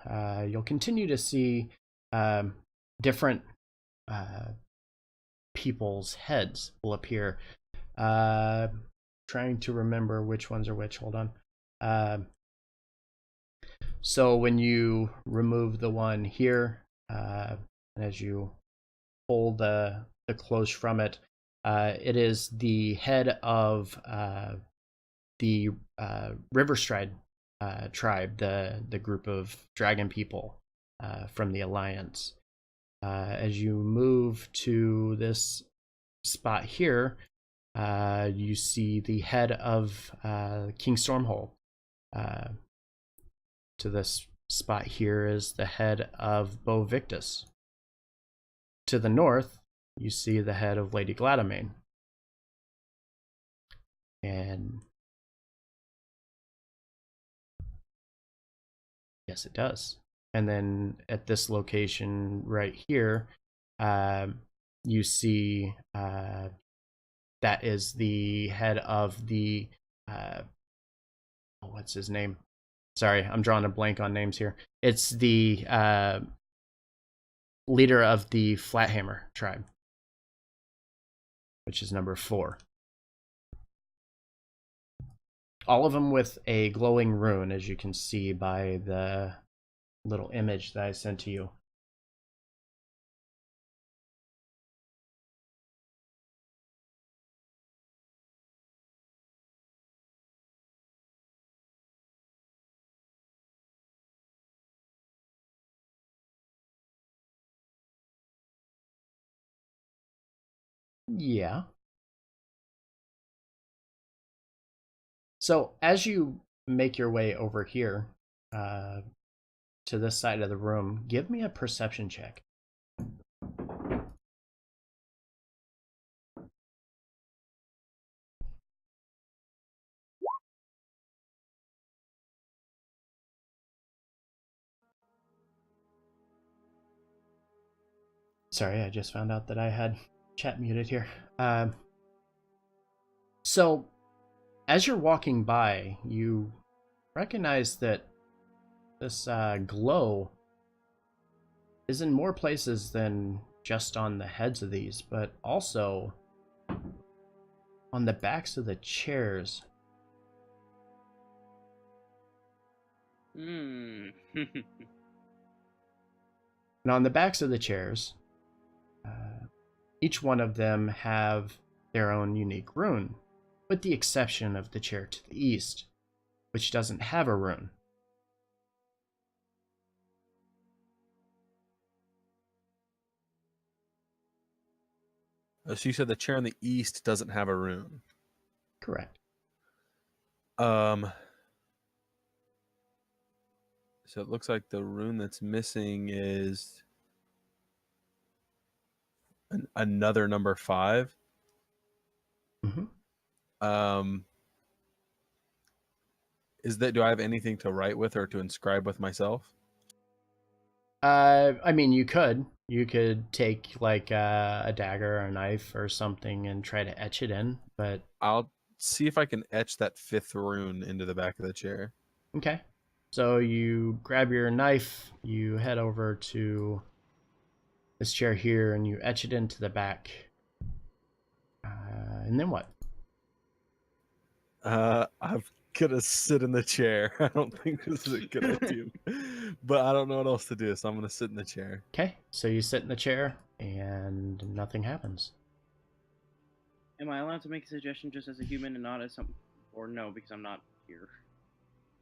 Speaker 1: you'll continue to see different people's heads will appear. Trying to remember which ones are which. Hold on. So when you remove the one here, and as you pull the clothes from it, it is the head of the Riverstride tribe, the group of dragon people from the Alliance. As you move to this spot here, you see the head of King Stormhole. To this spot here is the head of Bo Victus. To the north, you see the head of Lady Gladamain. And yes, it does. And then at this location right here, you see that is the head of the what's his name? Sorry, I'm drawing a blank on names here. It's the leader of the Flathammer tribe, which is number 4. All of them with a glowing rune, as you can see by the little image that I sent to you. Yeah. So as you make your way over here to this side of the room, give me a perception check. Sorry, I just found out that I had chat muted here. So as you're walking by, you recognize that this glow is in more places than just on the heads of these, but also on the backs of the chairs.
Speaker 6: Hmm.
Speaker 1: And on the backs of the chairs, each one of them have their own unique rune, with the exception of the chair to the east, which doesn't have a rune.
Speaker 5: So you said the chair in the east doesn't have a rune.
Speaker 1: Correct.
Speaker 5: So it looks like the rune that's missing is another number 5.
Speaker 1: Mm-hmm.
Speaker 5: Do I have anything to write with or to inscribe with myself?
Speaker 1: I mean, you could take like a dagger or a knife or something and try to etch it in, but
Speaker 5: I'll see if I can etch that 5th rune into the back of the chair.
Speaker 1: okay. So you grab your knife, you head over to this chair here, and you etch it into the back. And then what?
Speaker 5: I'm gonna sit in the chair. I don't think this is a good idea, but I don't know what else to do, so I'm gonna sit in the chair.
Speaker 1: Okay, so you sit in the chair, and nothing happens.
Speaker 3: Am I allowed to make a suggestion just as a human and not as some, or no, because I'm not here?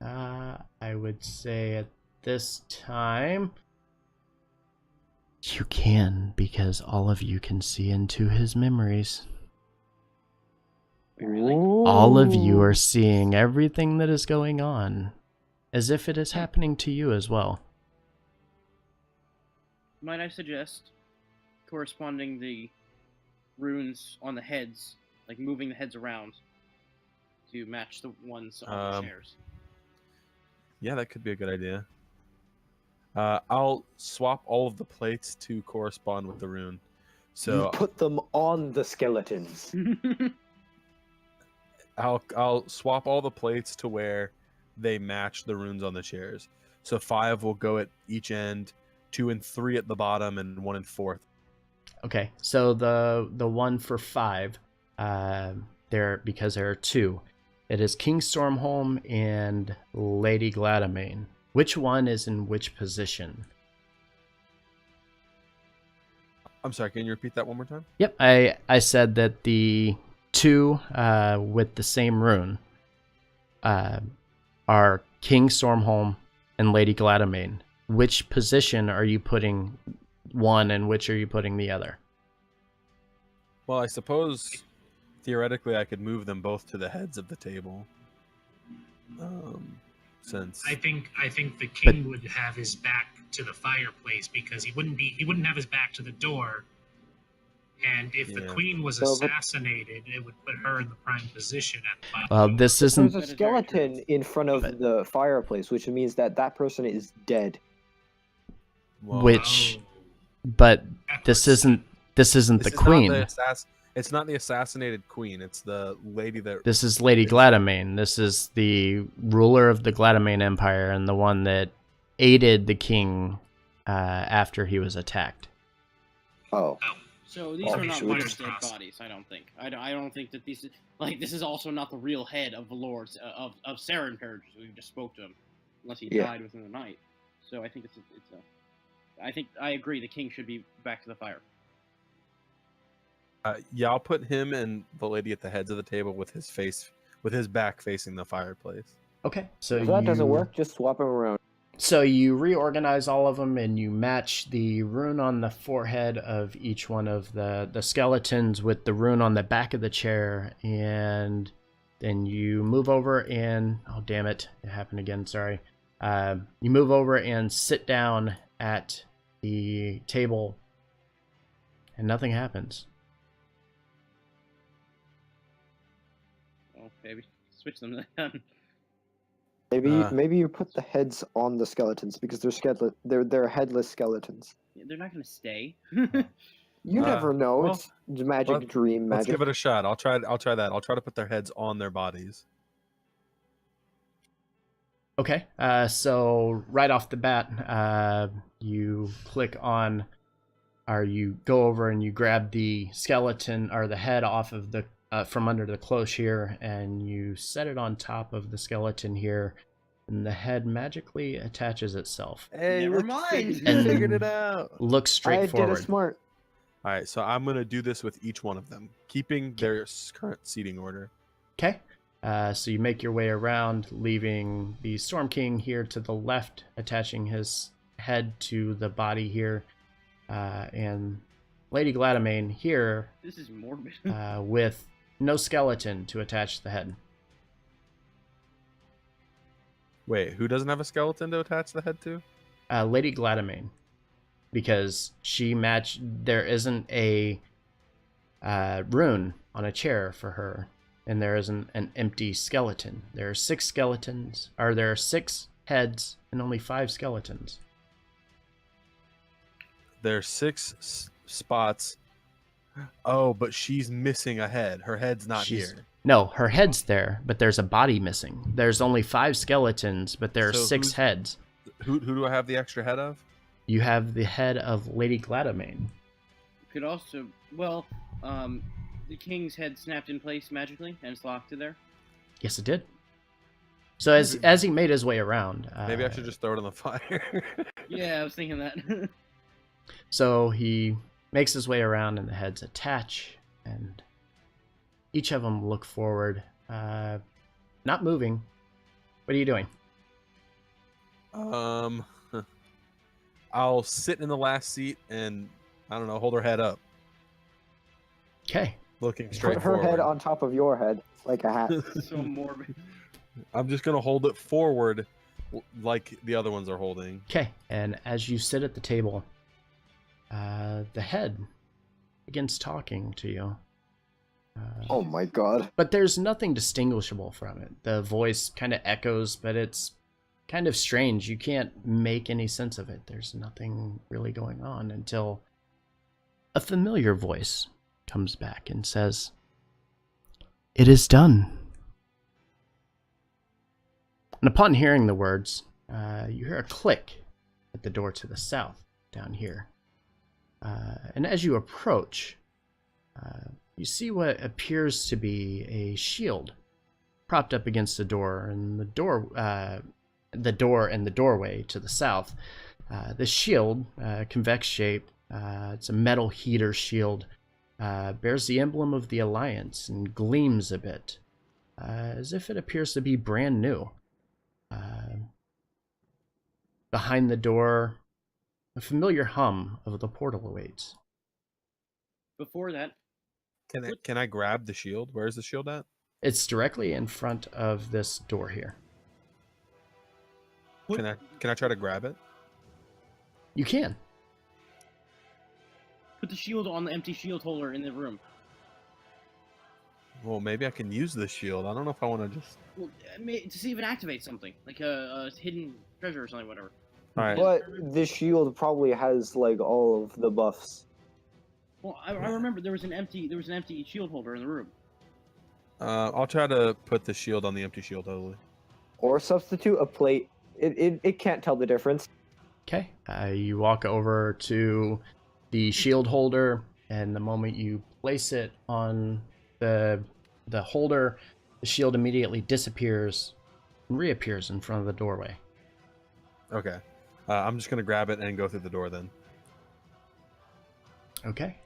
Speaker 1: I would say at this time you can, because all of you can see into his memories.
Speaker 3: Wait, really?
Speaker 1: All of you are seeing everything that is going on, as if it is happening to you as well.
Speaker 3: Might I suggest corresponding the runes on the heads, like moving the heads around to match the ones on the chairs?
Speaker 5: Yeah, that could be a good idea. I'll swap all of the plates to correspond with the rune. So
Speaker 2: You put them on the skeletons.
Speaker 5: I'll swap all the plates to where they match the runes on the chairs. So 5 will go at each end, 2 and 3 at the bottom, and 1 and 4.
Speaker 1: Okay, so the one for 5, because there are 2. It is King Stormholm and Lady Gladamain. Which one is in which position?
Speaker 5: I'm sorry, can you repeat that one more time?
Speaker 1: Yep, I said that the 2 with the same rune are King Stormholm and Lady Gladamain. Which position are you putting one and which are you putting the other?
Speaker 5: Well, I suppose theoretically I could move them both to the heads of the table. Since
Speaker 4: I think the king would have his back to the fireplace because he wouldn't have his back to the door. And if the queen was assassinated, it would put her in the prime position at the bottom.
Speaker 1: Well, this isn't.
Speaker 2: There's a skeleton in front of the fireplace, which means that that person is dead.
Speaker 1: Which, but this isn't the queen.
Speaker 5: It's not the assassinated queen. It's the lady that.
Speaker 1: This is Lady Gladamain. This is the ruler of the Gladamain Empire and the one that aided the king after he was attacked.
Speaker 2: Oh.
Speaker 3: So these are not much dead bodies, I don't think. I don't think that these this is also not the real head of the lords of Sarenturge. We just spoke to him, unless he died within the night. So I think I agree. The king should be back to the fire.
Speaker 5: Yeah, I'll put him and the lady at the heads of the table with his back facing the fireplace.
Speaker 1: Okay, so
Speaker 2: if that doesn't work, just swap him around.
Speaker 1: So you reorganize all of them and you match the rune on the forehead of each one of the skeletons with the rune on the back of the chair, and then you move over and oh damn it happened again, sorry. You move over and sit down at the table and nothing happens.
Speaker 3: Oh, maybe switch them then.
Speaker 2: Maybe you put the heads on the skeletons because they're headless skeletons.
Speaker 3: They're not gonna stay.
Speaker 2: You never know.
Speaker 5: Well,
Speaker 2: it's magic, dream magic.
Speaker 5: Let's give it a shot. I'll try that. I'll try to put their heads on their bodies.
Speaker 1: Okay, so right off the bat, you click on, or you go over and you grab the skeleton or the head off of the from under the cloche here, and you set it on top of the skeleton here, and the head magically attaches itself.
Speaker 5: Hey,
Speaker 3: never mind.
Speaker 5: You figured it out.
Speaker 1: Look straight forward.
Speaker 2: I did it smart.
Speaker 5: All right, so I'm gonna do this with each one of them, keeping their current seating order.
Speaker 1: Okay. So you make your way around, leaving the Storm King here to the left, attaching his head to the body here, and Lady Gladamain here.
Speaker 3: This is morbid.
Speaker 1: With no skeleton to attach the head.
Speaker 5: Wait, who doesn't have a skeleton to attach the head to?
Speaker 1: Lady Gladamain, because there isn't a rune on a chair for her, and there isn't an empty skeleton. There are 6 skeletons, or there are 6 heads and only 5 skeletons.
Speaker 5: There are 6 spots. Oh, but she's missing a head. Her head's not here.
Speaker 1: No, her head's there, but there's a body missing. There's only 5 skeletons, but there are 6 heads.
Speaker 5: Who do I have the extra head of?
Speaker 1: You have the head of Lady Gladamain.
Speaker 3: You could also, the king's head snapped in place magically and it's locked to there.
Speaker 1: Yes, it did. So as he made his way around,
Speaker 5: maybe I should just throw it on the fire.
Speaker 3: Yeah, I was thinking that.
Speaker 1: So he makes his way around, and the heads attach, and each of them look forward, not moving. What are you doing?
Speaker 5: I'll sit in the last seat and I don't know, hold her head up,
Speaker 1: Okay.
Speaker 5: looking
Speaker 2: Put
Speaker 5: straight
Speaker 2: her head
Speaker 5: forward.
Speaker 2: on top of your head like a hat.
Speaker 3: So morbid.
Speaker 5: I'm just gonna hold it forward, like the other ones are holding.
Speaker 1: Okay. And as you sit at the table, the head begins talking to you.
Speaker 2: Oh my god.
Speaker 1: But there's nothing distinguishable from it. The voice kind of echoes, but it's kind of strange. You can't make any sense of it. There's nothing really going on until a familiar voice comes back and says, "It is done." And upon hearing the words, you hear a click at the door to the south down here. And as you approach, you see what appears to be a shield propped up against the door, and the door and the doorway to the south. The shield, convex shape, it's a metal heater shield, bears the emblem of the Alliance and gleams a bit, as if it appears to be brand new. Behind the door, a familiar hum of the portal awaits.
Speaker 3: Before that,
Speaker 5: Can I grab the shield? Where's the shield at?
Speaker 1: It's directly in front of this door here.
Speaker 5: Can I try to grab it?
Speaker 1: You can.
Speaker 3: put the shield on the empty shield holder in the room.
Speaker 5: Well, maybe I can use the shield. I don't know if I want to just.
Speaker 3: Well, to see if it activates something, like a hidden treasure or something, whatever.
Speaker 5: All right.
Speaker 2: But the shield probably has like all of the buffs.
Speaker 3: Well, I remember there was an empty shield holder in the room.
Speaker 5: I'll try to put the shield on the empty shield totally.
Speaker 2: Or substitute a plate. It can't tell the difference.
Speaker 1: Okay. You walk over to the shield holder, and the moment you place it on the holder, the shield immediately disappears and reappears in front of the doorway.
Speaker 5: Okay. I'm just gonna grab it and go through the door then.
Speaker 1: Okay.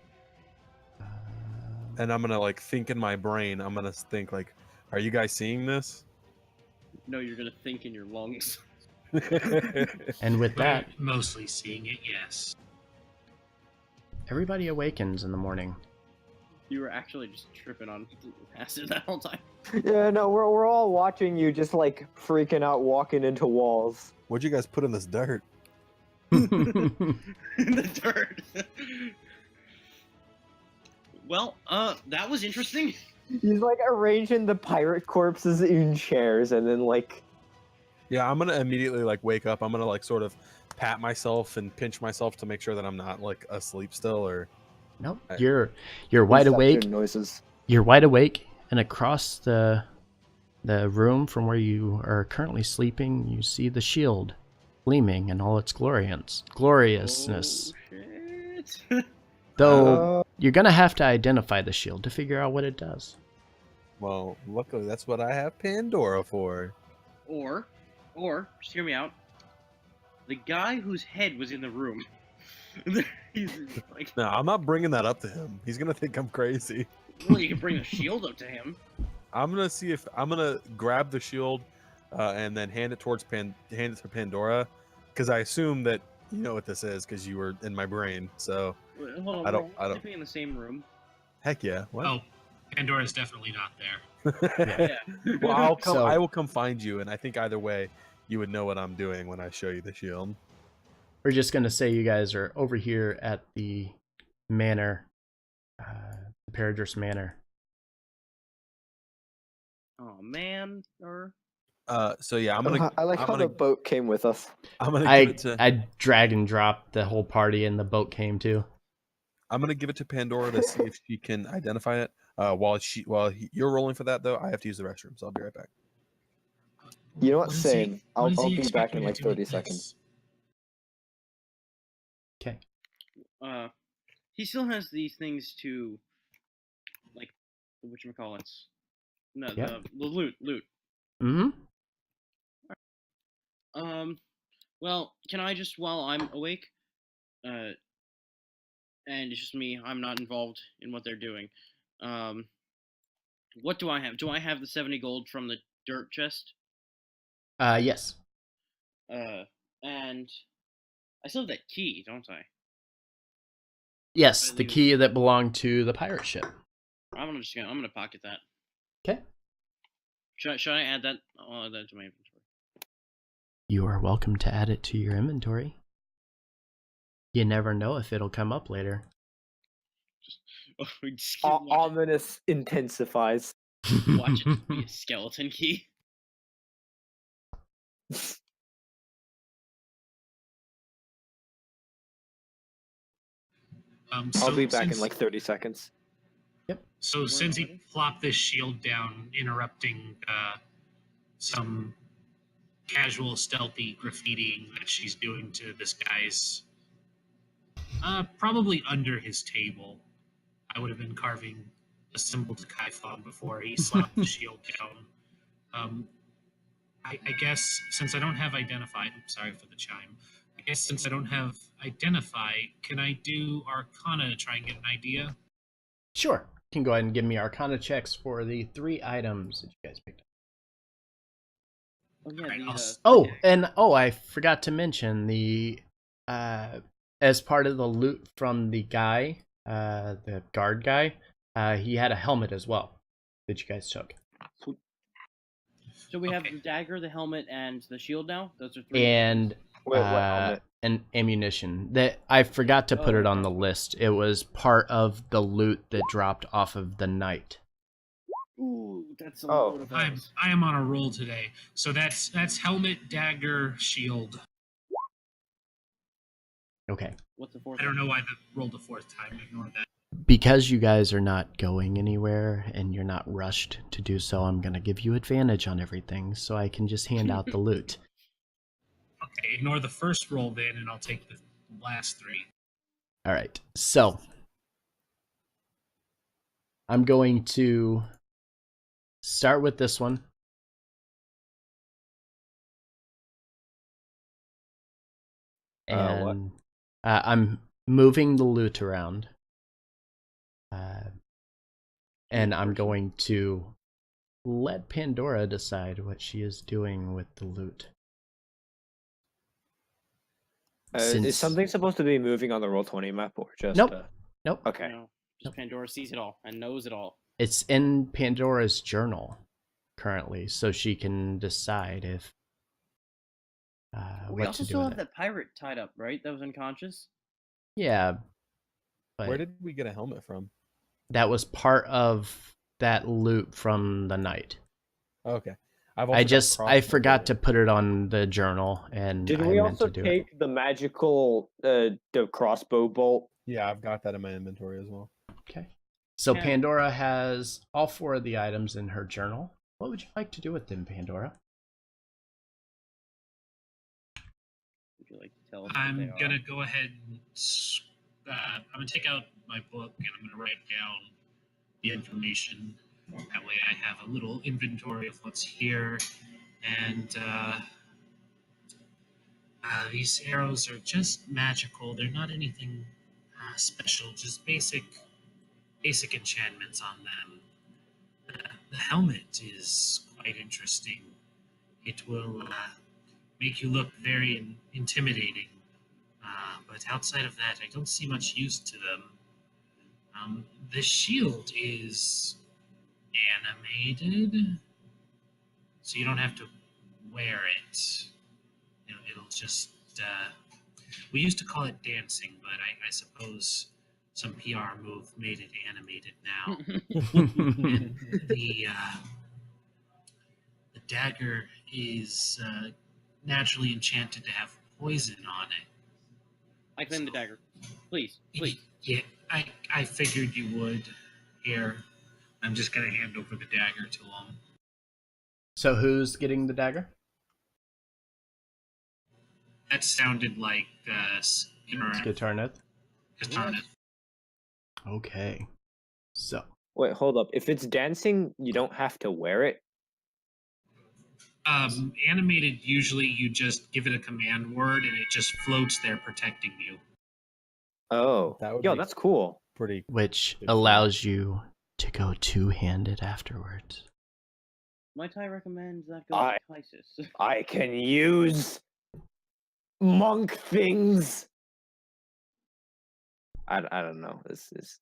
Speaker 5: And I'm gonna like think in my brain. I'm gonna think like, are you guys seeing this?
Speaker 3: No, you're gonna think in your lungs.
Speaker 1: And with that,
Speaker 4: Mostly seeing it, yes.
Speaker 1: everybody awakens in the morning.
Speaker 3: You were actually just tripping on acid that whole time.
Speaker 2: Yeah, no, we're all watching you just like freaking out, walking into walls.
Speaker 5: What'd you guys put in this dirt?
Speaker 3: In the dirt. Well, that was interesting.
Speaker 2: He's like arranging the pirate corpses in chairs, and then like.
Speaker 5: Yeah, I'm gonna immediately like wake up. I'm gonna like sort of pat myself and pinch myself to make sure that I'm not like asleep still or.
Speaker 1: Nope. You're wide awake.
Speaker 2: Inception noises.
Speaker 1: You're wide awake, and across the room from where you are currently sleeping, you see the shield gleaming in all its gloriousness.
Speaker 3: Oh, shit.
Speaker 1: Though you're gonna have to identify the shield to figure out what it does.
Speaker 5: Well, luckily that's what I have Pandora for.
Speaker 3: Or, just hear me out. The guy whose head was in the room. He's like,
Speaker 5: No, I'm not bringing that up to him. He's gonna think I'm crazy.
Speaker 3: well, you can bring the shield up to him.
Speaker 5: I'm gonna grab the shield, and then hand it to Pandora, because I assume that you know what this is because you were in my brain. So
Speaker 3: Hold on,
Speaker 5: I don't.
Speaker 3: we're sleeping in the same room.
Speaker 5: Heck yeah. What?
Speaker 4: Oh, Pandora's definitely not there.
Speaker 3: Yeah.
Speaker 5: Well, I'll come.
Speaker 1: So-
Speaker 5: I will come find you, and I think either way, you would know what I'm doing when I show you the shield.
Speaker 1: We're just gonna say you guys are over here at the manor, the Paradris Manor.
Speaker 3: Oh man, or
Speaker 5: So yeah, I'm gonna.
Speaker 2: I like
Speaker 5: I'm
Speaker 2: how
Speaker 5: gonna,
Speaker 2: the boat came with us.
Speaker 5: I'm gonna
Speaker 1: I
Speaker 5: give it to.
Speaker 1: I drag and drop the whole party, and the boat came too.
Speaker 5: I'm gonna give it to Pandora to see if she can identify it. While you're rolling for that though, I have to use the restroom, so I'll be right back.
Speaker 2: You know what?
Speaker 4: What is
Speaker 2: Same.
Speaker 4: he-
Speaker 2: I'll
Speaker 4: what is he
Speaker 2: be back
Speaker 4: expecting
Speaker 2: in
Speaker 4: to
Speaker 2: like
Speaker 4: do
Speaker 2: 30
Speaker 4: with
Speaker 2: seconds.
Speaker 4: this?
Speaker 1: Okay.
Speaker 3: he still has these things to, like, whatchamacallits. No,
Speaker 1: Yeah.
Speaker 3: the loot.
Speaker 1: Mm-hmm.
Speaker 3: Well, can I just, while I'm awake, and it's just me, I'm not involved in what they're doing, What do I have? Do I have the 70 gold from the dirt chest?
Speaker 1: Yes.
Speaker 3: And I still have that key, don't I?
Speaker 1: Yes,
Speaker 3: I
Speaker 1: the
Speaker 3: lose-
Speaker 1: key that belonged to the pirate ship.
Speaker 3: I'm gonna pocket that.
Speaker 1: Okay.
Speaker 3: Should I add that? I'll add that to my inventory.
Speaker 1: You are welcome to add it to your inventory. You never know if it'll come up later.
Speaker 3: We just keep watching,
Speaker 2: Ominous intensifies.
Speaker 3: watch it just be a skeleton key.
Speaker 2: I'll be back in
Speaker 4: since-
Speaker 2: like 30 seconds.
Speaker 4: So
Speaker 3: We're
Speaker 4: since he
Speaker 3: ready?
Speaker 4: plopped this shield down, interrupting some casual, stealthy graffitiing that she's doing to this guy's, probably under his table. I would have been carving a symbol to Kaifon before he slapped the shield down. I guess since I don't have identify, sorry for the chime. I guess since I don't have identify, can I do Arcana to try and get an idea?
Speaker 1: Sure. You can go ahead and give me Arcana checks for the 3 items that you guys picked up.
Speaker 3: Oh yeah,
Speaker 4: Alright,
Speaker 3: the,
Speaker 4: I'll s-
Speaker 1: Oh, and I forgot to mention the as part of the loot from the guy, the guard guy, he had a helmet as well that you guys took.
Speaker 3: so we have
Speaker 4: Okay.
Speaker 3: the dagger, the helmet, and the shield now. Those are 3.
Speaker 1: And
Speaker 2: Wait, what helmet?
Speaker 1: and ammunition. That I forgot to put
Speaker 3: Oh,
Speaker 1: it on
Speaker 3: okay.
Speaker 1: the list. It was part of the loot that dropped off of the knight.
Speaker 3: Ooh, that's a
Speaker 2: Oh.
Speaker 3: load of
Speaker 4: I
Speaker 3: those.
Speaker 4: am on a roll today. So that's helmet, dagger, shield.
Speaker 1: Okay.
Speaker 3: What's the 4th?
Speaker 4: I don't know why the rolled the 4th time. Ignore that.
Speaker 1: Because you guys are not going anywhere and you're not rushed to do so, I'm going to give you advantage on everything so I can just hand out the loot.
Speaker 4: Okay, ignore the first roll then, and I'll take the last 3.
Speaker 1: All right. So I'm going to start with this one.
Speaker 2: What?
Speaker 1: And I'm moving the loot around. And I'm going to let Pandora decide what she is doing with the loot.
Speaker 2: Is
Speaker 1: Since-
Speaker 2: something supposed to be moving on the Roll20 map or just?
Speaker 1: Nope. Nope.
Speaker 2: Okay.
Speaker 3: No, just Pandora sees it all and knows it all.
Speaker 1: It's in Pandora's journal currently, so she can decide if
Speaker 3: We
Speaker 1: what
Speaker 3: also
Speaker 1: to do
Speaker 3: still
Speaker 1: with
Speaker 3: have
Speaker 1: it.
Speaker 3: that pirate tied up, right? That was unconscious.
Speaker 1: Yeah, but
Speaker 5: Where did we get a helmet from?
Speaker 1: that was part of that loot from the night.
Speaker 5: Okay. I
Speaker 1: I forgot to put it on the journal, and
Speaker 2: Did
Speaker 1: I
Speaker 2: we
Speaker 1: meant
Speaker 2: also
Speaker 1: to do it.
Speaker 2: take the magical the crossbow bolt?
Speaker 5: Yeah, I've got that in my inventory as well.
Speaker 1: Okay. So
Speaker 3: Yeah.
Speaker 1: Pandora has all 4 of the items in her journal. What would you like to do with them, Pandora?
Speaker 3: Would you like to tell us what they
Speaker 4: I'm
Speaker 3: are?
Speaker 4: gonna go ahead and I'm gonna take out my book and I'm gonna write down the information. That way, I have a little inventory of what's here, and these arrows are just magical. They're not anything special, just basic enchantments on them. The helmet is quite interesting. It will make you look very intimidating. But outside of that, I don't see much use to them. The shield is animated, so you don't have to wear it. It'll just. We used to call it dancing, but I suppose some PR move made it animated now. The dagger is naturally enchanted to have poison on it.
Speaker 3: I claim the dagger. Please, please.
Speaker 4: Yeah, I figured you would. Here, I'm just gonna hand over the dagger to him.
Speaker 1: So who's getting the dagger?
Speaker 4: That sounded like Skinner and
Speaker 1: Skatarneth.
Speaker 4: Katana.
Speaker 1: Okay. So
Speaker 2: Wait, hold up. If it's dancing, you don't have to wear it.
Speaker 4: Animated, usually you just give it a command word and it just floats there protecting you.
Speaker 2: Oh,
Speaker 5: That would
Speaker 2: yo,
Speaker 5: be-
Speaker 2: that's cool.
Speaker 5: Pretty.
Speaker 1: which
Speaker 5: Good
Speaker 1: allows you to go two-handed afterwards.
Speaker 3: Might I recommend that goes
Speaker 2: I-
Speaker 3: to Kaisis?
Speaker 2: I can use monk things. I don't know. This is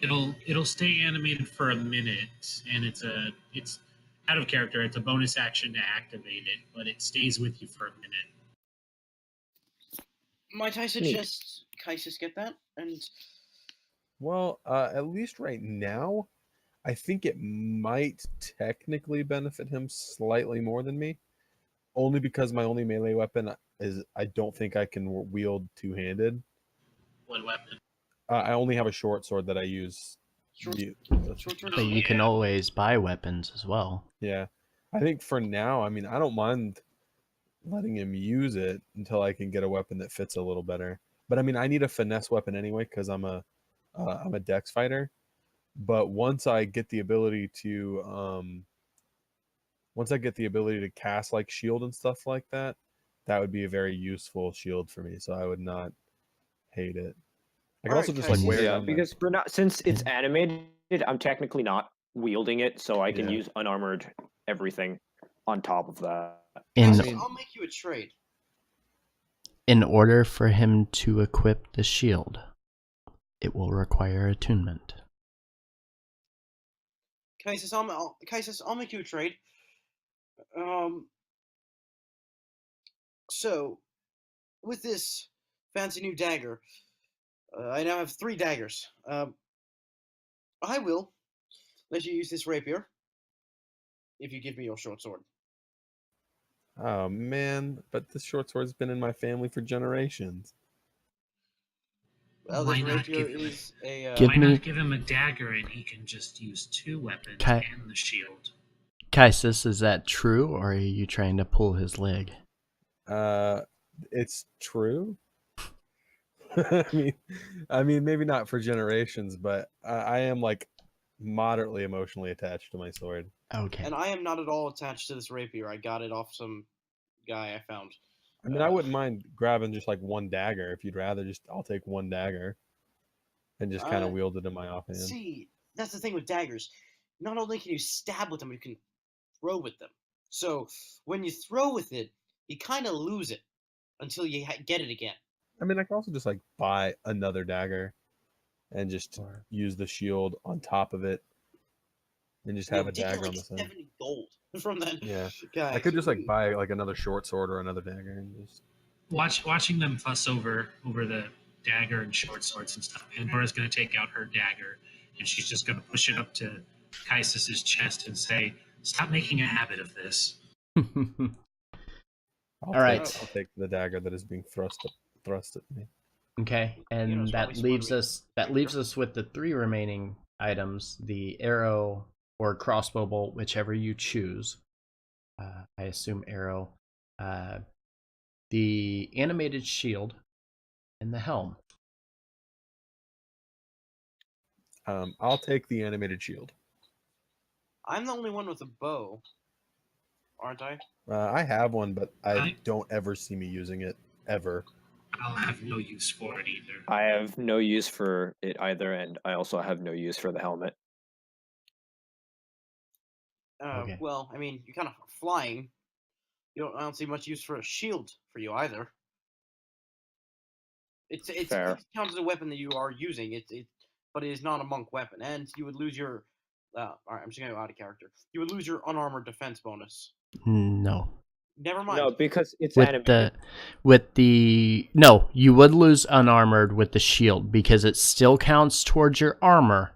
Speaker 4: It'll stay animated for a minute, and it's out of character. It's a bonus action to activate it, but it stays with you for a minute.
Speaker 3: Might I suggest Kaisis get that? And
Speaker 5: Well, at least right now, I think it might technically benefit him slightly more than me, only because my only melee weapon is I don't think I can wield two-handed.
Speaker 4: What weapon?
Speaker 5: I only have a short sword that I use.
Speaker 3: Short- short sword
Speaker 1: But you can
Speaker 4: yeah.
Speaker 1: always buy weapons as well.
Speaker 5: Yeah, I think for now, I mean, I don't mind letting him use it until I can get a weapon that fits a little better. But I mean, I need a finesse weapon anyway because I'm a dex fighter. But once I get the ability to cast like shield and stuff like that, that would be a very useful shield for me. So I would not hate it. I could also
Speaker 3: Alright,
Speaker 5: just like
Speaker 3: Kaisis.
Speaker 5: wear it
Speaker 2: yeah,
Speaker 5: on my.
Speaker 2: because for not since it's animated, I'm technically not wielding it, so I can
Speaker 5: Yeah.
Speaker 2: use unarmored everything on top of that.
Speaker 1: In
Speaker 3: Kaisis,
Speaker 5: mean-
Speaker 3: I'll make you a trade.
Speaker 1: in order for him to equip the shield, it will require attunement.
Speaker 3: Kaisis, I'll make you a trade. So, with this fancy new dagger, I now have 3 daggers. I will let you use this rapier if you give me your short sword.
Speaker 5: Oh man, but this short sword's been in my family for generations.
Speaker 3: Well,
Speaker 4: Why
Speaker 3: this
Speaker 4: not
Speaker 3: rapier
Speaker 4: give him
Speaker 3: is a.
Speaker 1: Give
Speaker 4: Why
Speaker 1: me-
Speaker 4: not give him a dagger and he can just use 2 weapons
Speaker 1: Kai-
Speaker 4: and the shield?
Speaker 1: Kaisis, is that true, or are you trying to pull his leg?
Speaker 5: It's true. I mean, maybe not for generations, but I am like moderately emotionally attached to my sword.
Speaker 1: Okay.
Speaker 3: And I am not at all attached to this rapier. I got it off some guy I found.
Speaker 5: I mean, I wouldn't mind grabbing just like one dagger if you'd rather. I'll take one dagger and just kind of wield it in my offhand.
Speaker 3: See, that's the thing with daggers. Not only can you stab with them, you can throw with them. So when you throw with it, you kind of lose it until you get it again.
Speaker 5: I mean, I could also just like buy another dagger and just use the shield on top of it and just have a
Speaker 3: Did get
Speaker 5: dagger
Speaker 3: like
Speaker 5: on the side.
Speaker 3: 70 gold from that
Speaker 5: Yeah.
Speaker 3: guy.
Speaker 5: I could just like buy like another short sword or another dagger and just.
Speaker 4: Watching them fuss over the dagger and short swords and stuff. Pandora's going to take out her dagger and she's just going to push it up to Kaisis's chest and say, "Stop making a habit of this."
Speaker 5: All
Speaker 1: right.
Speaker 5: I'll take the dagger that is being thrust at me.
Speaker 1: Okay, and
Speaker 3: You know, it's
Speaker 1: that
Speaker 3: probably
Speaker 1: leaves
Speaker 3: smarter.
Speaker 1: us with the 3 remaining items: the arrow or crossbow bolt, whichever you choose. I assume arrow, the animated shield, and the helm.
Speaker 5: I'll take the animated shield.
Speaker 3: I'm the only one with a bow, aren't I?
Speaker 5: I have one, but I
Speaker 4: I-
Speaker 5: don't ever see me using it ever.
Speaker 4: I'll have no use for it either.
Speaker 2: I have no use for it either, and I also have no use for the helmet.
Speaker 1: Okay.
Speaker 3: Well, I mean, you're kind of flying. I don't see much use for a shield for you either. It
Speaker 2: Fair.
Speaker 3: counts as a weapon that you are using. But it is not a monk weapon, and you would lose your. All right, I'm just gonna go out of character. You would lose your unarmored defense bonus.
Speaker 1: No.
Speaker 3: Never mind.
Speaker 2: No, because it's
Speaker 1: With
Speaker 2: animated.
Speaker 1: no, you would lose unarmored with the shield because it still counts towards your armor.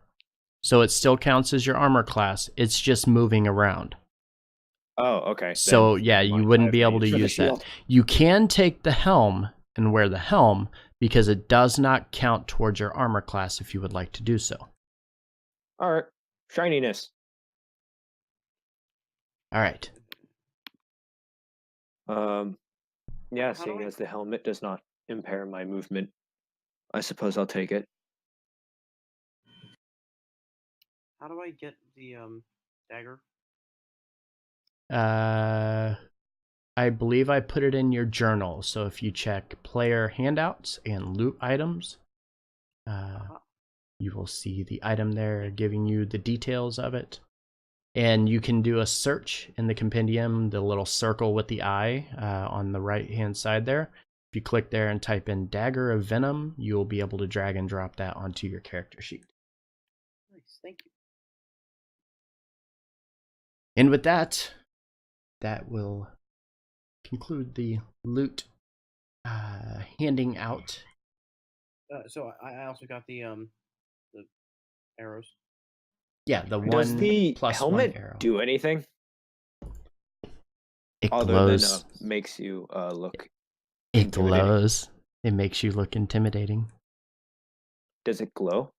Speaker 1: So it still counts as your armor class. It's just moving around.
Speaker 2: Oh, okay.
Speaker 1: So
Speaker 2: then
Speaker 1: yeah,
Speaker 2: never
Speaker 1: you
Speaker 2: mind. I
Speaker 1: wouldn't
Speaker 2: have
Speaker 1: be
Speaker 2: no
Speaker 1: able to
Speaker 2: for the
Speaker 1: use that.
Speaker 2: shield.
Speaker 1: You can take the helm and wear the helm because it does not count towards your armor class if you would like to do so.
Speaker 2: All right, shininess.
Speaker 1: All right.
Speaker 2: Yeah,
Speaker 3: How do
Speaker 2: seeing
Speaker 3: I-
Speaker 2: as the helmet does not impair my movement, I suppose I'll take it.
Speaker 3: How do I get the dagger?
Speaker 1: I believe I put it in your journal. So if you check player handouts and loot items, you will see the item there giving you the details of it. And you can do a search in the compendium, the little circle with the eye on the right-hand side there. If you click there and type in Dagger of Venom, you will be able to drag and drop that onto your character sheet.
Speaker 3: Nice, thank you.
Speaker 1: And with that, that will conclude the loot handing out.
Speaker 3: So I also got the arrows.
Speaker 1: Yeah, the
Speaker 2: Does
Speaker 1: one
Speaker 2: the
Speaker 1: plus
Speaker 2: helmet
Speaker 1: one arrow.
Speaker 2: do anything
Speaker 1: It
Speaker 2: other
Speaker 1: glows.
Speaker 2: than makes you look?
Speaker 1: It
Speaker 2: intimidating?
Speaker 1: glows. It makes you look intimidating.
Speaker 2: Does it glow?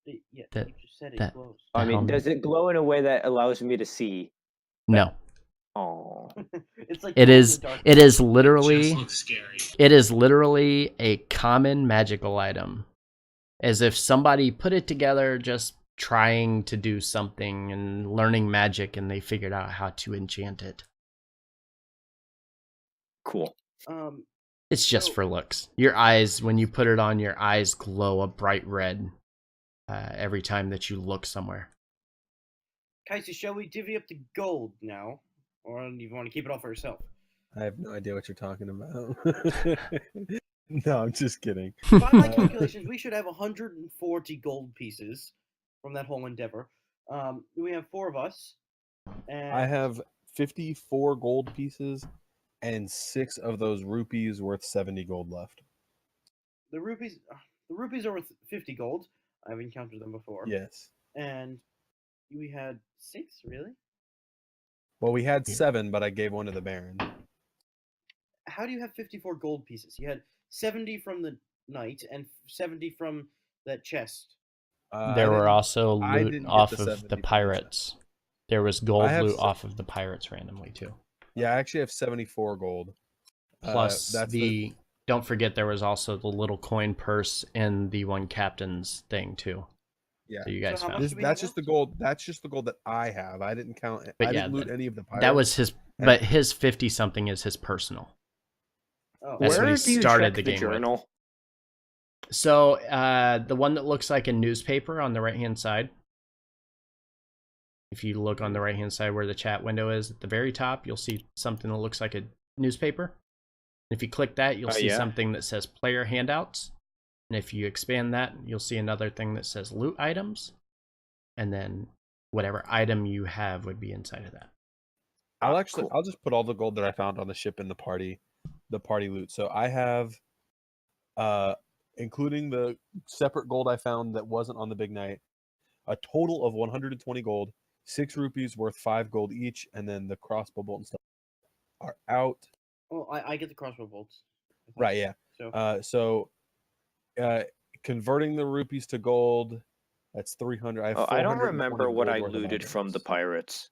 Speaker 3: Yeah,
Speaker 1: That-
Speaker 3: you just said it
Speaker 1: that-
Speaker 3: glows.
Speaker 1: The
Speaker 2: I mean,
Speaker 1: helmet.
Speaker 2: does it glow in a way that allows me to see?
Speaker 1: No.
Speaker 2: Oh,
Speaker 3: It's like
Speaker 1: It
Speaker 3: glow in
Speaker 1: is
Speaker 3: the dark.
Speaker 1: it is
Speaker 4: Just
Speaker 1: literally
Speaker 4: looks scary.
Speaker 1: it is literally a common magical item. As if somebody put it together just trying to do something and learning magic, and they figured out how to enchant it.
Speaker 2: cool.
Speaker 1: It's just
Speaker 3: So-
Speaker 1: for looks. Your eyes, when you put it on, your eyes glow a bright red every time that you look somewhere.
Speaker 3: Kaisi, shall we divvy up the gold now, or do you want to keep it all for yourself?
Speaker 5: I have no idea what you're talking about. No, I'm just kidding.
Speaker 3: By my calculations, we should have 140 gold pieces from that whole endeavor. We have 4 of us, and
Speaker 5: I have 54 gold pieces and 6 of those rupees worth 70 gold left.
Speaker 3: the rupees. The rupees are worth 50 gold. I've encountered them before.
Speaker 5: Yes.
Speaker 3: And we had 6, really?
Speaker 5: Well, we had
Speaker 1: Yeah.
Speaker 5: 7, but I gave one to the Baron.
Speaker 3: How do you have 54 gold pieces? You had 70 from the knight and 70 from that chest.
Speaker 1: There were also
Speaker 5: I
Speaker 1: loot
Speaker 5: didn't get
Speaker 1: off
Speaker 5: the
Speaker 1: of
Speaker 5: 70
Speaker 1: the
Speaker 5: from the
Speaker 1: pirates. There was gold
Speaker 5: have
Speaker 1: loot
Speaker 5: s-
Speaker 1: off of the pirates randomly too.
Speaker 5: Yeah, I actually have 74 gold.
Speaker 1: Plus
Speaker 5: that's
Speaker 1: don't forget there was also the little coin purse and the one captain's thing too.
Speaker 5: Yeah.
Speaker 1: So you guys
Speaker 3: So how
Speaker 1: found.
Speaker 3: much do we
Speaker 5: That's
Speaker 3: have
Speaker 5: just the
Speaker 3: left?
Speaker 5: gold. That's just the gold that I have. I didn't count.
Speaker 1: But
Speaker 5: I
Speaker 1: yeah,
Speaker 5: didn't loot any of the pirates.
Speaker 1: That was his,
Speaker 5: and-
Speaker 1: but his 50 something is his personal.
Speaker 3: Oh,
Speaker 1: That's what
Speaker 2: Where
Speaker 1: he
Speaker 2: do you
Speaker 1: started
Speaker 2: check
Speaker 1: the
Speaker 2: the
Speaker 1: game with.
Speaker 2: journal?
Speaker 1: So the one that looks like a newspaper on the right hand side. If you look on the right hand side where the chat window is, at the very top, you'll see something that looks like a newspaper. If you click that, you'll see
Speaker 2: yeah.
Speaker 1: something that says player handouts. And if you expand that, you'll see another thing that says loot items. And then whatever item you have would be inside of that.
Speaker 5: I'll
Speaker 2: Cool.
Speaker 5: just put all the gold that I found on the ship in the party loot. So I have, including the separate gold I found that wasn't on the big night, a total of 120 gold, 6 rupees worth 5 gold each, and then the crossbow bolt and stuff are out.
Speaker 3: well, I get the crossbow bolts. I think.
Speaker 5: Right, yeah.
Speaker 3: So
Speaker 5: Converting the rupees to gold, that's 300. I have
Speaker 2: I don't
Speaker 5: 420
Speaker 2: remember what
Speaker 5: gold
Speaker 2: I
Speaker 5: worth of
Speaker 2: looted from the
Speaker 5: items.
Speaker 2: pirates.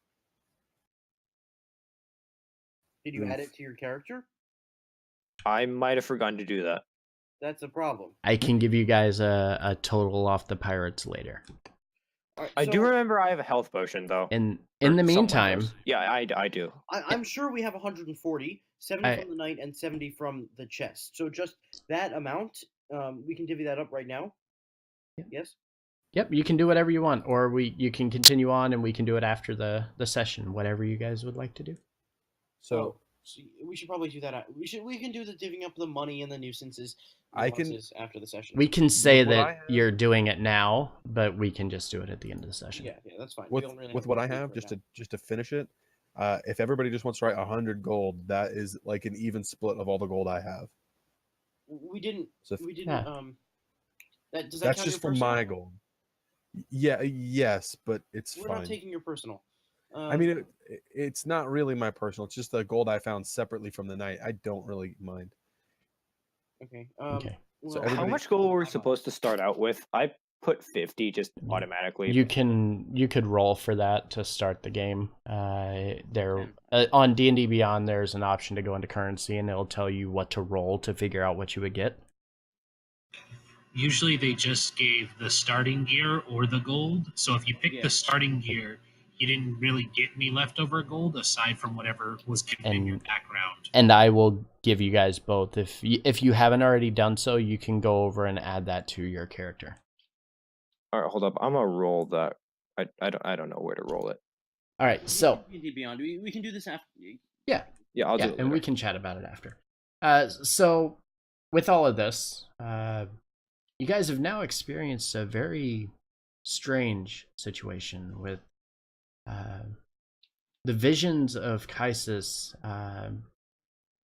Speaker 3: did you add
Speaker 5: Oof.
Speaker 3: it to your character?
Speaker 2: I might have forgotten to do that.
Speaker 3: That's a problem.
Speaker 1: I can give you guys a total off the pirates later.
Speaker 3: All right,
Speaker 2: I do
Speaker 3: so
Speaker 2: remember I have a health potion though.
Speaker 1: And
Speaker 2: Or
Speaker 1: in the
Speaker 2: someone
Speaker 1: meantime,
Speaker 2: does. Yeah, I do.
Speaker 3: I'm sure we have 140, 70
Speaker 1: I-
Speaker 3: from the knight and 70 from the chest. So just that amount, we can divvy that up right now.
Speaker 1: Yeah.
Speaker 3: Yes.
Speaker 1: yep, you can do whatever you want, or you can continue on and we can do it after the session, whatever you guys would like to do.
Speaker 5: So
Speaker 3: So we should probably do that. We can do the divvying up the money and the nuisances.
Speaker 5: I can-
Speaker 3: nuances after the session.
Speaker 1: We can say
Speaker 5: With what I
Speaker 1: that
Speaker 5: have-
Speaker 1: you're doing it now, but we can just do it at the end of the session.
Speaker 3: Yeah, that's fine. We
Speaker 5: with
Speaker 3: don't really
Speaker 5: with
Speaker 3: have
Speaker 5: what
Speaker 3: to
Speaker 5: I
Speaker 3: do it
Speaker 5: have,
Speaker 3: right
Speaker 5: just to finish it, if everybody just wants to write 100 gold, that is like an even split of all the gold I have.
Speaker 3: now. We didn't.
Speaker 5: So if-
Speaker 3: We didn't.
Speaker 1: Yeah.
Speaker 3: Does that
Speaker 5: that's
Speaker 3: count
Speaker 5: just
Speaker 3: your
Speaker 5: for my
Speaker 3: personal?
Speaker 5: gold. Yeah, yes, but it's
Speaker 3: We're
Speaker 5: fine.
Speaker 3: not taking your personal.
Speaker 5: I mean, it's not really my personal. It's just the gold I found separately from the night. I don't really mind.
Speaker 3: Okay.
Speaker 1: Okay.
Speaker 5: So
Speaker 3: well,
Speaker 2: How
Speaker 5: everybody-
Speaker 2: much gold were we
Speaker 3: I'm up.
Speaker 2: supposed to start out with? I put 50 just automatically.
Speaker 1: You could roll for that to start the game. There
Speaker 3: Okay.
Speaker 1: on D&D Beyond, there's an option to go into currency, and it'll tell you what to roll to figure out what you would get.
Speaker 4: Usually they just gave the starting gear or the gold. So if you pick
Speaker 3: Yeah.
Speaker 4: the starting gear, you didn't really get any leftover gold aside from whatever was given in your
Speaker 1: And-
Speaker 4: background.
Speaker 1: And I will give you guys both. If you haven't already done so, you can go over and add that to your character.
Speaker 2: All right, hold up. I'm gonna roll that. I don't know where to roll it.
Speaker 1: All right, so
Speaker 3: D&D Beyond. We can do this after.
Speaker 1: yeah,
Speaker 2: Yeah, I'll do
Speaker 1: yeah,
Speaker 2: it
Speaker 1: and we
Speaker 2: later.
Speaker 1: can chat about it after. So with all of this, you guys have now experienced a very strange situation with the visions of Kaisis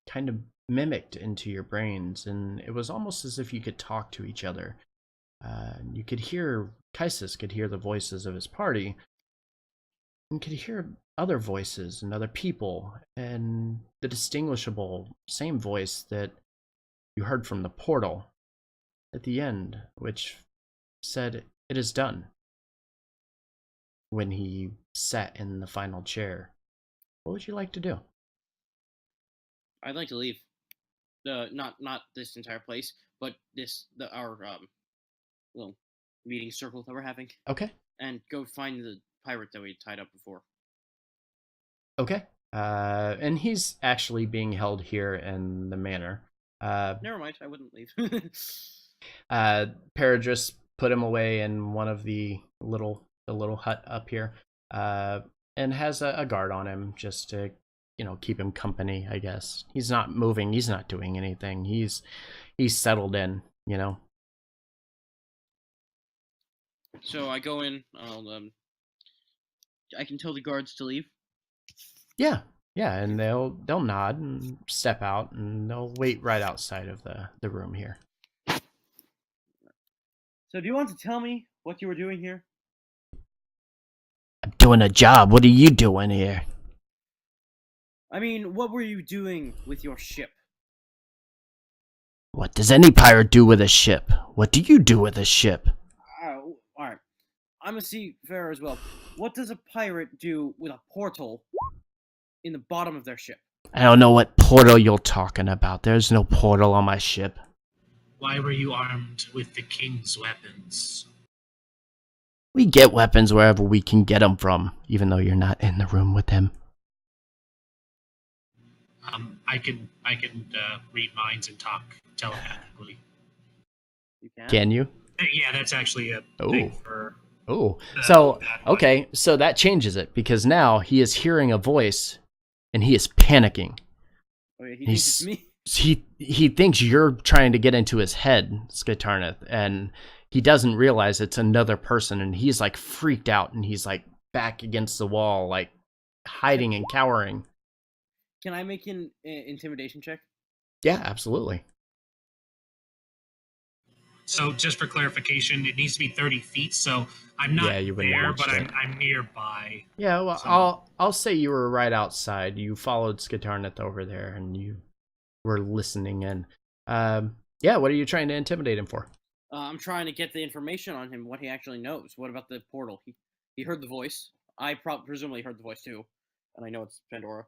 Speaker 1: kind of mimicked into your brains, and it was almost as if you could talk to each other. You could hear Kaisis could hear the voices of his party, and could hear other voices and other people, and the distinguishable same voice that you heard from the portal at the end, which said, "It is done," when he sat in the final chair. What would you like to do?
Speaker 3: I'd like to leave. Not this entire place, but our little meeting circle that we're having,
Speaker 1: Okay.
Speaker 3: and go find the pirate that we tied up before.
Speaker 1: Okay. And he's actually being held here in the manor.
Speaker 3: Never mind, I wouldn't leave.
Speaker 1: Paradris put him away in one of the little hut up here, and has a guard on him just to keep him company. I guess he's not moving. He's not doing anything. He's settled in.
Speaker 3: So I go in. I can tell the guards to leave.
Speaker 1: Yeah, yeah, and they'll nod and step out, and they'll wait right outside of the room here.
Speaker 3: So do you want to tell me what you were doing here?
Speaker 1: I'm doing a job. What are you doing here?
Speaker 3: I mean, what were you doing with your ship?
Speaker 1: What does any pirate do with a ship? What do you do with a ship?
Speaker 3: Alright. I'm a seafarer as well. What does a pirate do with a portal in the bottom of their ship?
Speaker 1: I don't know what portal you're talking about. There's no portal on my ship.
Speaker 4: Why were you armed with the king's weapons?
Speaker 1: We get weapons wherever we can get them from, even though you're not in the room with him.
Speaker 4: I can read minds and talk telepathically.
Speaker 3: You can?
Speaker 1: Can you?
Speaker 4: Yeah, that's actually a thing for.
Speaker 1: Oh,
Speaker 4: the
Speaker 1: so
Speaker 4: bad one.
Speaker 1: okay, so that changes it because now he is hearing a voice, and he is panicking.
Speaker 3: Oh, yeah, he thinks it's me.
Speaker 1: He thinks you're trying to get into his head, Skatarnith, and he doesn't realize it's another person, and he's like freaked out, and he's like back against the wall, like hiding and cowering.
Speaker 3: Can I make an intimidation check?
Speaker 1: Yeah, absolutely.
Speaker 4: So just for clarification, it needs to be 30 feet. So I'm not
Speaker 1: You wouldn't
Speaker 4: there,
Speaker 1: have
Speaker 4: but
Speaker 1: reached
Speaker 4: I'm nearby.
Speaker 1: Yeah, well,
Speaker 4: So-
Speaker 1: I'll say you were right outside. You followed Skatarnith over there, and you were listening in. Yeah, what are you trying to intimidate him for?
Speaker 3: I'm trying to get the information on him, what he actually knows. What about the portal? He heard the voice. I presumably heard the voice too, and I know it's Pandora.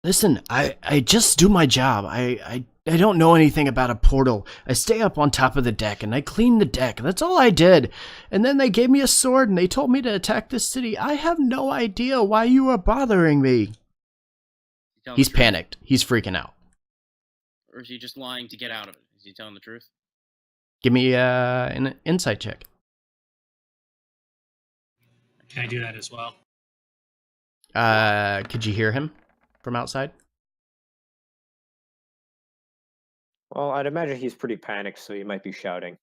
Speaker 1: Listen, I just do my job. I don't know anything about a portal. I stay up on top of the deck and I clean the deck. That's all I did. And then they gave me a sword and they told me to attack this city. I have no idea why you are bothering me. He's panicked. He's freaking out.
Speaker 3: Or is he just lying to get out of it? Is he telling the truth?
Speaker 1: Give me an insight check.
Speaker 4: Can I do that as well?
Speaker 1: Could you hear him from outside?
Speaker 2: Well, I'd imagine he's pretty panicked, so he might be shouting.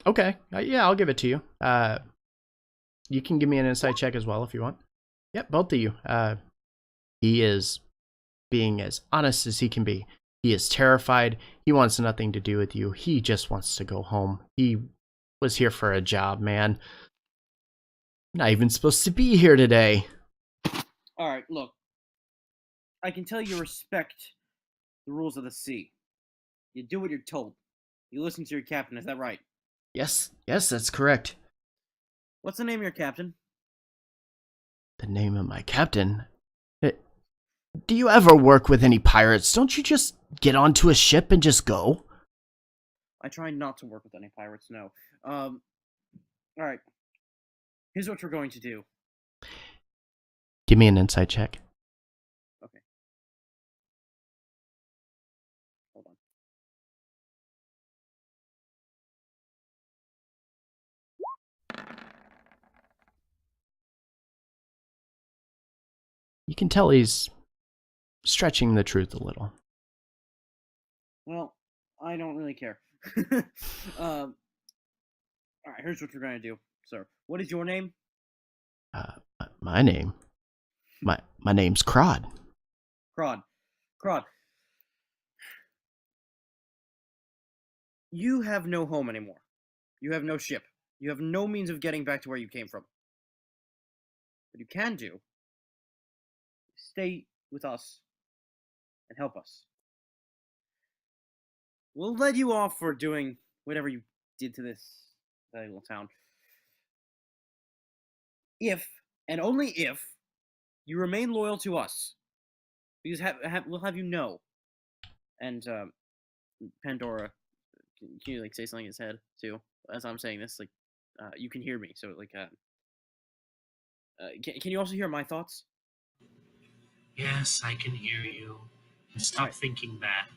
Speaker 1: Okay. Yeah, I'll give it to you. You can give me an insight check as well if you want. Yep, both of you. He is being as honest as he can be. He is terrified. He wants nothing to do with you. He just wants to go home. He was here for a job, man. Not even supposed to be here today.
Speaker 3: Alright, look. I can tell you respect the rules of the sea. You do what you're told. You listen to your captain, is that right?
Speaker 1: Yes, that's correct.
Speaker 3: What's the name of your captain?
Speaker 1: The name of my captain? Do you ever work with any pirates? Don't you just get onto a ship and just go?
Speaker 3: I try not to work with any pirates, no. Alright. Here's what we're going to do.
Speaker 1: Give me an insight check.
Speaker 3: Okay. Hold on.
Speaker 1: you can tell he's stretching the truth a little.
Speaker 3: Well, I don't really care. All right, here's what we're gonna do, sir. What is your name?
Speaker 1: My name, my name's Crod.
Speaker 3: Crod. Crod. You have no home anymore. You have no ship. You have no means of getting back to where you came from. What you can do is stay with us and help us. We'll let you off for doing whatever you did to this little town. If, and only if, you remain loyal to us. Because we'll have you know. And Pandora, can you like say something in his head too? As I'm saying this, like you can hear me. So like, can you also hear my thoughts?
Speaker 4: Yes, I can hear you. And stop
Speaker 3: Alright.
Speaker 4: thinking that.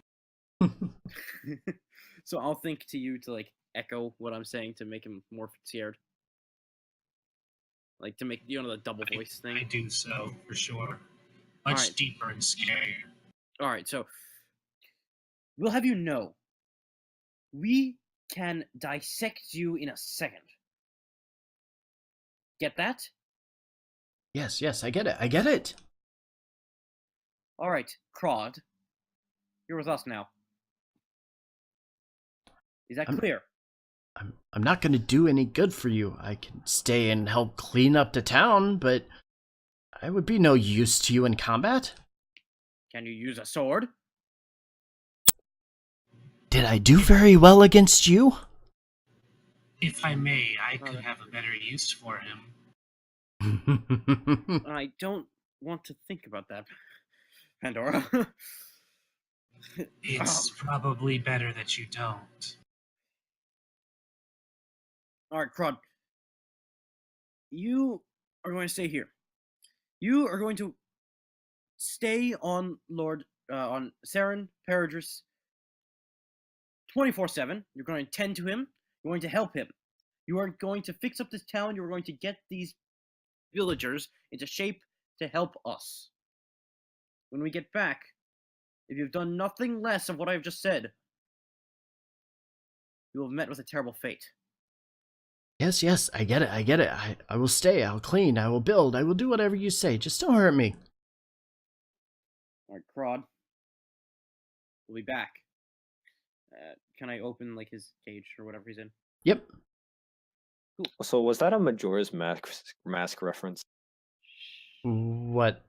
Speaker 3: So I'll think to you to like echo what I'm saying to make him more scared. Like to make the double voice thing.
Speaker 4: I do so for sure. Much
Speaker 3: Alright.
Speaker 4: deeper and scarier.
Speaker 3: All right, so we'll have you know, we can dissect you in a second. Get that?
Speaker 1: Yes, I get it.
Speaker 3: All right, Crod, you're with us now. Is that clear?
Speaker 1: I'm not gonna do any good for you. I can stay and help clean up the town, but I would be no use to you in combat.
Speaker 3: Can you use a sword?
Speaker 1: Did I do very well against you?
Speaker 4: If I may, I could have a better use for him.
Speaker 3: I don't want to think about that, Pandora.
Speaker 4: It's probably better that you don't.
Speaker 3: All right, Crod. You are going to stay here. You are going to stay on on Saren Paradris 24/7. You're going to tend to him. You're going to help him. You are going to fix up this town. You are going to get these villagers into shape to help us. When we get back, if you've done nothing less of what I've just said, you will have met with a terrible fate.
Speaker 1: Yes, I get it. I will stay, I'll clean, I will build, I will do whatever you say. Just don't hurt me.
Speaker 3: Alright, Crod. We'll be back. Can I open, like, his cage or whatever he's in?
Speaker 1: Yep.
Speaker 3: Cool.
Speaker 2: So was that a Majora's Mask reference?
Speaker 1: What?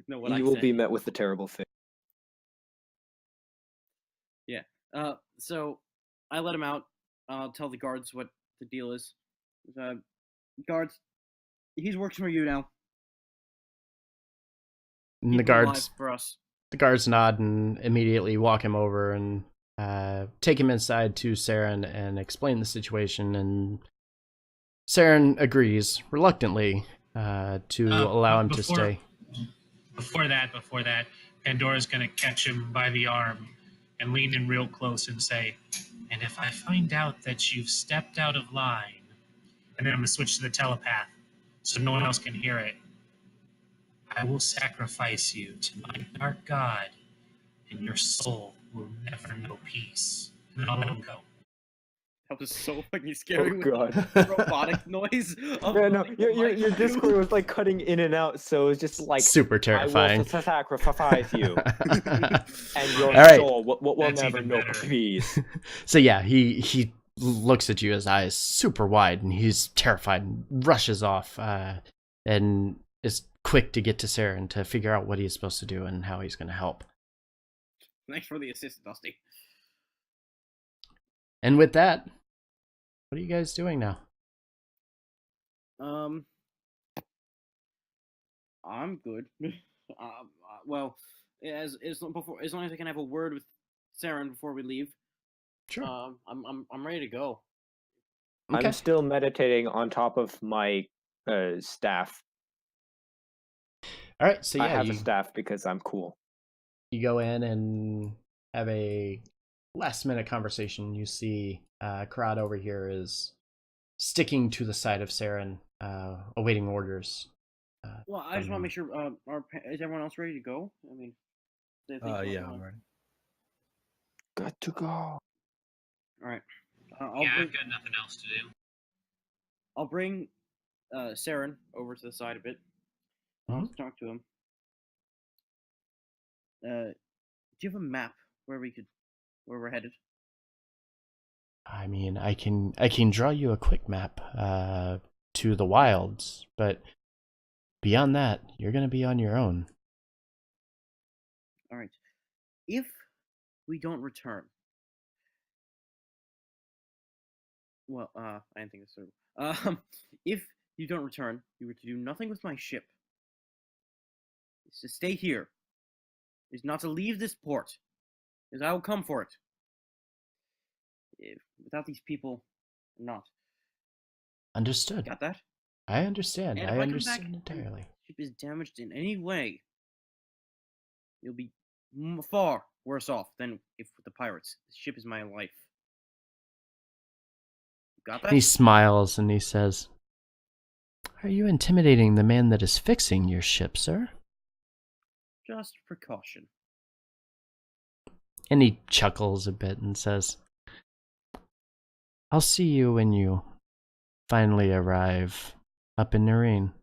Speaker 3: No, what I
Speaker 2: You will
Speaker 3: said.
Speaker 2: be met with the terrible fate.
Speaker 3: Yeah. So I let him out. I'll tell the guards what the deal is. Guards, he's working for you now.
Speaker 1: And
Speaker 3: Keep him alive for us.
Speaker 1: The guards nod and immediately walk him over and take him inside to Saren and explain the situation. And Saren agrees reluctantly to allow him to stay.
Speaker 4: Before that, Pandora's gonna catch him by the arm and lean in real close and say, "And if I find out that you've stepped out of line," and then I'm gonna switch to the telepath so no one else can hear it, "I will sacrifice you to my dark god, and your soul will never know peace." And then I'll let him go.
Speaker 3: That was so fucking scary.
Speaker 2: Oh
Speaker 3: with
Speaker 2: god.
Speaker 3: the robotic noise.
Speaker 2: Yeah, no, your Discord was like cutting in and out, so it was just like
Speaker 1: Super terrifying.
Speaker 2: I will sacrifice you, and your
Speaker 1: All right.
Speaker 2: soul will
Speaker 4: That's
Speaker 2: never
Speaker 4: even
Speaker 2: know
Speaker 4: better.
Speaker 2: peace.
Speaker 1: So yeah, he looks at you, his eyes super wide, and he's terrified and rushes off and is quick to get to Saren to figure out what he's supposed to do and how he's going to help.
Speaker 3: Thanks for the assist, Dusty.
Speaker 1: And with that, what are you guys doing now?
Speaker 3: I'm good. Well, as long as I can have a word with Saren before we leave.
Speaker 1: Sure.
Speaker 3: I'm ready to go.
Speaker 1: Okay.
Speaker 2: I'm still meditating on top of my staff.
Speaker 1: All right, so
Speaker 2: I
Speaker 1: yeah,
Speaker 2: have a staff because I'm cool.
Speaker 1: you go in and have a last minute conversation. You see Karad over here is sticking to the side of Saren, awaiting orders.
Speaker 3: Well, I just want to
Speaker 1: from-
Speaker 3: make sure. Is everyone else ready to go? I mean, they think
Speaker 5: Yeah,
Speaker 3: about
Speaker 5: I'm
Speaker 3: it.
Speaker 5: ready.
Speaker 2: Got to go.
Speaker 3: All right.
Speaker 4: Yeah, I've got nothing else to do.
Speaker 3: I'll bring Saren over to the side a bit. I'll
Speaker 1: Mhm.
Speaker 3: talk to him. Do you have a map where we're headed?
Speaker 1: I mean, I can draw you a quick map to the wilds, but beyond that, you're gonna be on your own.
Speaker 3: All right. If we don't return, well, I didn't think this through. If you don't return, you were to do nothing with my ship. It's to stay here. It's not to leave this port, as I will come for it. If, without these people, I'm not.
Speaker 1: Understood.
Speaker 3: Got that?
Speaker 1: I understand.
Speaker 3: And if
Speaker 1: I
Speaker 3: I come
Speaker 1: understand
Speaker 3: back and
Speaker 1: entirely.
Speaker 3: the ship is damaged in any way, you'll be far worse off than if with the pirates. The ship is my life. Got that?
Speaker 1: He smiles and he says, "Are you intimidating the man that is fixing your ship, sir?"
Speaker 3: Just precaution.
Speaker 1: And he chuckles a bit and says, "I'll see you when you finally arrive up in Noreen.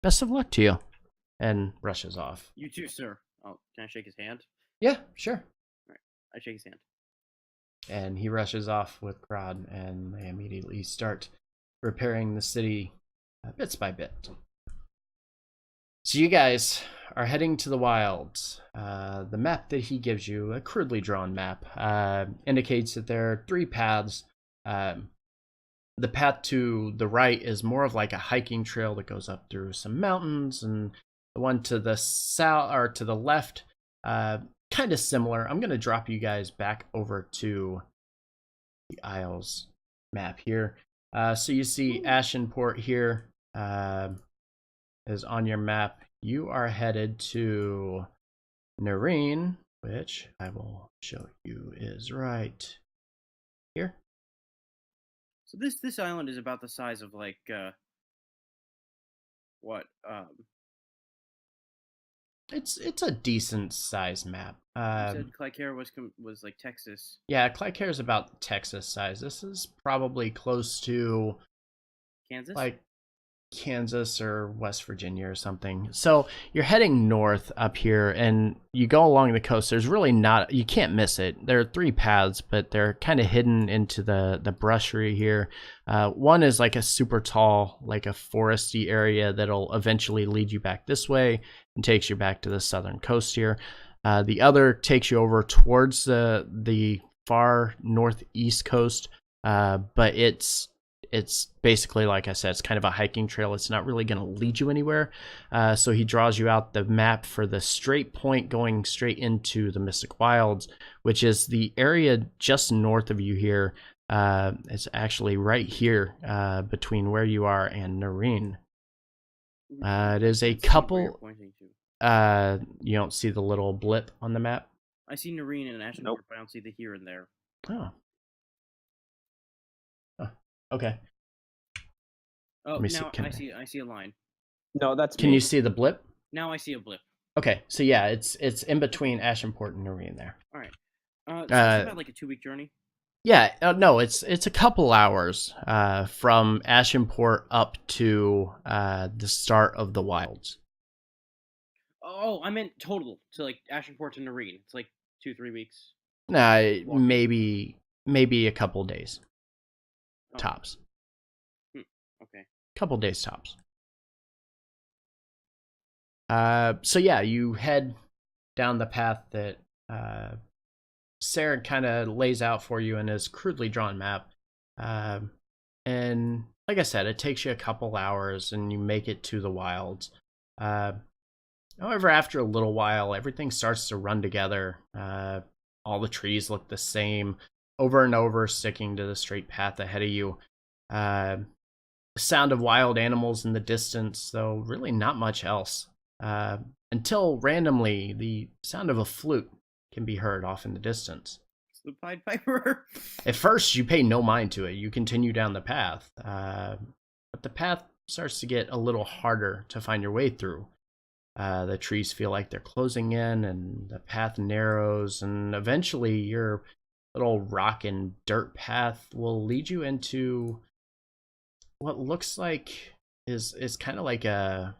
Speaker 1: Best of luck to you." And rushes off.
Speaker 3: You too, sir. Oh, can I shake his hand?
Speaker 1: Yeah, sure.
Speaker 3: I shake his hand.
Speaker 1: And he rushes off with Crod, and they immediately start repairing the city bits by bit. So you guys are heading to the wilds. The map that he gives you, a crudely drawn map, indicates that there are 3 paths. The path to the right is more of like a hiking trail that goes up through some mountains, and the one to the south or to the left, kind of similar. I'm going to drop you guys back over to the Isles map here. So you see Ashenport here is on your map. You are headed to Noreen, which I will show you is right here.
Speaker 3: So this island is about the size of like what?
Speaker 1: It's a decent sized map.
Speaker 3: You said Clycaire was like Texas.
Speaker 1: Yeah, Clycaire is about Texas size. This is probably close to
Speaker 3: Kansas?
Speaker 1: like Kansas or West Virginia or something. So you're heading north up here and you go along the coast. There's really not, you can't miss it. There are 3 paths, but they're kind of hidden into the brushery here. One is like a super tall, like a foresty area that'll eventually lead you back this way and takes you back to the southern coast here. The other takes you over towards the far northeast coast, but it's basically, like I said, it's kind of a hiking trail. It's not really going to lead you anywhere. So he draws you out the map for the straight point going straight into the Mystic Wilds, which is the area just north of you here. It's actually right here between where you are and Noreen. It is a
Speaker 3: Let's see where
Speaker 1: couple.
Speaker 3: you're pointing to.
Speaker 1: You don't see the little blip on the map?
Speaker 3: I see Noreen and Ashenport,
Speaker 2: Nope.
Speaker 3: but I don't see the here and there.
Speaker 1: Oh. Okay.
Speaker 3: Oh,
Speaker 1: Let me see,
Speaker 3: now
Speaker 1: can
Speaker 3: I see a line.
Speaker 2: No, that's
Speaker 1: Can
Speaker 2: me.
Speaker 1: you see the blip?
Speaker 3: Now I see a blip.
Speaker 1: Okay, so yeah, it's in between Ashenport and Noreen there.
Speaker 3: All right. So it's about like a 2-week journey.
Speaker 1: Yeah, no, it's a couple hours from Ashenport up to the start of the wilds.
Speaker 3: Oh, I meant total to like Ashenport to Noreen. It's like 2-3 weeks.
Speaker 1: Nah,
Speaker 3: Walking.
Speaker 1: maybe a couple days
Speaker 3: Oh,
Speaker 1: tops.
Speaker 3: okay.
Speaker 1: Couple days tops. So yeah, you head down the path that Sarah kind of lays out for you in his crudely drawn map. And like I said, it takes you a couple hours and you make it to the wilds. However, after a little while, everything starts to run together. All the trees look the same over and over, sticking to the straight path ahead of you. The sound of wild animals in the distance, though really not much else. Until randomly, the sound of a flute can be heard off in the distance.
Speaker 3: It's the Pied Piper.
Speaker 1: At first, you pay no mind to it. You continue down the path. But the path starts to get a little harder to find your way through. The trees feel like they're closing in, and the path narrows, and eventually your little rock and dirt path will lead you into what looks like is kind of like a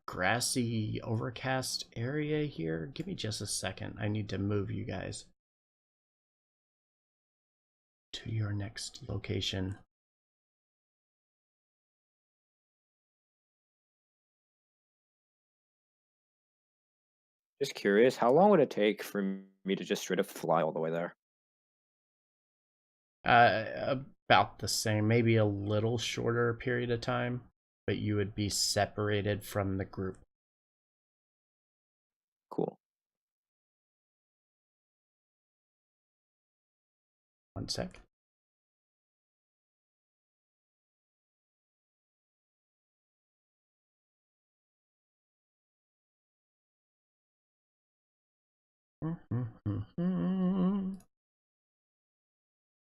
Speaker 1: grassy, overcast area here. Give me just a second. I need to move you guys to your next location.
Speaker 2: Just curious, how long would it take for me to just straight up fly all the way there?
Speaker 1: About the same, maybe a little shorter period of time, but you would be separated from the group.
Speaker 2: Cool.
Speaker 1: One sec.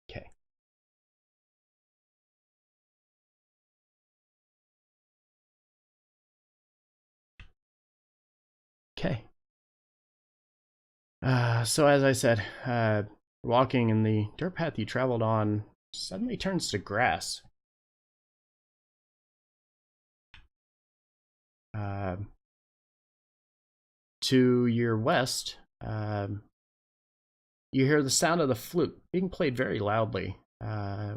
Speaker 1: Okay. Okay. So as I said, walking in the dirt path you traveled on suddenly turns to grass. To your west, you hear the sound of the flute being played very loudly,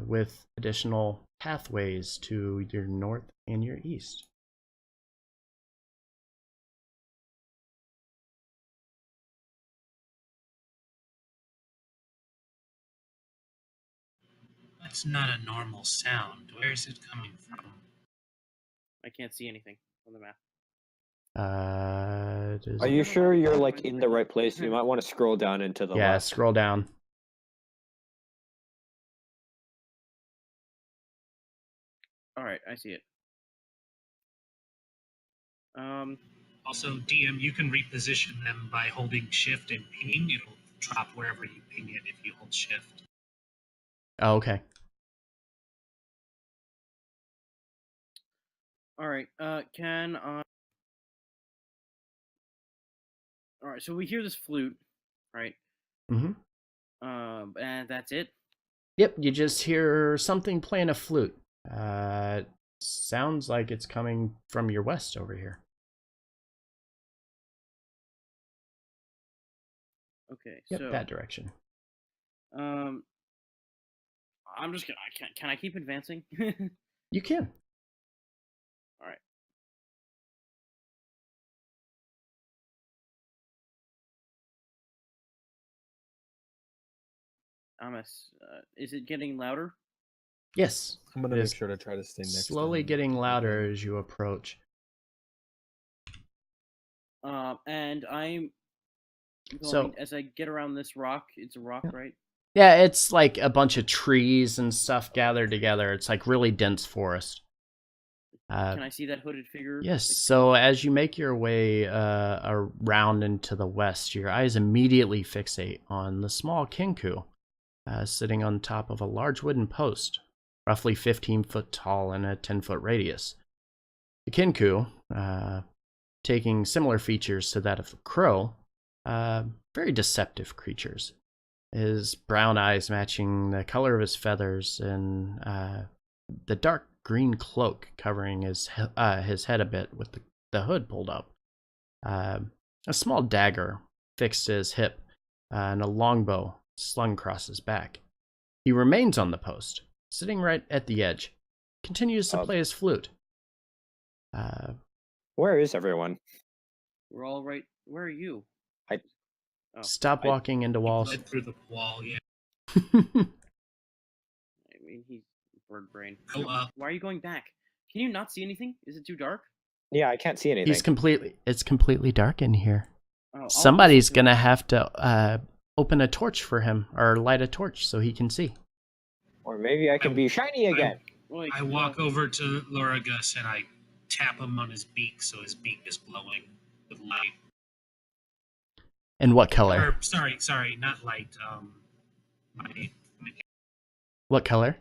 Speaker 1: with additional pathways to your north and your east.
Speaker 4: That's not a normal sound. Where is it coming from?
Speaker 3: I can't see anything on the map.
Speaker 2: Are you sure you're like in the right place? You might want to scroll down into the
Speaker 1: Yeah,
Speaker 2: left.
Speaker 1: scroll down.
Speaker 3: All right, I see it.
Speaker 4: Also, DM, you can reposition them by holding shift and pinging. It'll drop wherever you ping it if you hold shift.
Speaker 1: Oh, okay.
Speaker 3: All right. Can I? All right. So we hear this flute, right?
Speaker 1: Mm-hmm.
Speaker 3: And that's it.
Speaker 1: Yep, you just hear something playing a flute. Sounds like it's coming from your west over here.
Speaker 3: Okay.
Speaker 1: Yep,
Speaker 3: so
Speaker 1: that direction.
Speaker 3: I'm just gonna. Can I keep advancing?
Speaker 1: You can.
Speaker 3: All right. Is it getting louder?
Speaker 1: Yes.
Speaker 5: I'm gonna
Speaker 1: It
Speaker 5: make
Speaker 1: is
Speaker 5: sure to try to stay next.
Speaker 1: slowly
Speaker 5: to him.
Speaker 1: getting louder as you approach.
Speaker 3: And I'm going,
Speaker 1: So-
Speaker 3: as I get around this rock. It's a rock,
Speaker 1: Yeah.
Speaker 3: right?
Speaker 1: Yeah, it's like a bunch of trees and stuff gathered together. It's like really dense forest.
Speaker 3: Can I see that hooded figure?
Speaker 1: Yes,
Speaker 3: Like,
Speaker 1: so as you make your way around into the west, your eyes immediately fixate on the small kinku sitting on top of a large wooden post, roughly 15 foot tall and a 10-foot radius. The kinku, taking similar features to that of the crow, very deceptive creatures. His brown eyes matching the color of his feathers, and the dark green cloak covering his head a bit with the hood pulled up. A small dagger fixed to his hip, and a longbow slung across his back. He remains on the post, sitting right at the edge. Continues to play his flute.
Speaker 2: Where is everyone?
Speaker 3: we're all right. Where are you? Oh,
Speaker 1: Stop walking into walls.
Speaker 4: Led through the wall, yeah.
Speaker 3: I mean, he's bird brain.
Speaker 4: Go up.
Speaker 3: Why are you going back? Can you not see anything? Is it too dark?
Speaker 2: Yeah, I can't see anything.
Speaker 1: It's completely dark in here.
Speaker 3: Oh,
Speaker 1: Somebody's gonna have to open a torch for him, or light a torch so he can see.
Speaker 2: Or maybe I can be shiny again.
Speaker 3: Wait,
Speaker 4: I walk over to Loragus and I tap him on his beak so his beak is glowing with light.
Speaker 1: And what color?
Speaker 4: Or, sorry, not light. My
Speaker 1: What color?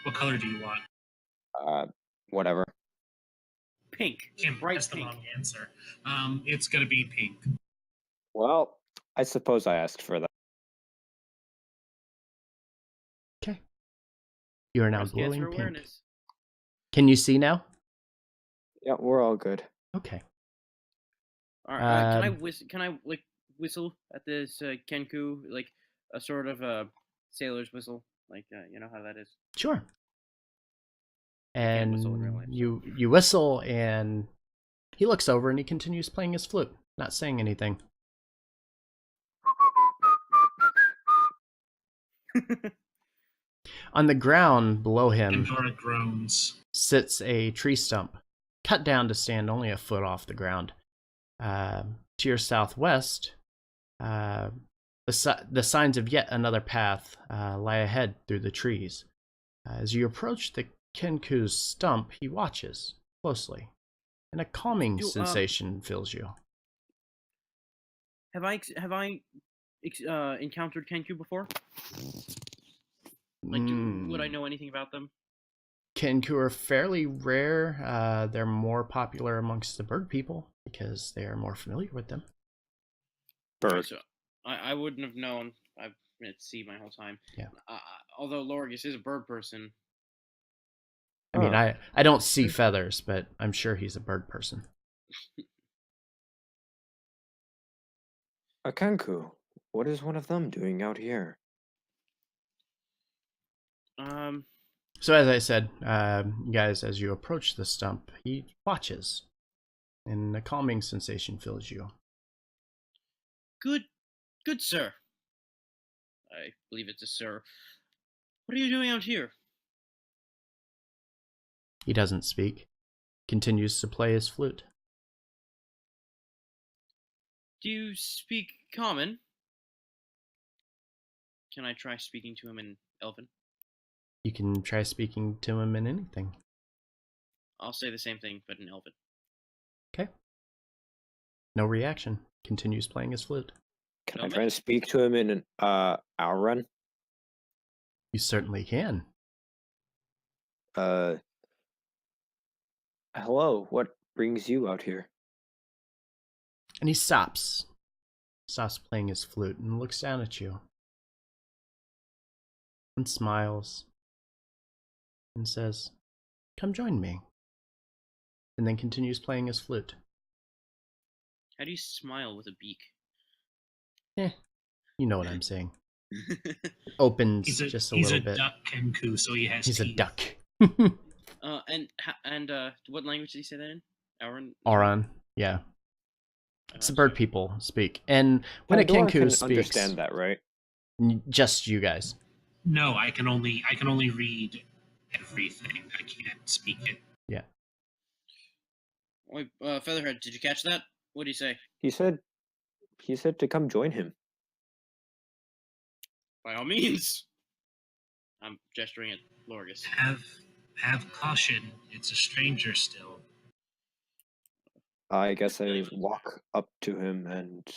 Speaker 4: What color do you want?
Speaker 2: Whatever.
Speaker 3: Pink.
Speaker 4: Kim,
Speaker 3: Bright
Speaker 4: that's the
Speaker 3: pink.
Speaker 4: wrong answer. It's gonna be pink.
Speaker 2: Well, I suppose I asked for that.
Speaker 1: Okay. You are now
Speaker 3: Press yes
Speaker 1: glowing
Speaker 3: for
Speaker 1: pink.
Speaker 3: awareness.
Speaker 1: Can you see now?
Speaker 2: Yeah, we're all good.
Speaker 1: Okay.
Speaker 3: All right. Can I
Speaker 1: Um,
Speaker 3: whistle at this Kenku, like a sort of sailor's whistle, like you know how that is.
Speaker 1: Sure.
Speaker 3: can't whistle in real
Speaker 1: And
Speaker 3: life, so.
Speaker 1: you whistle, and he looks over and he continues playing his flute, not saying anything. On the ground below him
Speaker 4: Pandora groans.
Speaker 1: sits a tree stump, cut down to stand only a foot off the ground. To your southwest, the signs of yet another path lie ahead through the trees. As you approach the Kenku's stump, he watches closely, and a calming sensation fills you.
Speaker 3: Have I encountered Kenku before? Like, would I know anything about them?
Speaker 1: Kenku are fairly rare. They're more popular amongst the bird people because they are more familiar with them.
Speaker 2: Bird.
Speaker 3: So, I wouldn't have known. I've been at sea my whole time.
Speaker 1: Yeah.
Speaker 3: Although Lorgus is a bird person.
Speaker 1: I mean, I don't see feathers, but I'm sure he's a bird person.
Speaker 2: A Kenku. What is one of them doing out here?
Speaker 1: So as I said, guys, as you approach the stump, he watches, and a calming sensation fills you.
Speaker 3: Good sir. I believe it's a sir. What are you doing out here?
Speaker 1: He doesn't speak, continues to play his flute.
Speaker 3: Do you speak common? Can I try speaking to him in Elven?
Speaker 1: You can try speaking to him in anything.
Speaker 3: I'll say the same thing, but in Elven.
Speaker 1: Okay. No reaction. Continues playing his flute.
Speaker 2: Can I try to speak to him in Auron?
Speaker 1: You certainly can.
Speaker 2: Hello, what brings you out here?
Speaker 1: And he stops playing his flute and looks down at you. And smiles. And says, "Come join me." And then continues playing his flute.
Speaker 3: How do you smile with a beak?
Speaker 1: You know what I'm saying. Opens just a little bit.
Speaker 4: He's a duck Kenku, so he has
Speaker 1: He's
Speaker 4: teeth.
Speaker 1: a duck.
Speaker 3: And what language did he say that in?
Speaker 1: Auron, yeah. It's the bird people speak. And when a
Speaker 2: Pandora
Speaker 1: Kenku
Speaker 2: can
Speaker 1: speaks,
Speaker 2: understand that, right?
Speaker 1: just you guys.
Speaker 4: No, I can only read everything. I can't speak it.
Speaker 1: Yeah.
Speaker 3: Wait, Featherhead, did you catch that? What did he say?
Speaker 2: He said to come join him.
Speaker 3: By all means. I'm gesturing at Lorgus.
Speaker 4: Have caution. It's a stranger still.
Speaker 2: I guess I walk up to him and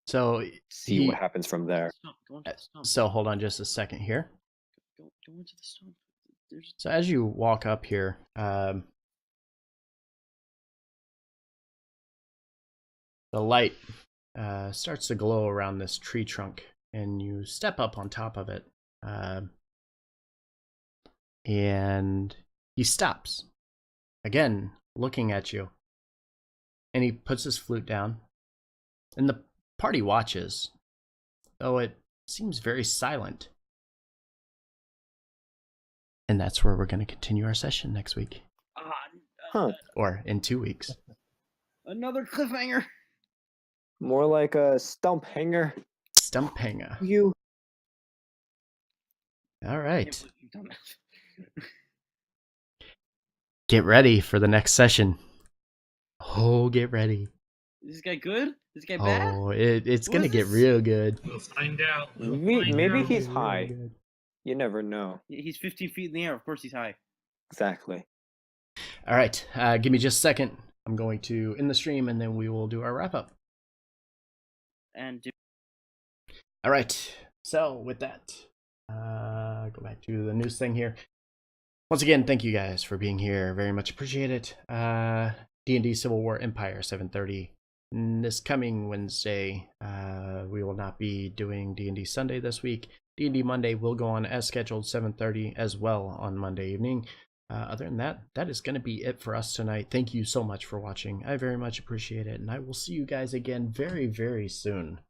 Speaker 1: So
Speaker 2: see what happens from there.
Speaker 3: Go into the stump.
Speaker 1: So hold on just a second here.
Speaker 3: Go into the stump.
Speaker 1: So as you walk up here, the light starts to glow around this tree trunk, and you step up on top of it, and he stops, again looking at you, and he puts his flute down, and the party watches, though it seems very silent. And that's where we're going to continue our session next week. Or in 2 weeks.
Speaker 3: Another cliffhanger.
Speaker 2: More like a stump hanger.
Speaker 1: Stump hanger.
Speaker 2: You.
Speaker 1: All right.
Speaker 3: You've done that.
Speaker 1: Get ready for the next session. Oh, get ready.
Speaker 3: Is this guy good? Is this guy bad?
Speaker 1: Oh, it's going to
Speaker 3: is
Speaker 1: get
Speaker 3: this?
Speaker 1: real good.
Speaker 4: We'll find out.
Speaker 2: Maybe he's
Speaker 1: Real
Speaker 2: high.
Speaker 1: good.
Speaker 2: You never know.
Speaker 3: He's 15 feet in the air. Of course he's high.
Speaker 2: Exactly.
Speaker 1: All right. Give me just a second. I'm going to end the stream, and then we will do our wrap up.
Speaker 3: And
Speaker 1: All right. So with that, Go back to the news thing here. Once again, thank you guys for being here. Very much appreciate it. D&D Civil War Empire 7:30 this coming Wednesday. We will not be doing D&D Sunday this week. D&D Monday will go on as scheduled, 7:30 as well on Monday evening. Other than that, that is going to be it for us tonight. Thank you so much for watching. I very much appreciate it, and I will see you guys again very, very soon.